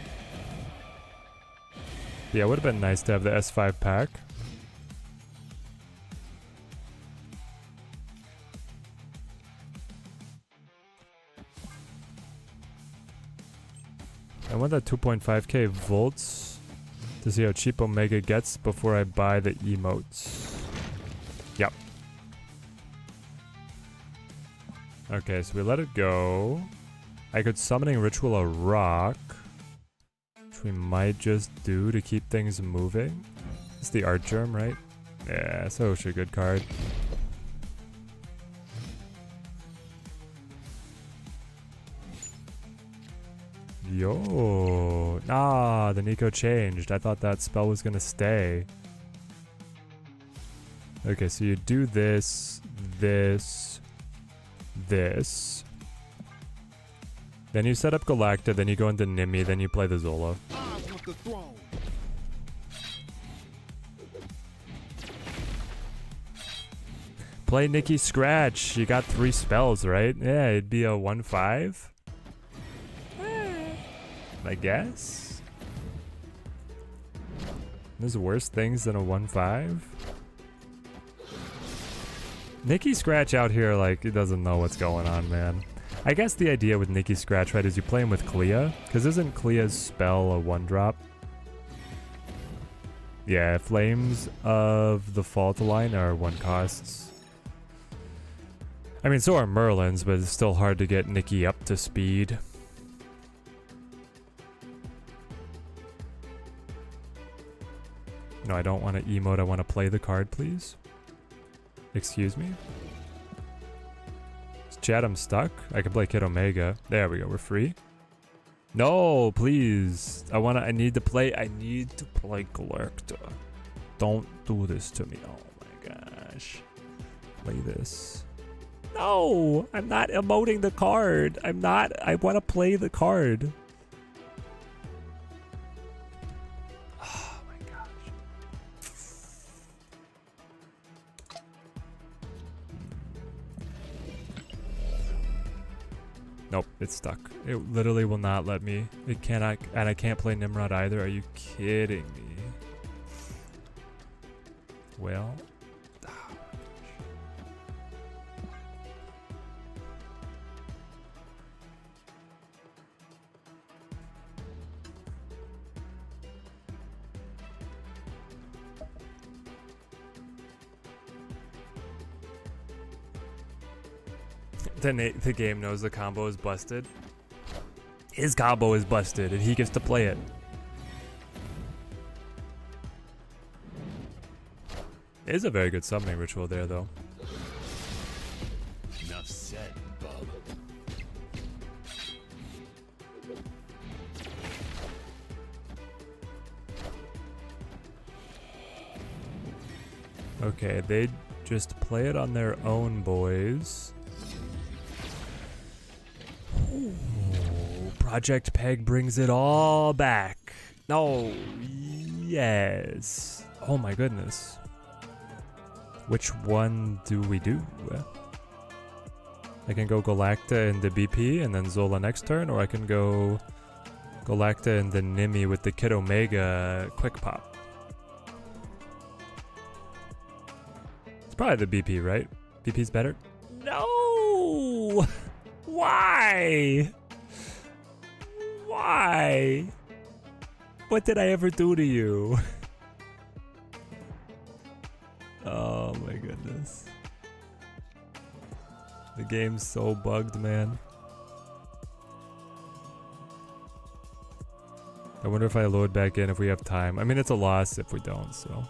Yeah, it would have been nice to have the S5 pack. I want that 2.5k volts to see how cheap Omega gets before I buy the emotes. Yep. Okay, so we let it go. I could summoning ritual a rock, which we might just do to keep things moving. It's the art germ, right? Yeah, so a good card. Yo, nah, the Nico changed. I thought that spell was gonna stay. Okay, so you do this, this, this. Then you set up Galacta, then you go into Nimi, then you play the Zola. I want the throne. Play Nikki Scratch. You got 3 spells, right? Yeah, it'd be a 1/5. I guess. There's worse things than a 1/5. Nikki Scratch out here, like, he doesn't know what's going on, man. I guess the idea with Nikki Scratch, right, is you play him with Clea. Because isn't Clea's spell a 1-drop? Yeah, Flames of the Fault Line are 1 costs. I mean, so are Merlin's, but it's still hard to get Nikki up to speed. No, I don't want to emote. I want to play the card, please. Excuse me? Chat, I'm stuck. I can play Kid Omega. There we go. We're free. No, please. I need to play Galacta. Don't do this to me. Oh my gosh. Play this. No, I'm not emoting the card. I want to play the card. Nope, it's stuck. It literally will not let me. It cannot, and I can't play Nimrod either. Are you kidding me? Well. The game knows the combo is busted. His combo is busted and he gets to play it. It is a very good summoning ritual there though. Enough said, bub. Okay, they just play it on their own, boys. Ooh, Project Peg brings it all back. No, yes. Oh my goodness. Which one do we do? I can go Galacta and the BP and then Zola next turn, or I can go Galacta and the Nimi with the Kid Omega quick pop. It's probably the BP, right? BP's better? No! Why? Why? What did I ever do to you? Oh my goodness. The game's so bugged, man. I wonder if I load back in if we have time. I mean, it's a loss if we don't, so.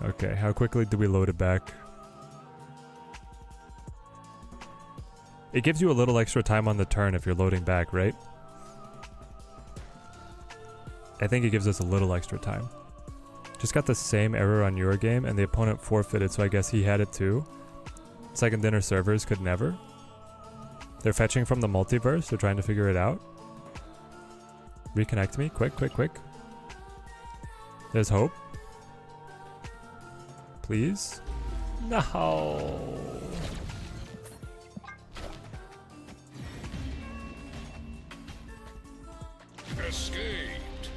Okay, how quickly do we load it back? It gives you a little extra time on the turn if you're loading back, right? I think it gives us a little extra time. Just got the same error on your game and the opponent forfeited, so I guess he had it too. Second dinner servers could never. They're fetching from the multiverse. They're trying to figure it out. Reconnect me. Quick, quick, quick. There's hope. Please. No. Escaped.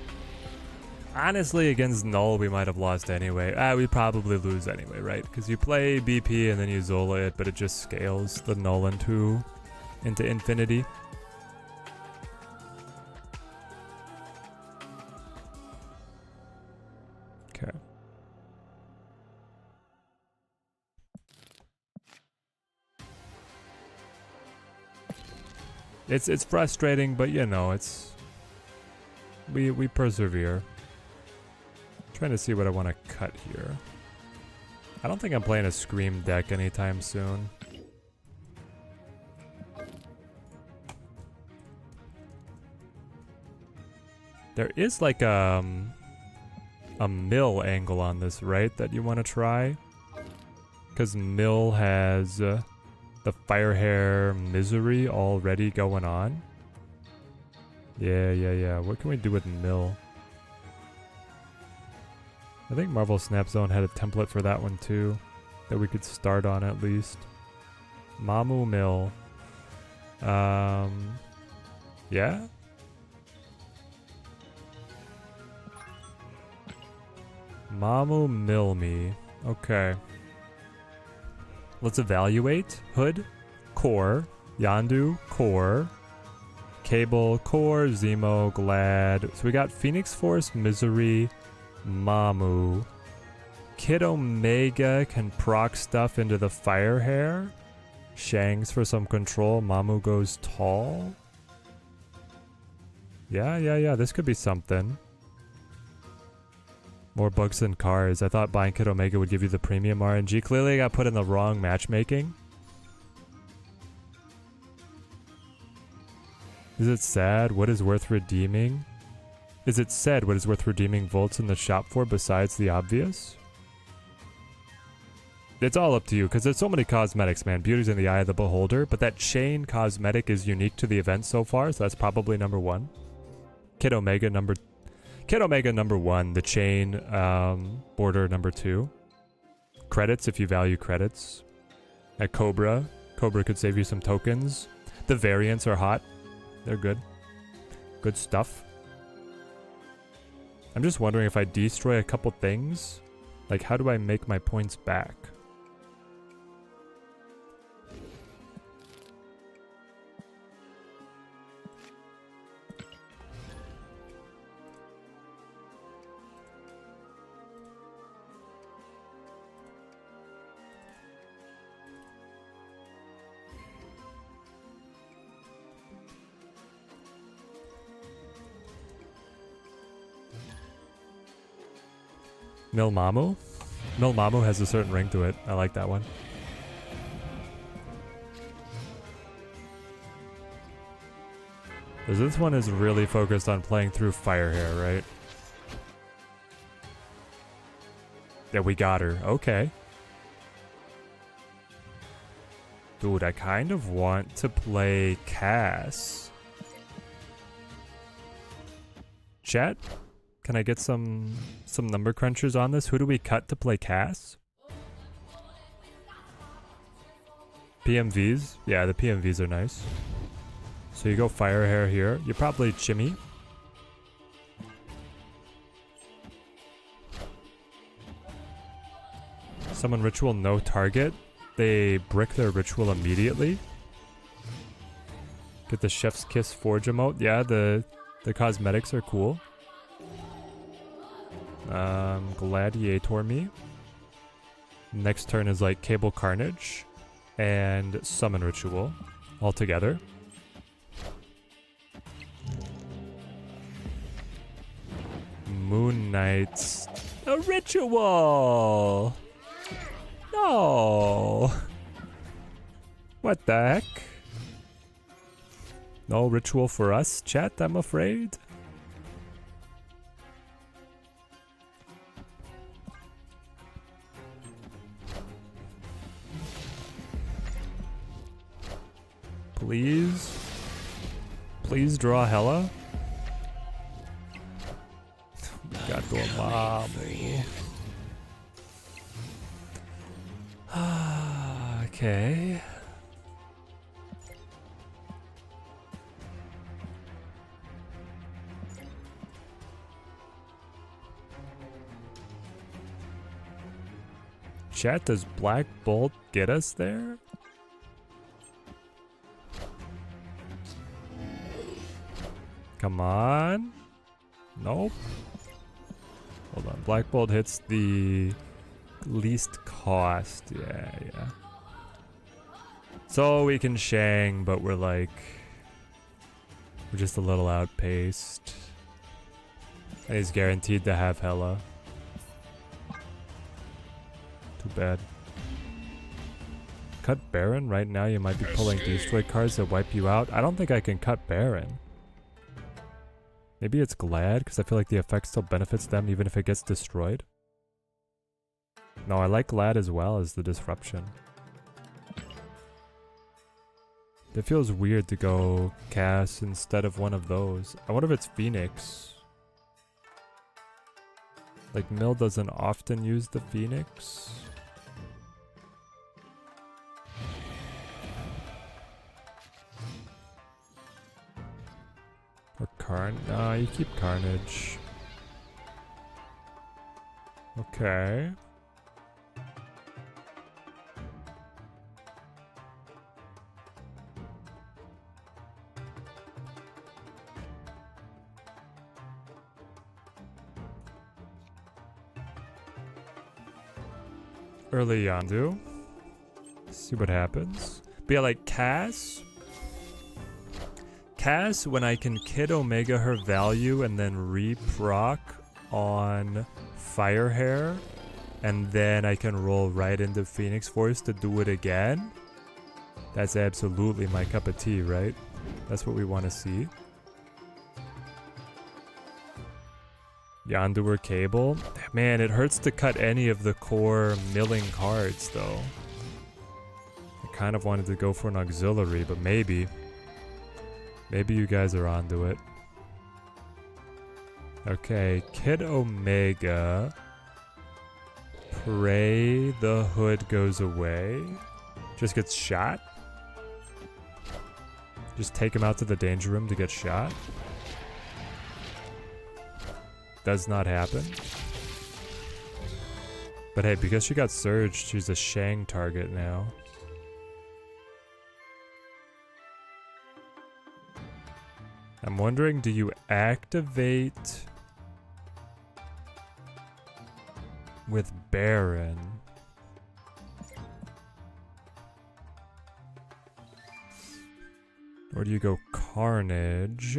Honestly, against Null, we might have lost anyway. We probably lose anyway, right? Because you play BP and then you Zola it, but it just scales the Null into infinity. Okay. It's frustrating, but you know, it's we persevere. Trying to see what I want to cut here. I don't think I'm playing a Scream deck anytime soon. There is like a mill angle on this, right? That you want to try? Because mill has the Firehair Misery already going on. Yeah. What can we do with mill? I think Marvel Snap Zone had a template for that one too, that we could start on at least. Mamu Mill. Yeah? Mamu Mill me. Okay. Let's evaluate. Hood, Core, Yandu, Core, Cable, Core, Zemo, Glad. So we got Phoenix Force, Misery, Mamu. Kid Omega can proc stuff into the Firehair. Shangs for some control. Mamu goes tall. Yeah. This could be something. More bugs than cars. I thought buying Kid Omega would give you the premium RNG. Clearly I got put in the wrong matchmaking. Is it sad? What is worth redeeming? Is it said what is worth redeeming volts in the shop for besides the obvious? It's all up to you, because there's so many cosmetics, man. Beauty's in the eye of the beholder, but that chain cosmetic is unique to the event so far, so that's probably number one. Kid Omega number 1, the chain border number 2. Credits if you value credits. At Cobra could save you some tokens. The variants are hot. They're good. Good stuff. I'm just wondering if I destroy a couple things, like how do I make my points back? Milmamu? Milmamu has a certain ring to it. I like that one. Because this one is really focused on playing through Firehair, right? Yeah, we got her. Okay. Dude, I kind of want to play Cass. Chat? Can I get some number crunchers on this? Who do we cut to play Cass? PMVs? Yeah, the PMVs are nice. So you go Firehair here. You're probably Chimmy. Summon ritual, no target. They brick their ritual immediately. Get the Chef's Kiss Forge emote. Yeah, the cosmetics are cool. Gladiator me. Next turn is like Cable Carnage and Summon Ritual all together. Moon Knight's a ritual. No. What the heck? No ritual for us, chat, I'm afraid. Please? Please draw Hella? Got Dormammu. Okay. Chat, does Black Bolt get us there? Come on. Nope. Hold on. Black Bolt hits the least cost. Yeah. So we can Shang, but we're just a little outpaced. And he's guaranteed to have Hella. Too bad. Cut Baron? Right now you might be pulling destroy cards that wipe you out. I don't think I can cut Baron. Maybe it's Glad, because I feel like the effect still benefits them even if it gets destroyed. No, I like Glad as well as the disruption. It feels weird to go Cass instead of one of those. I wonder if it's Phoenix. Like, Mill doesn't often use the Phoenix. Or nah, you keep Carnage. Okay. Early Yondu. See what happens. But yeah, like Cass, when I can Kid Omega her value and then re-proc on Firehair, and then I can roll right into Phoenix Force to do it again, that's absolutely my cup of tea, right? That's what we want to see. Yondu or Cable. Man, it hurts to cut any of the core milling cards, though. I kind of wanted to go for an auxiliary, but maybe. Maybe you guys are onto it. Okay, Kid Omega. Pray the hood goes away. Just gets shot. Just take him out to the danger room to get shot. Does not happen. But hey, because she got surged, she's a Shang target now. I'm wondering, do you activate with Baron? Or do you go Carnage?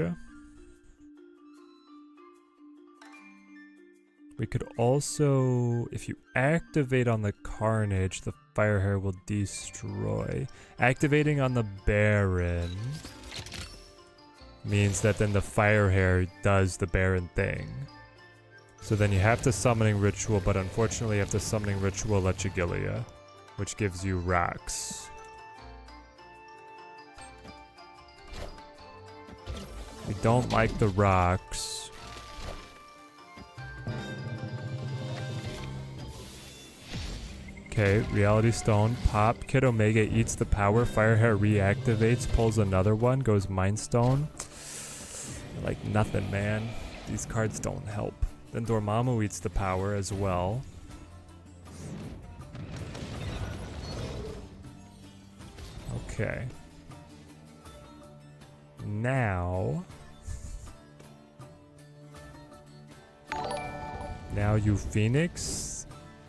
We could also, if you activate on the Carnage, the Firehair will destroy. Activating on the Baron means that then the Firehair does the Baron thing. So then you have to Summoning Ritual, but unfortunately you have to Summoning Ritual Lechigilia, which gives you rocks. We don't like the rocks. Okay, Reality Stone, pop, Kid Omega eats the power, Firehair reactivates, pulls another one, goes Mind Stone. Like nothing, man. These cards don't help. Then Dormammu eats the power as well. Okay. Now you Phoenix.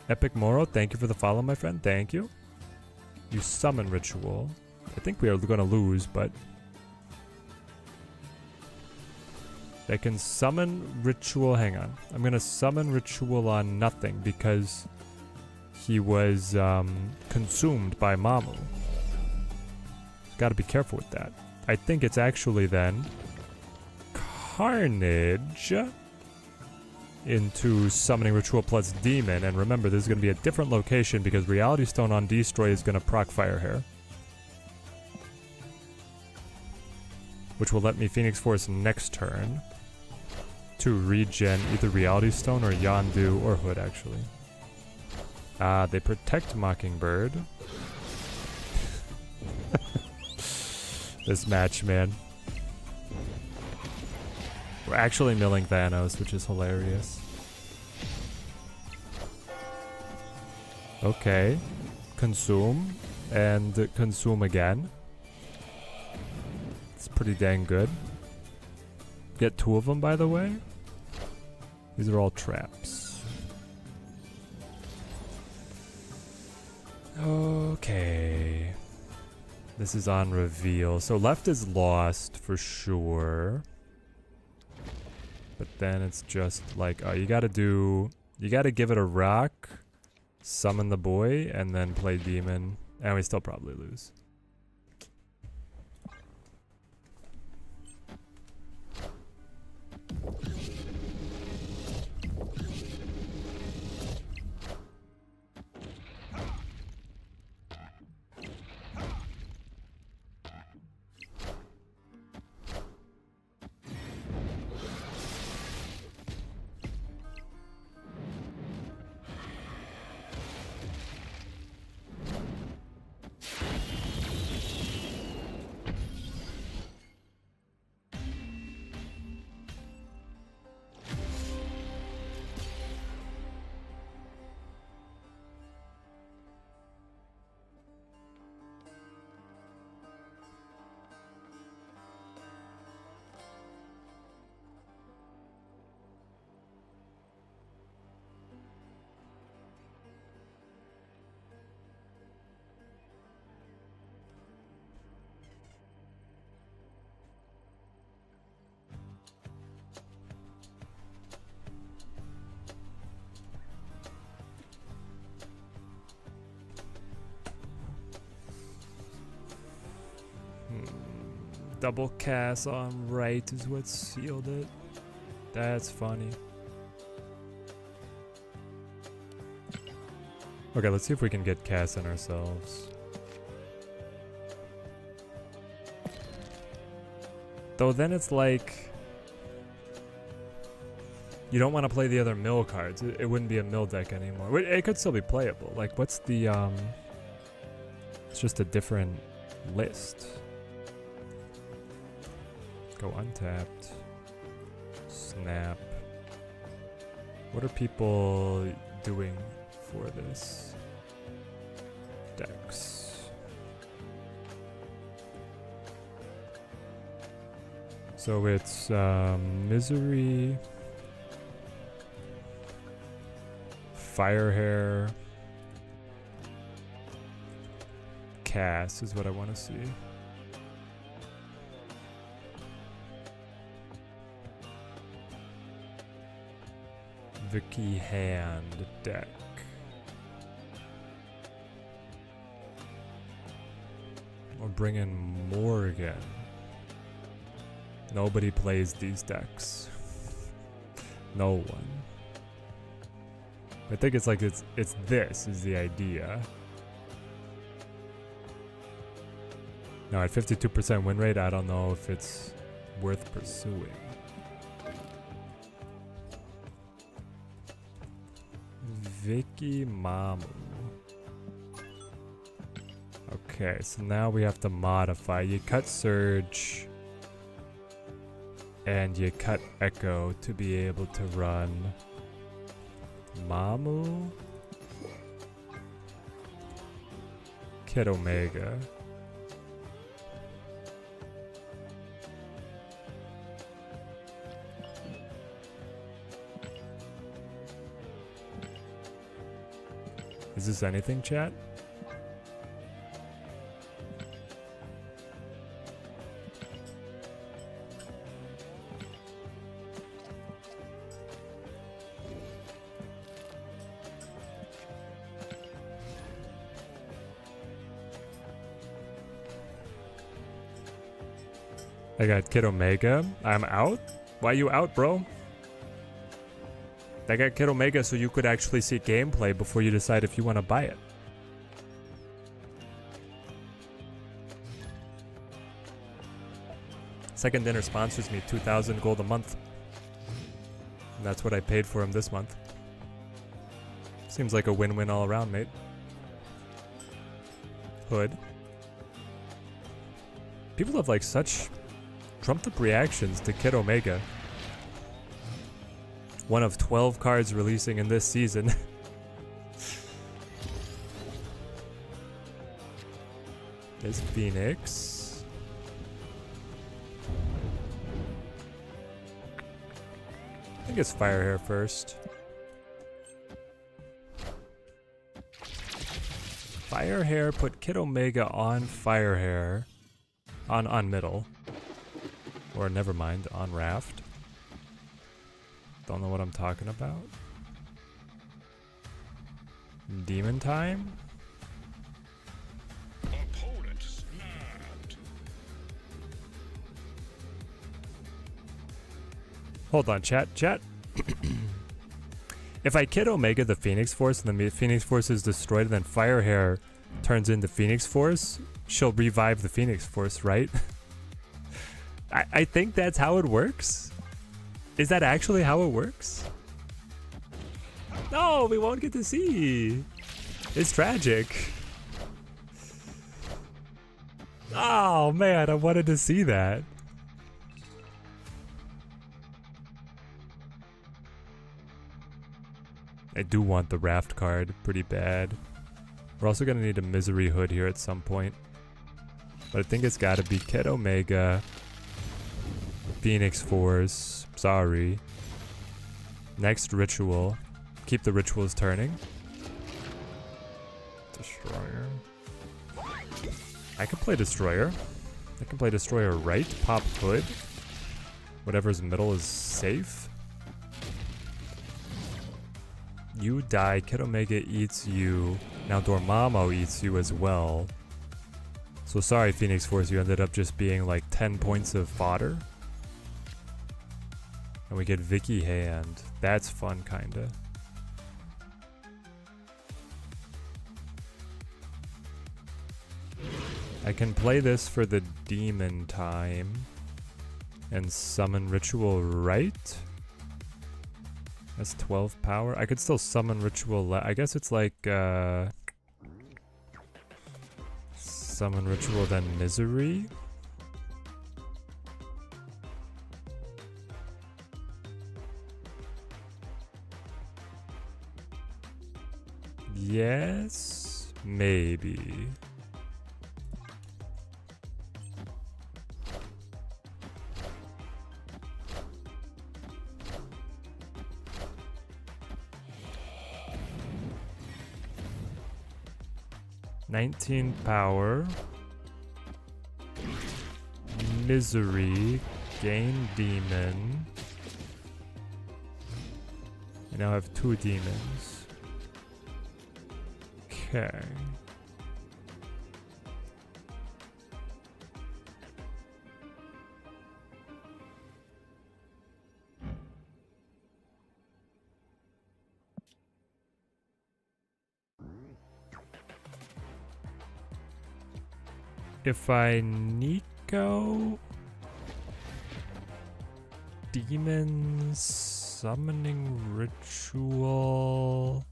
Epic Moro, thank you for the follow, my friend. Thank you. You Summon Ritual. I think we are going to lose, but I can Summon Ritual. Hang on. I'm going to Summon Ritual on nothing because he was consumed by Mamu. Got to be careful with that. I think it's actually then Carnage into Summoning Ritual plus Demon. And remember, this is going to be a different location because Reality Stone on Destroy is going to proc Fire Hair, which will let me Phoenix Force next turn to regen either Reality Stone or Yondu or Hood, actually. They protect Mockingbird. This match, man. We're actually milling Thanos, which is hilarious. Okay. Consume. And consume again. It's pretty dang good. Get 2 of them, by the way. These are all traps. Okay. This is on reveal. So left is lost for sure. But then it's just like, oh, you gotta give it a rock, summon the boy, and then play demon. And we still probably lose. Double cast on right is what sealed it. That's funny. Okay, let's see if we can get cast in ourselves. Though then it's like, you don't want to play the other mill cards. It wouldn't be a mill deck anymore. It could still be playable. Like, what's the, it's just a different list. Go untapped. Snap. What are people doing for this? Decks. So it's Misery, Firehair, Cass is what I want to see. Vicky Hand deck. Or bring in Morgan. Nobody plays these decks. No one. I think it's like it's this is the idea. Now at 52% win rate, I don't know if it's worth pursuing. Vicky Mamu. Okay, so now we have to modify. You cut Surge and you cut Echo to be able to run Mamu, Kid Omega. Is this anything, chat? I got Kid Omega. I'm out? Why you out, bro? I got Kid Omega so you could actually see gameplay before you decide if you want to buy it. Second Dinner sponsors me 2,000 gold a month. And that's what I paid for him this month. Seems like a win-win all around, mate. Hood. People have like such trumped-up reactions to Kid Omega. One of 12 cards releasing in this season. There's Phoenix. I think it's Firehair first. Firehair put Kid Omega on Firehair. On middle. Or never mind, on Raft. Don't know what I'm talking about. Demon time? Opponent snapped. Hold on, chat. If I Kid Omega the Phoenix Force and the Phoenix Force is destroyed and then Firehair turns into Phoenix Force, she'll revive the Phoenix Force, right? I think that's how it works. Is that actually how it works? No, we won't get to see. It's tragic. Oh man, I wanted to see that. I do want the Raft card pretty bad. We're also gonna need a Misery Hood here at some point. But I think it's gotta be Kid Omega, Phoenix Force, sorry. Next Ritual. Keep the rituals turning. Destroyer. I can play Destroyer. I can play Destroyer right, pop Hood. Whatever's middle is safe. You die, Kid Omega eats you. Now Dormammu eats you as well. So sorry, Phoenix Force, you ended up just being like 10 points of fodder. And we get Vicky Hand. That's fun, kinda. I can play this for the demon time. And summon Ritual right. That's 12 power. I could still summon Ritual I guess it's like, summon Ritual, then Misery. Yes, maybe. $19 power. Misery. Gain demon. I now have 2 demons. Okay. If I Nico demon summoning ritual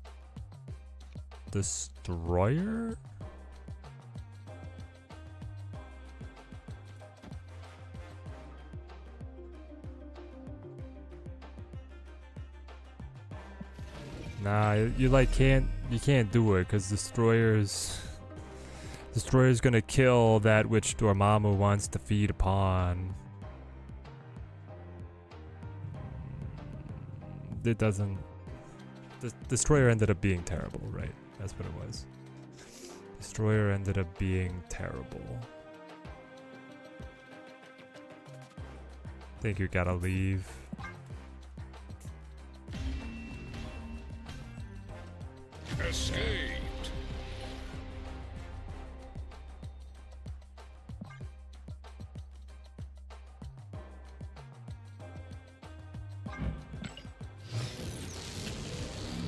destroyer? Nah, you can't do it because Destroyer's gonna kill that which Dormammu wants to feed upon. It doesn't. Destroyer ended up being terrible, right? That's what it was. Destroyer ended up being terrible. Think you gotta leave. Escaped.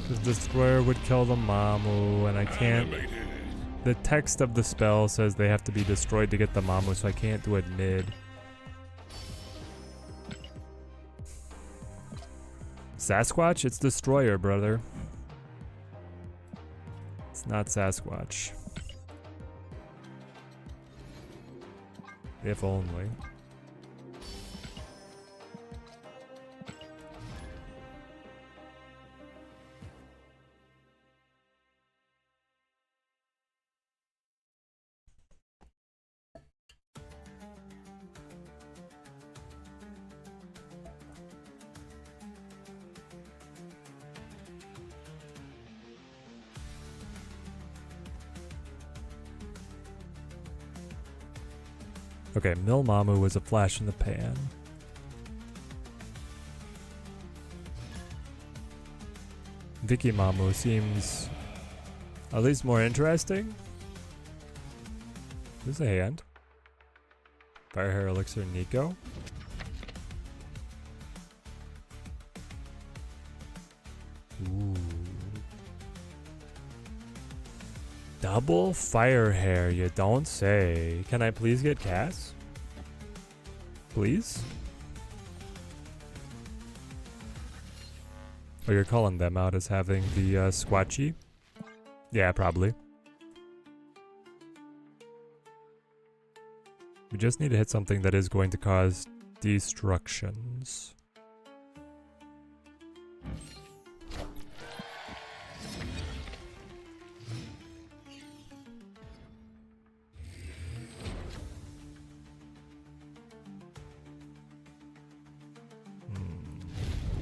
The destroyer would kill the Mamu, and I can't... Animated. The text of the spell says they have to be destroyed to get the Mamu, so I can't do it mid. Sasquatch? It's destroyer, brother. It's not Sasquatch. If only. Okay, Milmamu was a flash in the pan. Vicky Mamu seems at least more interesting. There's a hand. Fire Hair Elixir Nico. Ooh. Double fire hair, you don't say. Can I please get Cass? Please? Oh, you're calling them out as having the squatchy? Yeah, probably. We just need to hit something that is going to cause destructions.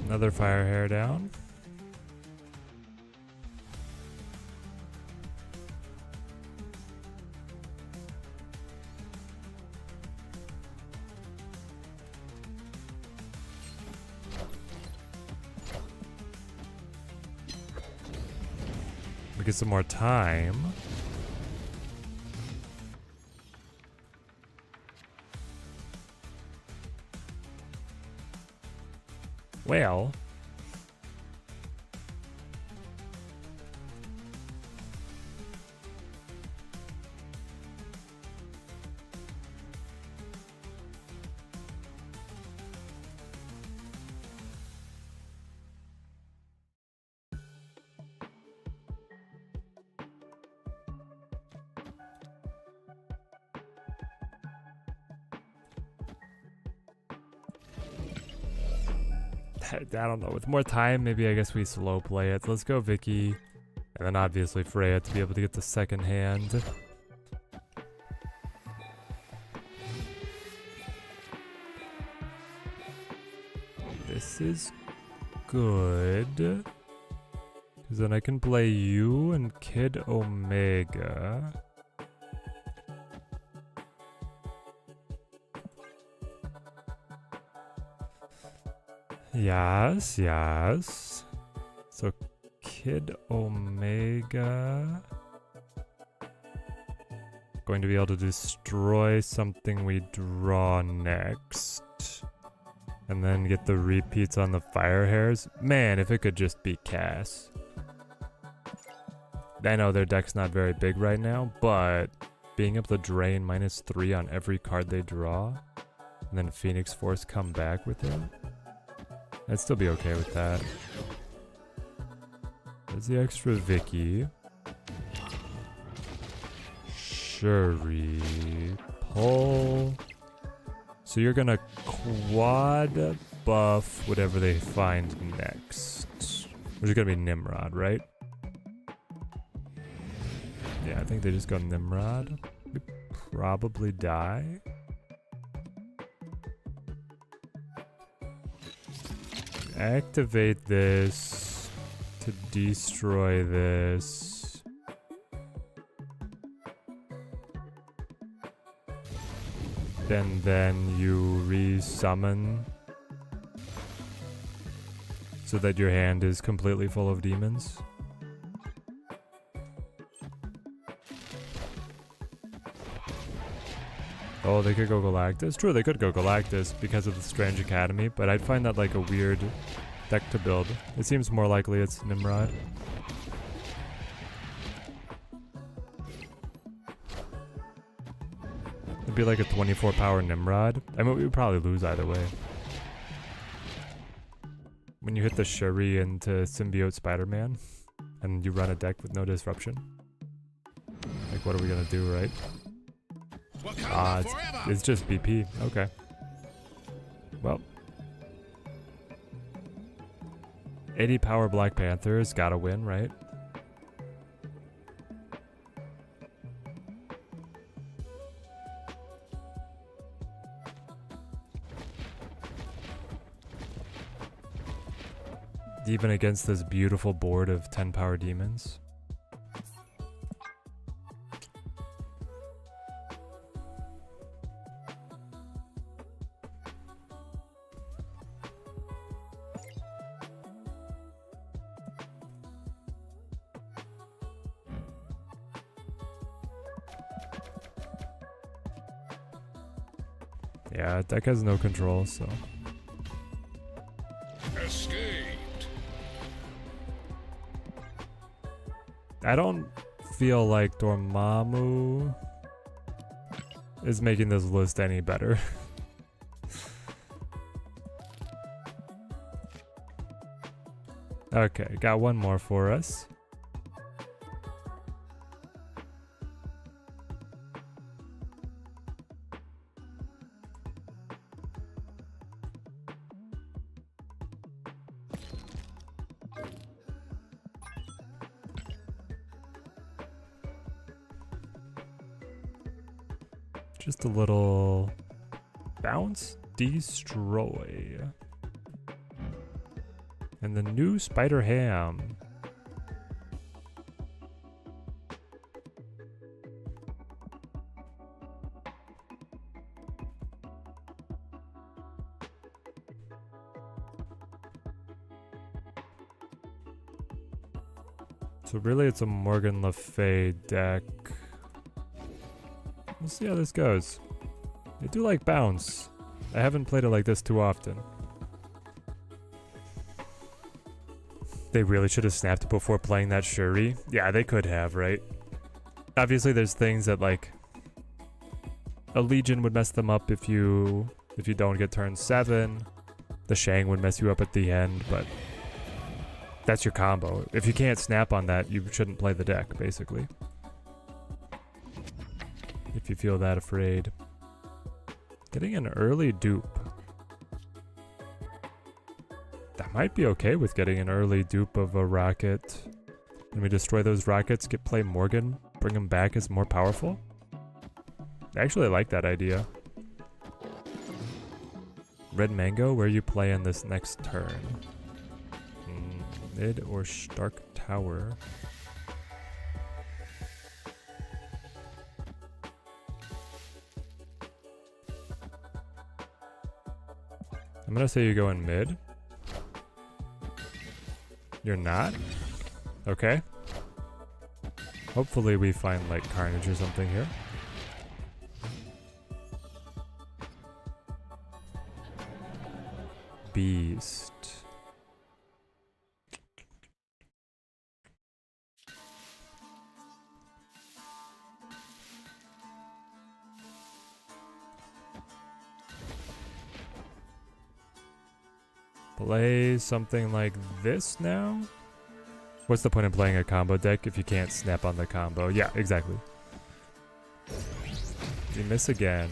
Another fire hair down. We get some more time. Well, I don't know. With more time, maybe I guess we slow play it. Let's go Vicky. And then obviously Freya to be able to get the second hand. This is good. Because then I can play you and Kid Omega. Yes, yes. So Kid Omega going to be able to destroy something we draw next. And then get the repeats on the fire hairs. Man, if it could just be Cass. I know their deck's not very big right now, but being able to drain -3 on every card they draw, and then Phoenix Force come back with it, I'd still be okay with that. There's the extra Vicky. Shuri. Pull. So you're gonna quad buff whatever they find next. Which is gonna be Nimrod, right? Yeah, I think they just go Nimrod. We probably die. Activate this to destroy this. And then you re-summon so that your hand is completely full of demons. Oh, they could go Galactus? True, they could go Galactus because of the Strange Academy, but I'd find that like a weird deck to build? It seems more likely it's Nimrod. It'd be like a 24 power Nimrod. I mean, we would probably lose either way. When you hit the Shuri into Symbiote Spider-Man, and you run a deck with no disruption. Like, what are we gonna do, right? It's just BP. Okay. Well. 80 power Black Panthers, gotta win, right? Even against this beautiful board of 10 power demons. Yeah, deck has no control, so. Escaped. I don't feel like Dormammu is making this list any better. Okay, got one more for us. Just a little bounce, destroy. And the new Spider Ham. So really it's a Morgan Le Fay deck. We'll see how this goes. I do like bounce. I haven't played it like this too often. They really should have snapped before playing that Shuri. Yeah, they could have, right? Obviously there's things that like a Legion would mess them up if you don't get turn 7. The Shang would mess you up at the end, but that's your combo. If you can't snap on that, you shouldn't play the deck, basically. If you feel that afraid. Getting an early dupe. That might be okay with getting an early dupe of a rocket. When we destroy those rockets, play Morgan, bring him back as more powerful. I actually like that idea. Red Mango, where are you playing this next turn? Mid or Stark Tower? I'm gonna say you go in mid. You're not? Okay. Hopefully we find like Carnage or something here. Beast. Play something like this now? What's the point of playing a combo deck if you can't snap on the combo? Yeah, exactly. You miss again.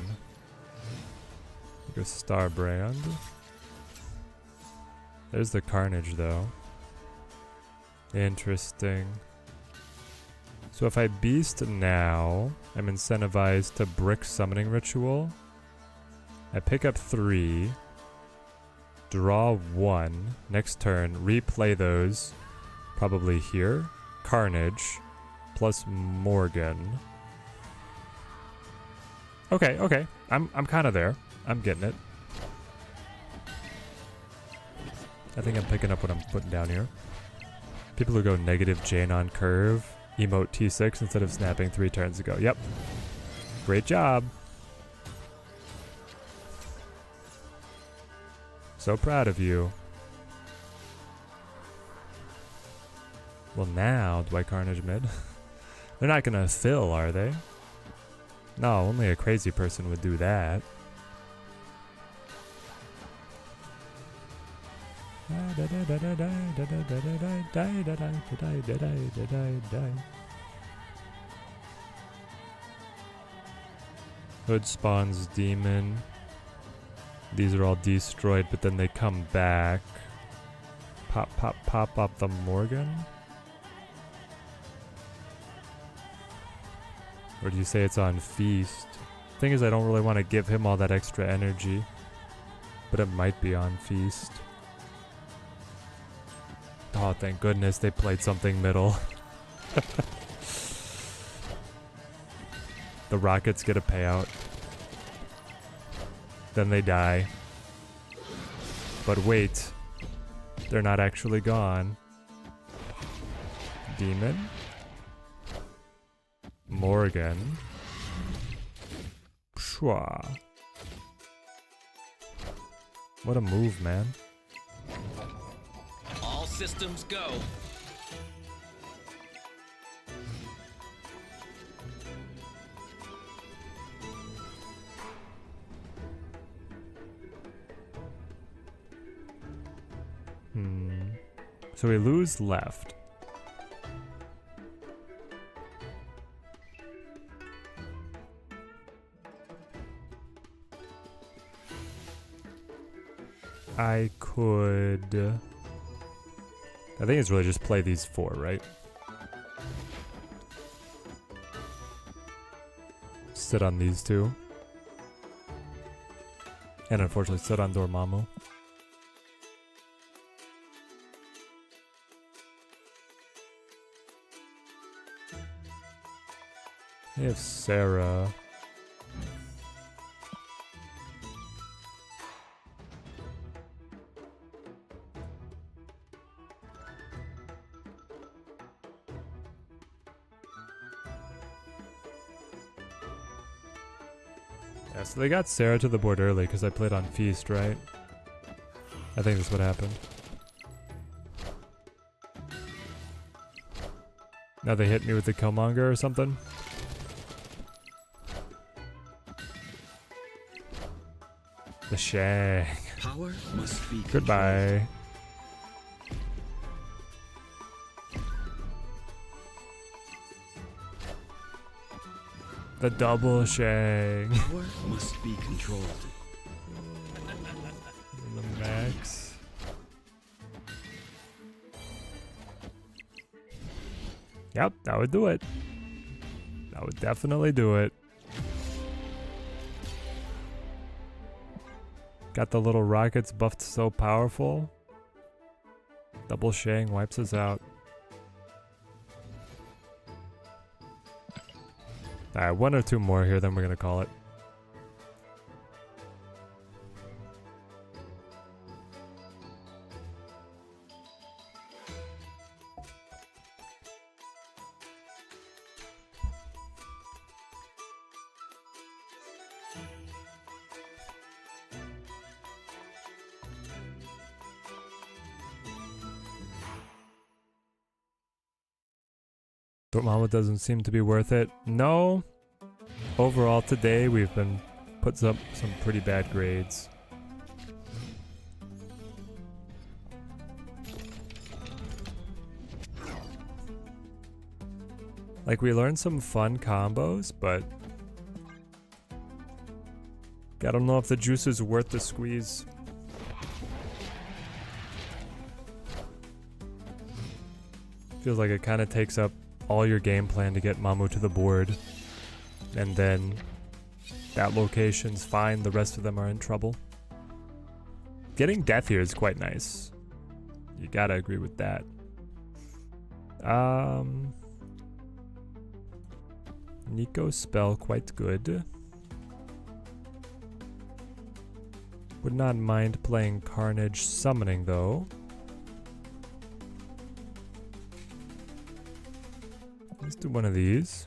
Go Starbrand. There's the Carnage though. Interesting. So if I beast now, I'm incentivized to brick Summoning Ritual. I pick up 3. Draw 1. Next turn, replay those. Probably here. Carnage. Plus Morgan. Okay, okay. I'm kind of there. I'm getting it. I think I'm picking up what I'm putting down here. People who go negative Jane on curve. Emote T6 instead of snapping 3 turns ago. Yep. Great job. So proud of you. Well, now do I Carnage mid? They're not gonna fill, are they? No, only a crazy person would do that. Hood spawns demon. These are all destroyed, but then they come back. Pop, pop, pop up the Morgan? Or do you say it's on Feast? Thing is, I don't really want to give him all that extra energy. But it might be on Feast. Oh, thank goodness they played something middle. The Rockets get a payout. Then they die. But wait. They're not actually gone. Demon. Morgan. Pshwa. What a move, man. All systems go. So we lose left. I could... I think it's really just play these four, right? Sit on these two. And unfortunately sit on Dormammu. They have Sarah. Yeah, so they got Sarah to the board early because I played on Feast, right? I think that's what happened. Now they hit me with the Killmonger or something? The Shang. Power must be Goodbye. The double Shang. Power must be controlled. The max. Yep, that would do it. That would definitely do it. Got the little rockets buffed so powerful. Double Shang wipes us out. Alright, one or two more here, then we're gonna call it. Dormammu doesn't seem to be worth it. No. Overall today we've been put up some pretty bad grades. Like we learned some fun combos, but I don't know if the juice is worth the squeeze. Feels like it kind of takes up all your game plan to get Mamu to the board, and then that location's fine, the rest of them are in trouble. Getting death here is quite nice. You gotta agree with that. Nico's spell quite good. Would not mind playing Carnage Summoning though. Let's do one of these.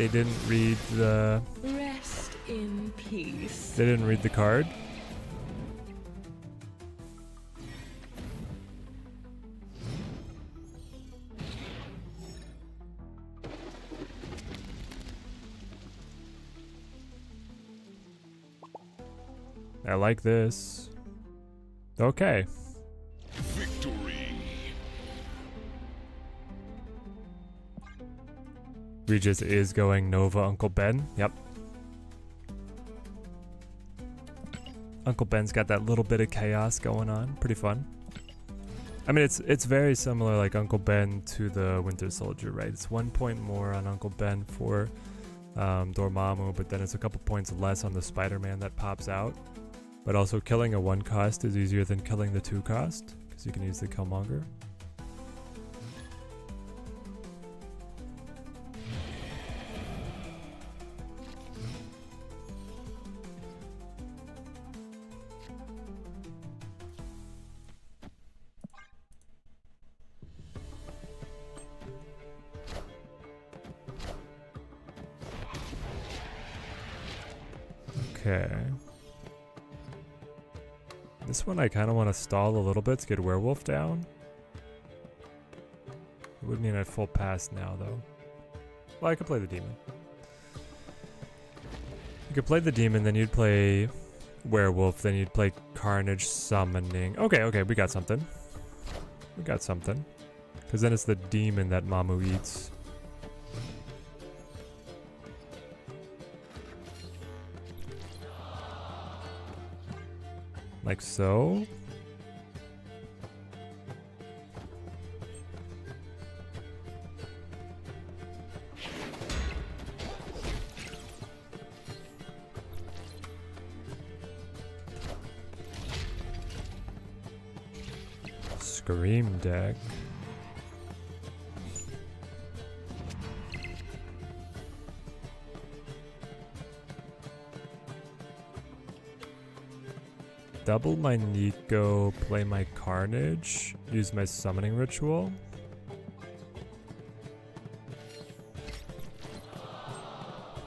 They didn't read the... Rest in peace. They didn't read the card. I like this. Okay. Victory. Regis is going Nova Uncle Ben. Yep. Uncle Ben's got that little bit of chaos going on. Pretty fun. I mean, it's very similar like Uncle Ben to the Winter Soldier, right? It's 1 point more on Uncle Ben for Dormammu, but then it's a couple points less on the Spider-Man that pops out. But also killing a 1 cost is easier than killing the 2 cost, because you can use the Killmonger. Okay. This one I kind of want to stall a little bit to get Werewolf down. It would mean I'd full pass now, though. Well, I could play the Demon. You could play the Demon, then you'd play Werewolf, then you'd play Carnage Summoning. Okay, okay, we got something. We got something. Because then it's the Demon that Mamu eats. Like so. Scream deck. Double my Nico, play my Carnage, use my summoning ritual.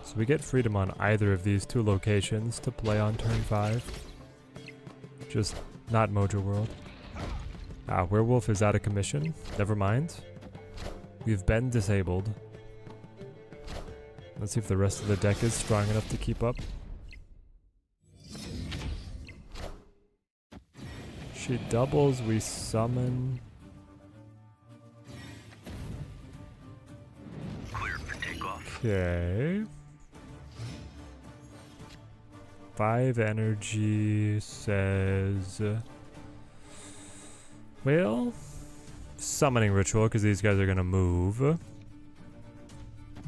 So we get freedom on either of these 2 locations to play on turn 5. Just not Mojo World. Ah, Werewolf is out of commission. Never mind. We've been disabled. Let's see if the rest of the deck is strong enough to keep up. She doubles, we summon. Clear for takeoff. Okay. 5 energy says... Well, summoning ritual, because these guys are going to move.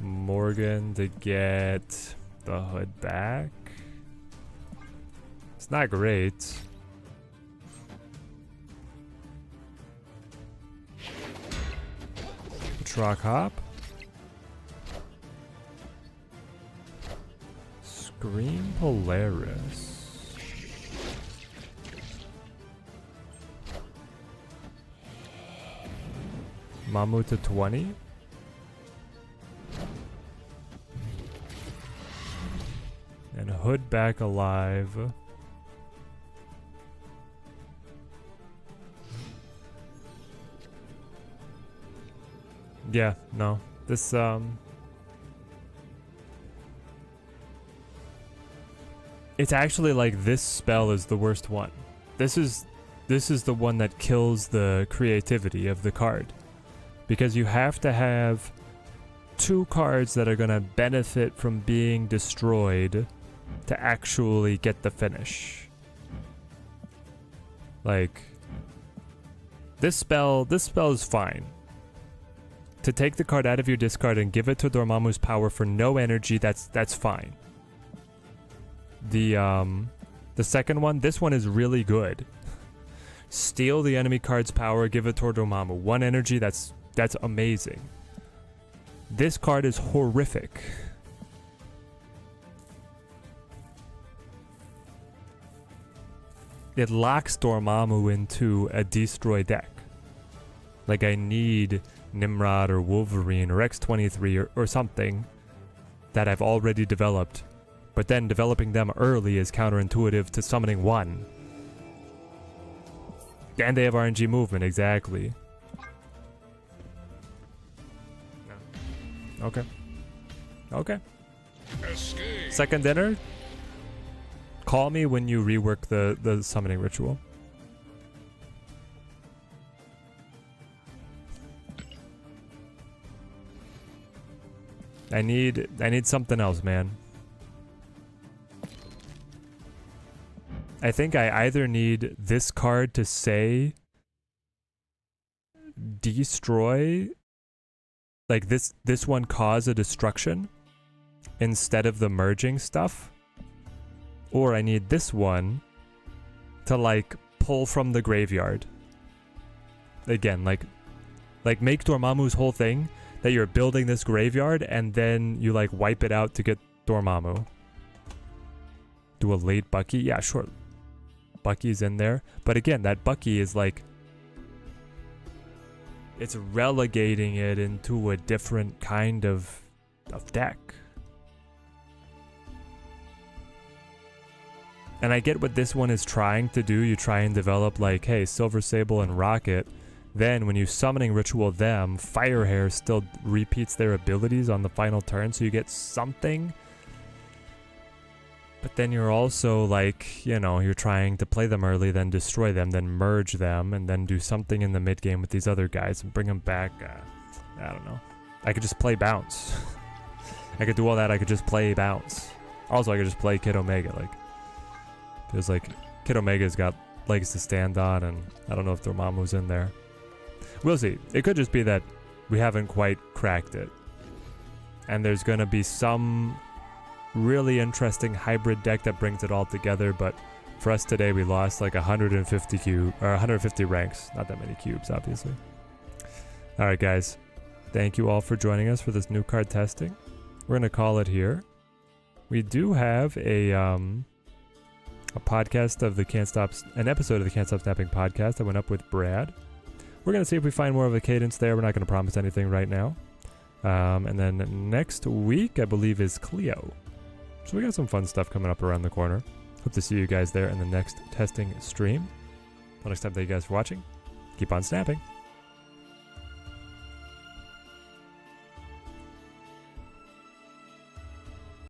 Morgan to get the hood back. It's not great. Rock hop. Scream Polaris. Mamu to 20. And Hood back alive. Yeah, no. This it's actually like this spell is the worst one. This is the one that kills the creativity of the card. Because you have to have 2 cards that are going to benefit from being destroyed to actually get the finish. Like this spell is fine. To take the card out of your discard and give it to Dormammu's power for no energy, that's fine. The second one, this one is really good. Steal the enemy card's power, give it to Dormammu. 1 energy, that's amazing. This card is horrific. It locks Dormammu into a destroy deck. Like I need Nimrod or Wolverine or X-23 or something that I've already developed, but then developing them early is counterintuitive to summoning one. And they have RNG movement, exactly. No. Okay. Okay. Escape. Second dinner? Call me when you rework the summoning ritual. I need something else, man. I think I either need this card to say destroy, like this one cause a destruction instead of the merging stuff, or I need this one to like pull from the graveyard. Again, like make Dormammu's whole thing that you're building this graveyard and then you like wipe it out to get Dormammu. Do a late Bucky? Yeah, sure. Bucky's in there. But again, that Bucky is like, it's relegating it into a different kind of deck. And I get what this one is trying to do. You try and develop like, hey, Silver Sable and Rocket. Then when you summoning ritual them, Firehair still repeats their abilities on the final turn, so you get something. But then you're also like, you know, you're trying to play them early, then destroy them, then merge them, and then do something in the mid game with these other guys and bring them back. I don't know. I could just play bounce. I could do all that. I could just play bounce. Also, I could just play Kid Omega. Like, there's like Kid Omega's got legs to stand on, and I don't know if Dormammu's in there. We'll see. It could just be that we haven't quite cracked it. And there's going to be some really interesting hybrid deck that brings it all together, but for us today we lost like 150 ranks. Not that many cubes, obviously. Alright guys, thank you all for joining us for this new card testing. We're going to call it here. We do have a podcast of an episode of the Can't Stop Snapping podcast that went up with Brad. We're going to see if we find more of a cadence there. We're not going to promise anything right now. And then next week, I believe, is Cleo. So we got some fun stuff coming up around the corner. Hope to see you guys there in the next testing stream. Until next time, thank you guys for watching. Keep on snapping.